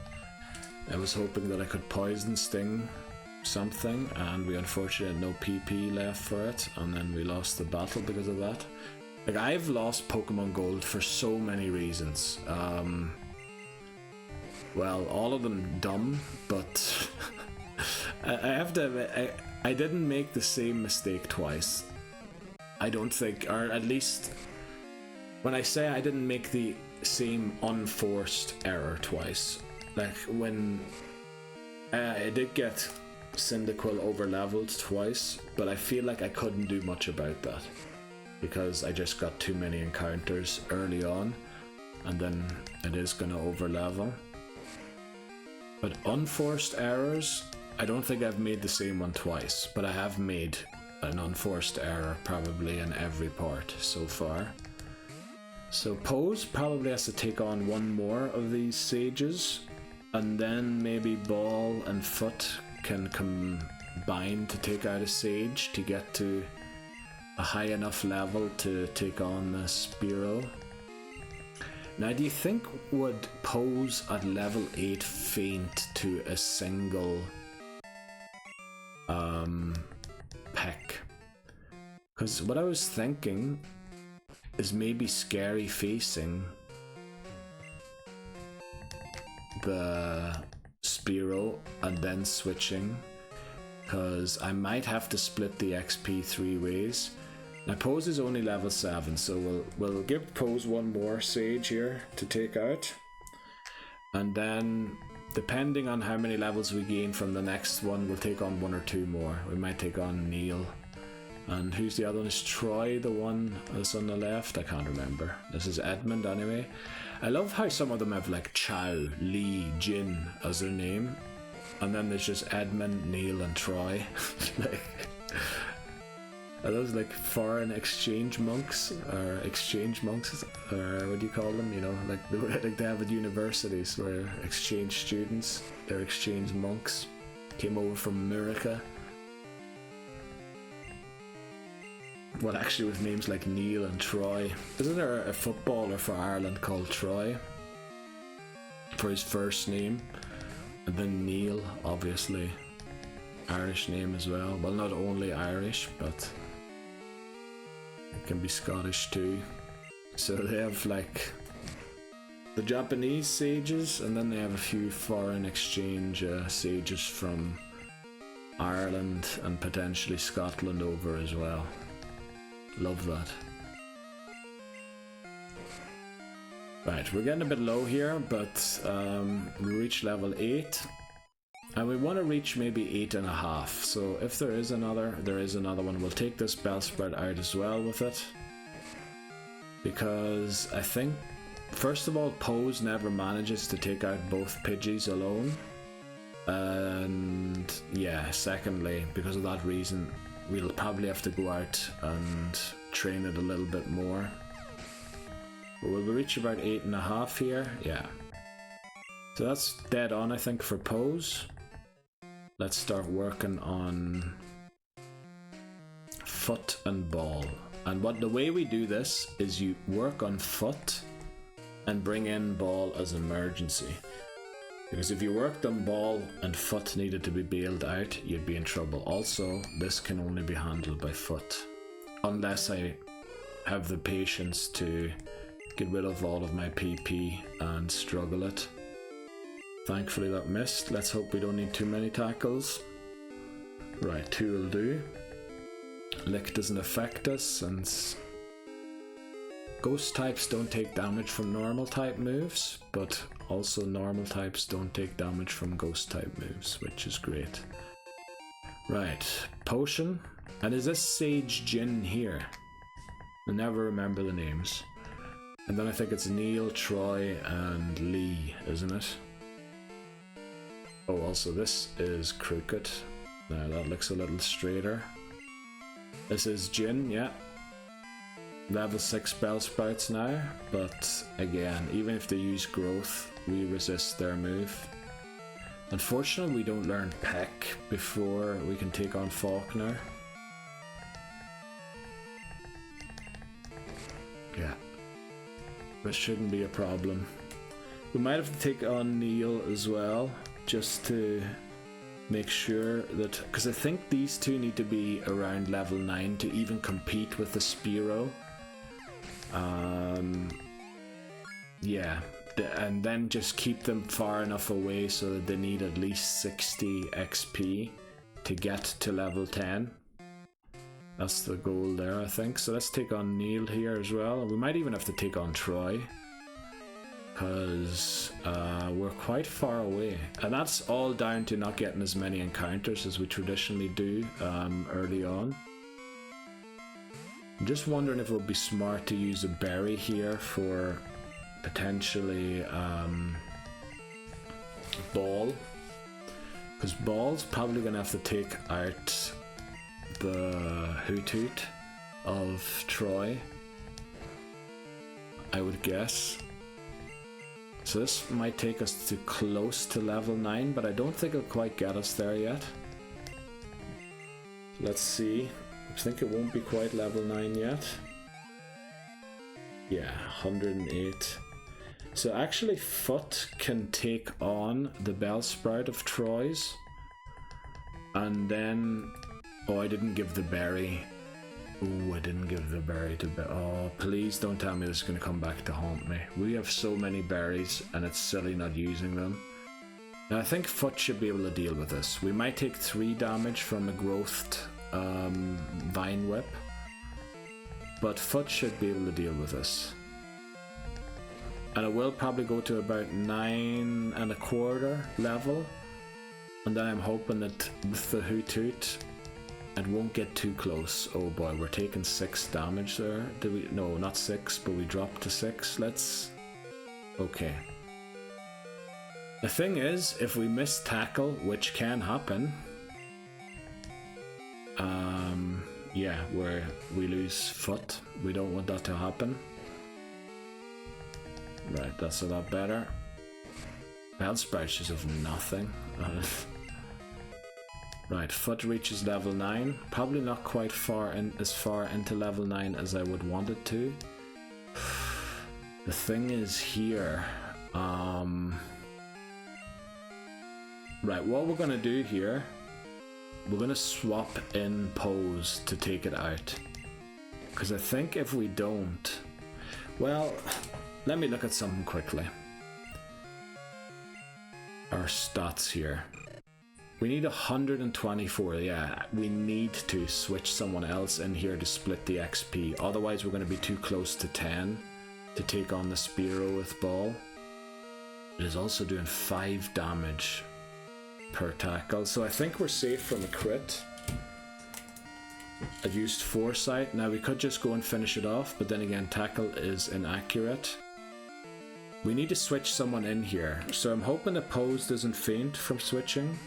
I was hoping that I could Poison Sting something, and we unfortunately had no PP left for it, and then we lost the battle because of that. Like, I've lost Pokemon Gold for so many reasons. Well, all of them dumb, but I have to admit, I didn't make the same mistake twice. I don't think, or at least when I say I didn't make the same unforced error twice. Like, when I did get Cyndaquil over leveled twice, but I feel like I couldn't do much about that because I just got too many encounters early on, and then it is gonna over level. But unforced errors, I don't think I've made the same one twice, but I have made an unforced error probably in every part so far. So Pose probably has to take on one more of these sages, and then maybe Ball and Foot can combine to take out a sage to get to a high enough level to take on the Spearow. Now, do you think would Pose at level 8 faint to a single peck? Because what I was thinking is maybe Scary facing the Spearow and then switching, because I might have to split the XP 3 ways. Now Pose is only level 7, so we'll give Pose one more Sage here to take out, and then depending on how many levels we gain from the next one, we'll take on 1 or 2 more. We might take on Neil. And who's the other one? Is Troy the one that's on the left? I can't remember. This is Edmund anyway. I love how some of them have like Chow, Lee, Jin as their name, and then there's just Edmund, Neil and Troy. Like, are those like foreign exchange monks, or exchange monks, or what do you call them? You know, like they have at universities where exchange students, they're exchange monks, came over from America. Well, actually with names like Neil and Troy. Isn't there a footballer for Ireland called Troy for his first name? And then Neil, obviously Irish name as well. Well, not only Irish, but it can be Scottish too. So they have like the Japanese sages, and then they have a few foreign exchange sages from Ireland and potentially Scotland over as well. Love that. Right, we're getting a bit low here, but we reached level 8. And we want to reach maybe 8.5. So if there is another one. We'll take this Bellsprout out as well with it. Because I think, first of all, Pose never manages to take out both Pidgeys alone. And yeah, secondly, because of that reason, we'll probably have to go out and train it a little bit more. But will we reach about 8.5 here? Yeah. So that's dead on, I think, for Pose. Let's start working on Foot and Ball. And the way we do this is you work on Foot and bring in Ball as emergency. Because if you worked on Ball and Foot needed to be bailed out, you'd be in trouble. Also, this can only be handled by Foot. Unless I have the patience to get rid of all of my PP and struggle it. Thankfully that missed. Let's hope we don't need too many tackles. Right, 2 will do. Lick doesn't affect us since Ghost types don't take damage from normal type moves, but also normal types don't take damage from Ghost type moves, which is great. Right, Potion. And is this Sage Jin here? I never remember the names. And then I think it's Neil, Troy, and Lee, isn't it? Oh, also this is Crooked. Now that looks a little straighter. This is Jin, yeah. Level 6 Bellsprouts now, but again, even if they use Growth, we resist their move. Unfortunately, we don't learn Peck before we can take on Falkner. Yeah. This shouldn't be a problem. We might have to take on Neil as well, just to make sure that, because I think these two need to be around level 9 to even compete with the Spearow. Yeah, and then just keep them far enough away so that they need at least 60 XP to get to level 10. That's the goal there, I think. So let's take on Neil here as well. We might even have to take on Troy, because we're quite far away, and that's all down to not getting as many encounters as we traditionally do early on. I'm just wondering if it would be smart to use a berry here for potentially Ball, because Ball's probably gonna have to take out the Hoot of Troy, I would guess. So this might take us to close to level 9, but I don't think it'll quite get us there yet. Let's see. I think it won't be quite level 9 yet. Yeah, 108. So actually Foot can take on the Bellsprout of Troy's. And then... Oh, I didn't give the berry. Ooh, I didn't give the berry to oh, please don't tell me this is going to come back to haunt me. We have so many berries and it's silly not using them. Now I think Foot should be able to deal with this. We might take 3 damage from a growthed Vine Whip, but Foot should be able to deal with this. And it will probably go to about 9.25 level, and then I'm hoping that with the Hoot it won't get too close. Oh boy, we're taking 6 damage there. Did we? No, not 6, but we dropped to 6. Let's... Okay. The thing is, if we miss tackle, which can happen, yeah, we lose Foot. We don't want that to happen. Right, that's a lot better. Bellsprout just have nothing. Right, Foot reaches level 9. Probably not quite as far into level 9 as I would want it to. The thing is here... Right, what we're gonna do here... We're gonna swap in Pose to take it out. Because I think if we don't... Well, let me look at something quickly. Our stats here. We need 124, yeah. We need to switch someone else in here to split the XP. Otherwise we're going to be too close to 10 to take on the Spearow with Ball. It is also doing 5 damage. per tackle. So I think we're safe from a crit. I've used foresight. Now we could just go and finish it off, but then again, tackle is inaccurate. We need to switch someone in here. So I'm hoping that Pose doesn't faint from switching.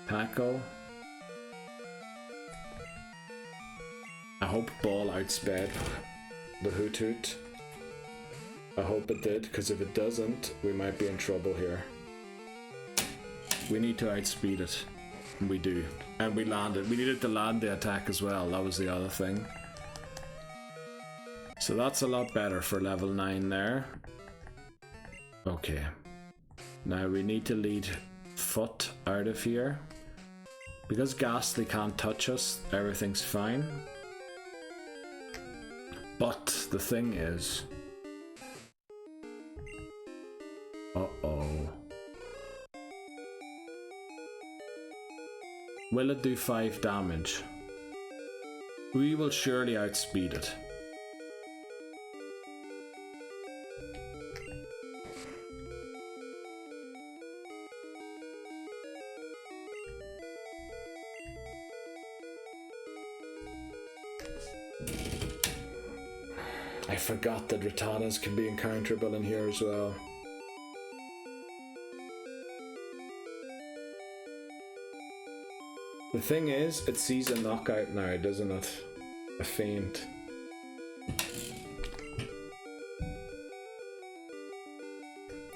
Tackle. I hope Ball outsped the Hoot Hoot. I hope it did, because if it doesn't, we might be in trouble here. We need to outspeed it. And we do. And we landed. We needed to land the attack as well. That was the other thing. So that's a lot better for level 9 there. Okay. Now we need to lead Foot out of here. Because Ghastly can't touch us, everything's fine. But the thing is... Uh-oh. Will it do 5 damage? We will surely outspeed it. I forgot that Rattatas can be encounterable in here as well. The thing is, it sees a knockout now, doesn't it? A feint.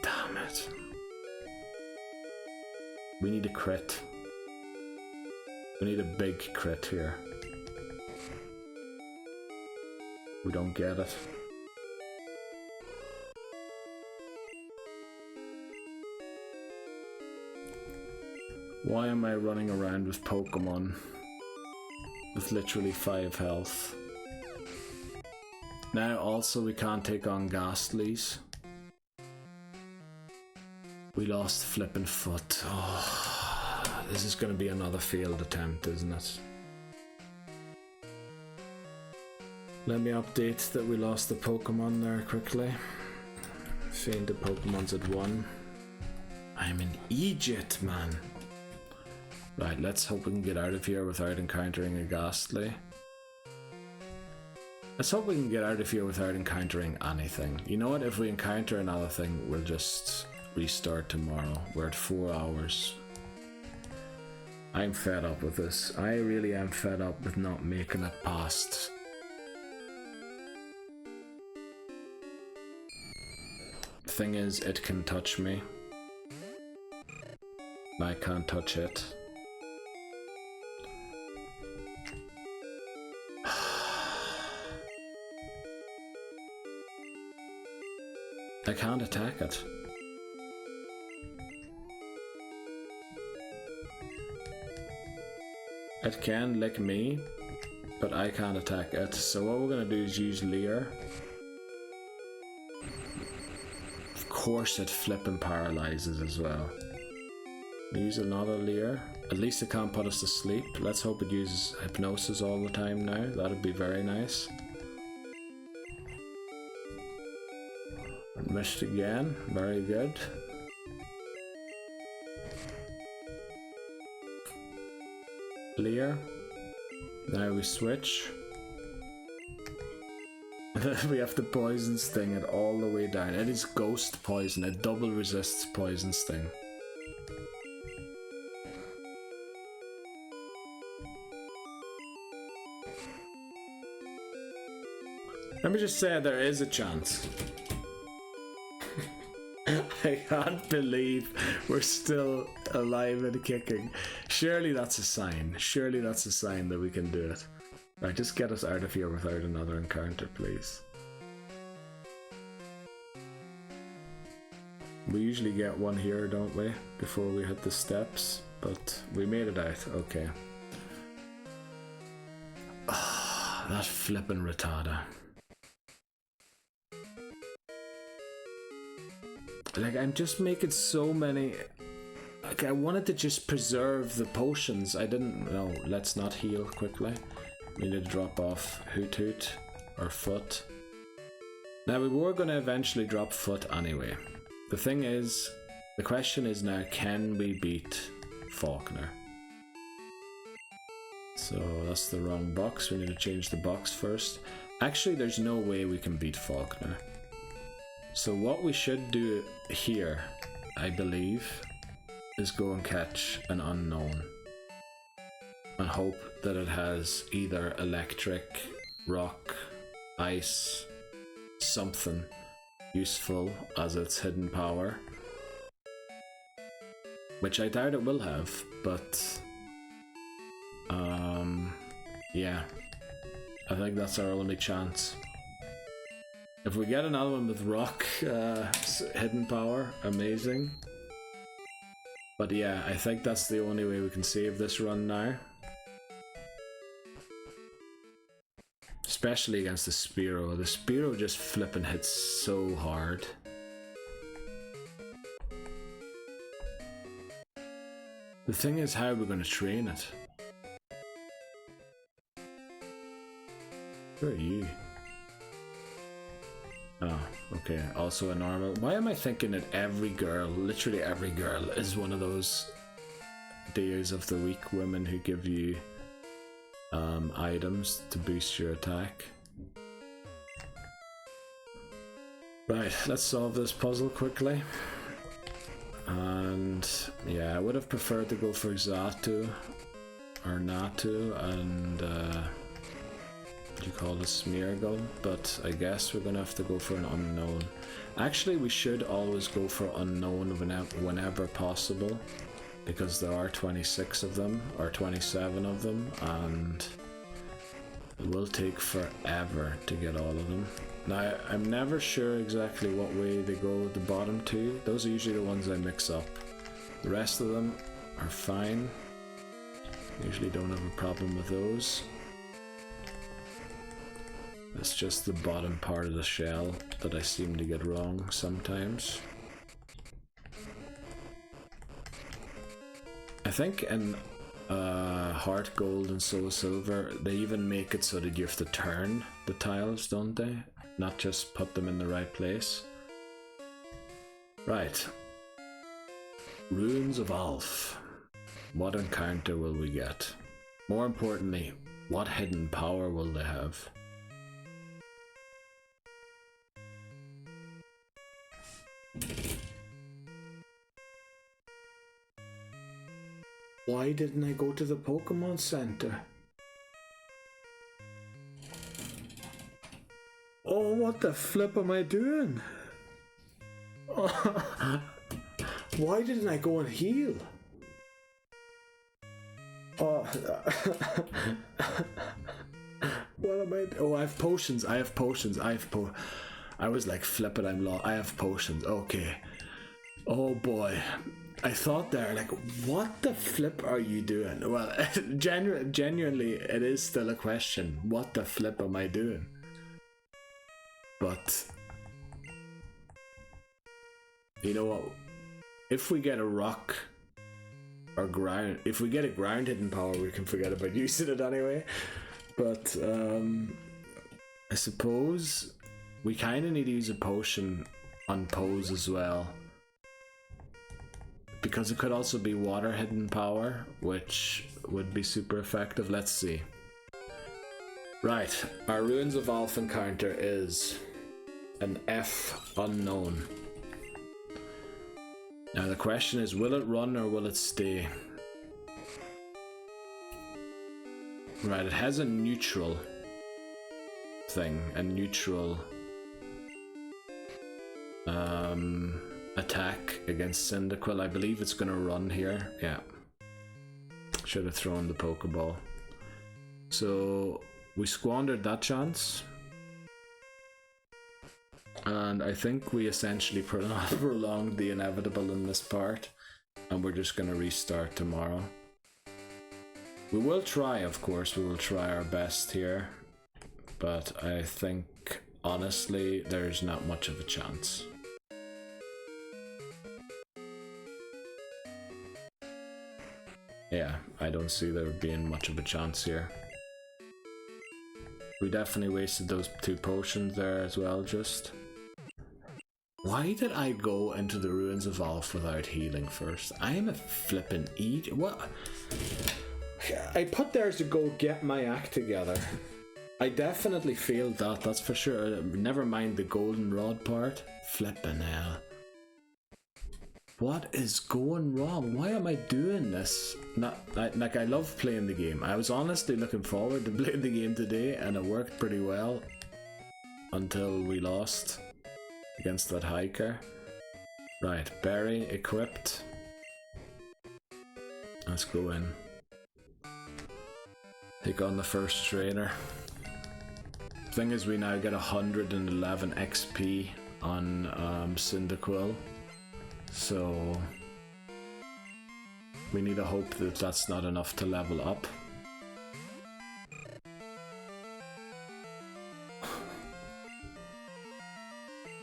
Damn it. We need a crit. We need a big crit here. We don't get it. Why am I running around with Pokemon with literally 5 health? Now also we can't take on Ghastlies. We lost Flippin' Foot. Oh, this is going to be another failed attempt, isn't it? Let me update that we lost the Pokemon there quickly. Fainted Pokemon's at 1. I'm in Egypt, man. Right, let's hope we can get out of here without encountering a Ghastly. Let's hope we can get out of here without encountering anything. You know what, if we encounter another thing, we'll just restart tomorrow. We're at 4 hours. I'm fed up with this. I really am fed up with not making it past. The thing is, it can touch me. I can't touch it. I can't attack it. It can lick me, but I can't attack it. So what we're gonna do is use Leer. Of course it flippin' paralyzes as well. Use another Leer. At least it can't put us to sleep. Let's hope it uses Hypnosis all the time now. That'd be very nice. Missed again. Very good. Leer. Now we switch. We have to Poison Sting it all the way down. It is Ghost Poison. It double resists Poison Sting. Let me just say there is a chance. I can't believe we're still alive and kicking. Surely that's a sign. Surely that's a sign that we can do it. Right, just get us out of here without another encounter, please. We usually get one here, don't we? Before we hit the steps. But we made it out. Okay. Oh, that flippin' Rattata. Like, I'm just making so many... Like, I wanted to just preserve the potions. I didn't... No, let's not heal quickly. We need to drop off Hoot Hoot or Foot. Now, we were going to eventually drop Foot anyway. The thing is, The question is now, can we beat Falkner? So that's the wrong box. We need to change the box first. Actually, there's no way we can beat Falkner. So what we should do here, I believe, is go and catch an unknown and hope that it has either electric, rock, ice, something useful as its hidden power, which I doubt it will have, but yeah, I think that's our only chance. If we get another one with rock hidden power, amazing. But yeah, I think that's the only way we can save this run now. Especially against the Spearow. The Spearow just flipping hits so hard. The thing is, how are we going to train it? Who are you? Oh, okay. Also a normal. Why am I thinking that every girl, literally every girl, is one of those days of the week women who give you items to boost your attack? Right, let's solve this puzzle quickly. And yeah, I would have preferred to go for Xatu or Natu and what do you call it, Smeargle, but I guess we're gonna have to go for an unknown. Actually, we should always go for unknown whenever possible, because there are 26 of them, or 27 of them, and it will take forever to get all of them. Now, I'm never sure exactly what way they go, the bottom two. Those are usually the ones I mix up. The rest of them are fine. Usually don't have a problem with those. It's just the bottom part of the shell that I seem to get wrong sometimes. I think in Heart Gold and Soul Silver, they even make it so that you have to turn the tiles, don't they? Not just put them in the right place. Right. Ruins of Alph. What encounter will we get? More importantly, what hidden power will they have? Why didn't I go to the Pokémon Center? Oh, what the flip am I doing? Why didn't I go and heal? Oh, what am I? Oh, I have potions. I have potions. I was like flipping. I'm lost. I have potions. Okay. Oh boy. I thought there, like, what the flip are you doing? Well, genuinely, it is still a question. What the flip am I doing? But you know what? If we get a rock or ground, if we get a ground hidden power, we can forget about using it anyway. But I suppose we kind of need to use a potion on Pose as well, because it could also be water hidden power, which would be super effective. Let's see. Right, our Ruins of Alph encounter is an F unknown. Now the question is, will it run or will it stay? Right, it has a neutral thing, a neutral attack against Cyndaquil. I believe it's gonna run here. Yeah. Should have thrown the Pokeball. So we squandered that chance. And I think we essentially prolonged the inevitable in this part. And we're just gonna restart tomorrow. We will try, of course, we will try our best here. But I think, honestly, there's not much of a chance. Yeah, I don't see there being much of a chance here. We definitely wasted those 2 potions there as well, just. Why did I go into the ruins of Alph without healing first? I am a flippin' idiot. What? I put there to go get my act together. I definitely failed that, that's for sure. Never mind the goldenrod part. Flippin' hell. What is going wrong? Why am I doing this? Like, I love playing the game. I was honestly looking forward to playing the game today, and it worked pretty well. Until we lost against that hiker. Right, berry equipped. Let's go in. Take on the first trainer. Thing is, we now get 111 XP on Cyndaquil. So we need to hope that that's not enough to level up.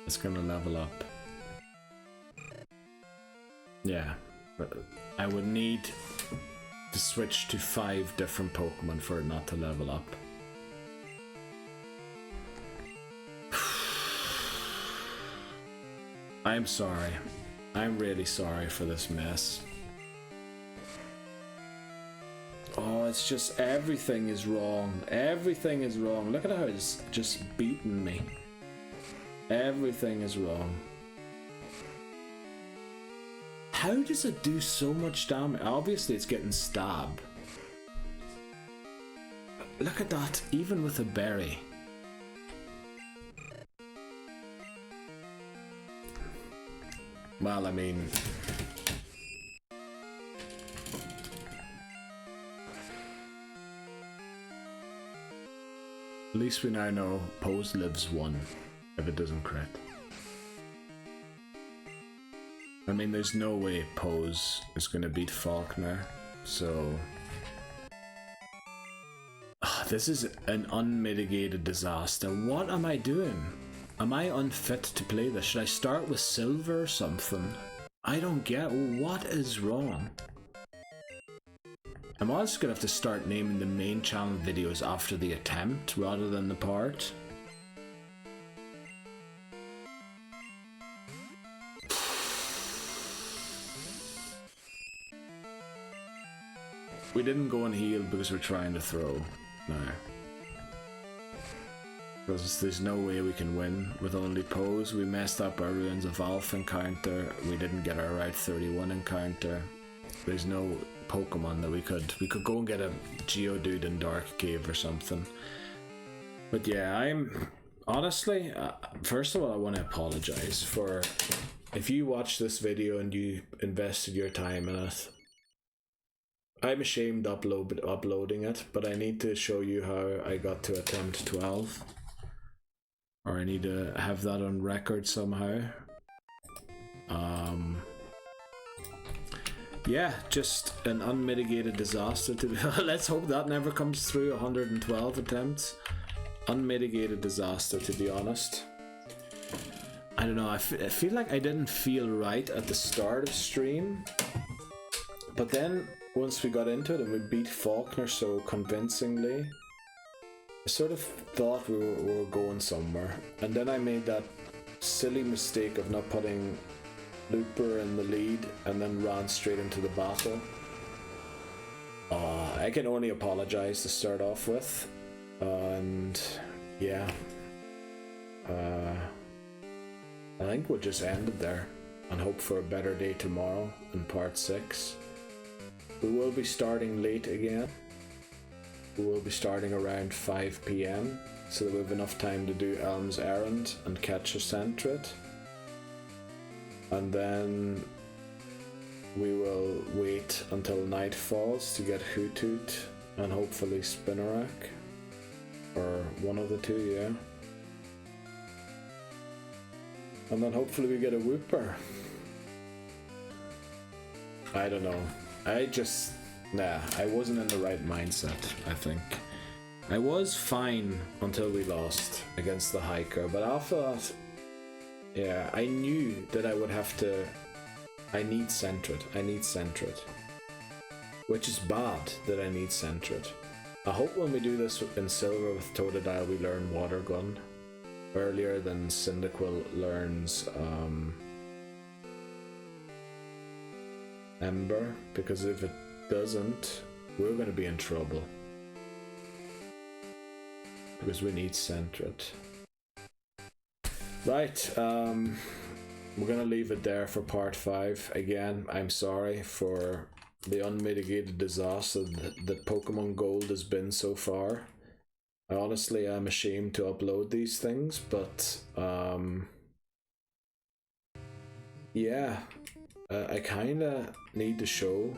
It's gonna level up. Yeah, but I would need to switch to 5 different Pokemon for it not to level up. I'm sorry. I'm really sorry for this mess. Oh, it's just everything is wrong. Everything is wrong. Look at how it's just beating me. Everything is wrong. How does it do so much damage? Obviously it's getting stabbed. Look at that, even with a berry. Well, I mean... At least we now know Pose lives 1 if it doesn't crit. I mean, there's no way Pose is going to beat Falkner, so... This is an unmitigated disaster. What am I doing? Am I unfit to play this? Should I start with silver or something? I don't get what is wrong. I'm also gonna have to start naming the main channel videos after the attempt rather than the part. We didn't go and heal because we're trying to throw. No. Because there's no way we can win with only Pose. We messed up our Ruins of Alph encounter. We didn't get our Route 31 encounter. There's no Pokemon that we could go and get a Geodude in Dark Cave or something. But yeah, I'm honestly, first of all, I want to apologize for if you watch this video and you invested your time in it. I'm ashamed uploading it, but I need to show you how I got to attempt 12. Or I need to have that on record somehow. Yeah, just an unmitigated disaster to be. Let's hope that never comes through. 112 attempts. Unmitigated disaster, to be honest. I don't know, I feel like I didn't feel right at the start of stream. But then, once we got into it and we beat Falkner so convincingly, I sort of thought we were going somewhere, and then I made that silly mistake of not putting Looper in the lead and then ran straight into the battle. I can only apologize to start off with, and yeah, I think we'll just end it there and hope for a better day tomorrow in part 6. We will be starting late again. We will be starting around 5 PM so that we have enough time to do Elm's Errand and catch a Centret. And then we will wait until night falls to get Hoothoot and hopefully Spinarak. Or one of the two, yeah. And then hopefully we get a Wooper. I don't know. I wasn't in the right mindset, I think. I was fine until we lost against the hiker, but I thought, yeah, I knew that I would have to, I need Centret. Which is bad that I need Centret. I hope when we do this in silver with Totodile we learn Water Gun. earlier than Cyndaquil learns Ember, because if it doesn't, we're going to be in trouble. Because we need Sentret. Right, we're going to leave it there for part 5. Again, I'm sorry for the unmitigated disaster that Pokemon Gold has been so far. I honestly am ashamed to upload these things, but yeah, I kinda need to show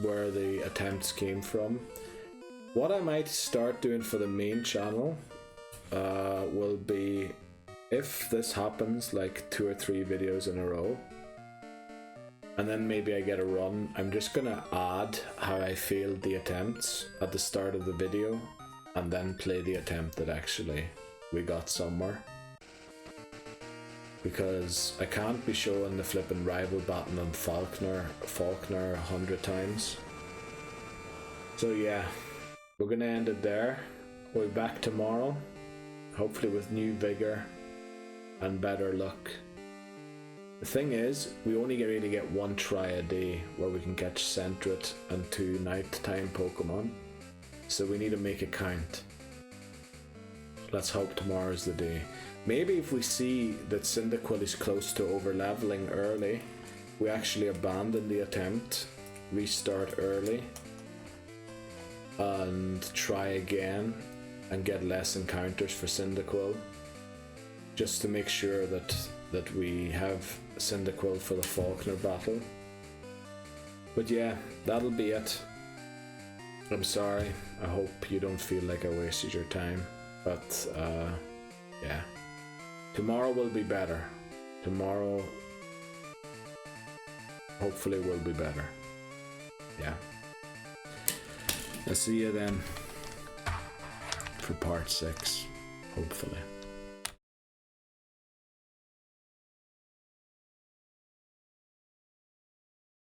where the attempts came from. What I might start doing for the main channel will be, if this happens, like 2 or 3 videos in a row, and then maybe I get a run, I'm just gonna add how I failed the attempts at the start of the video, and then play the attempt that actually we got somewhere. Because I can't be showing the flippin' rival battle on Falkner 100 times. So yeah, we're gonna end it there. We'll be back tomorrow, hopefully with new vigor and better luck. The thing is, we only really get 1 try a day where we can catch Sentret and 2 nighttime Pokemon, so we need to make it count. Let's hope tomorrow's the day. Maybe if we see that Cyndaquil is close to over-leveling early, we actually abandon the attempt, restart early, and try again and get less encounters for Cyndaquil, just to make sure that we have Cyndaquil for the Falkner battle. But yeah, that'll be it. I'm sorry, I hope you don't feel like I wasted your time, but yeah, tomorrow will be better. Tomorrow hopefully will be better. Yeah, I'll see you then for part 6, hopefully.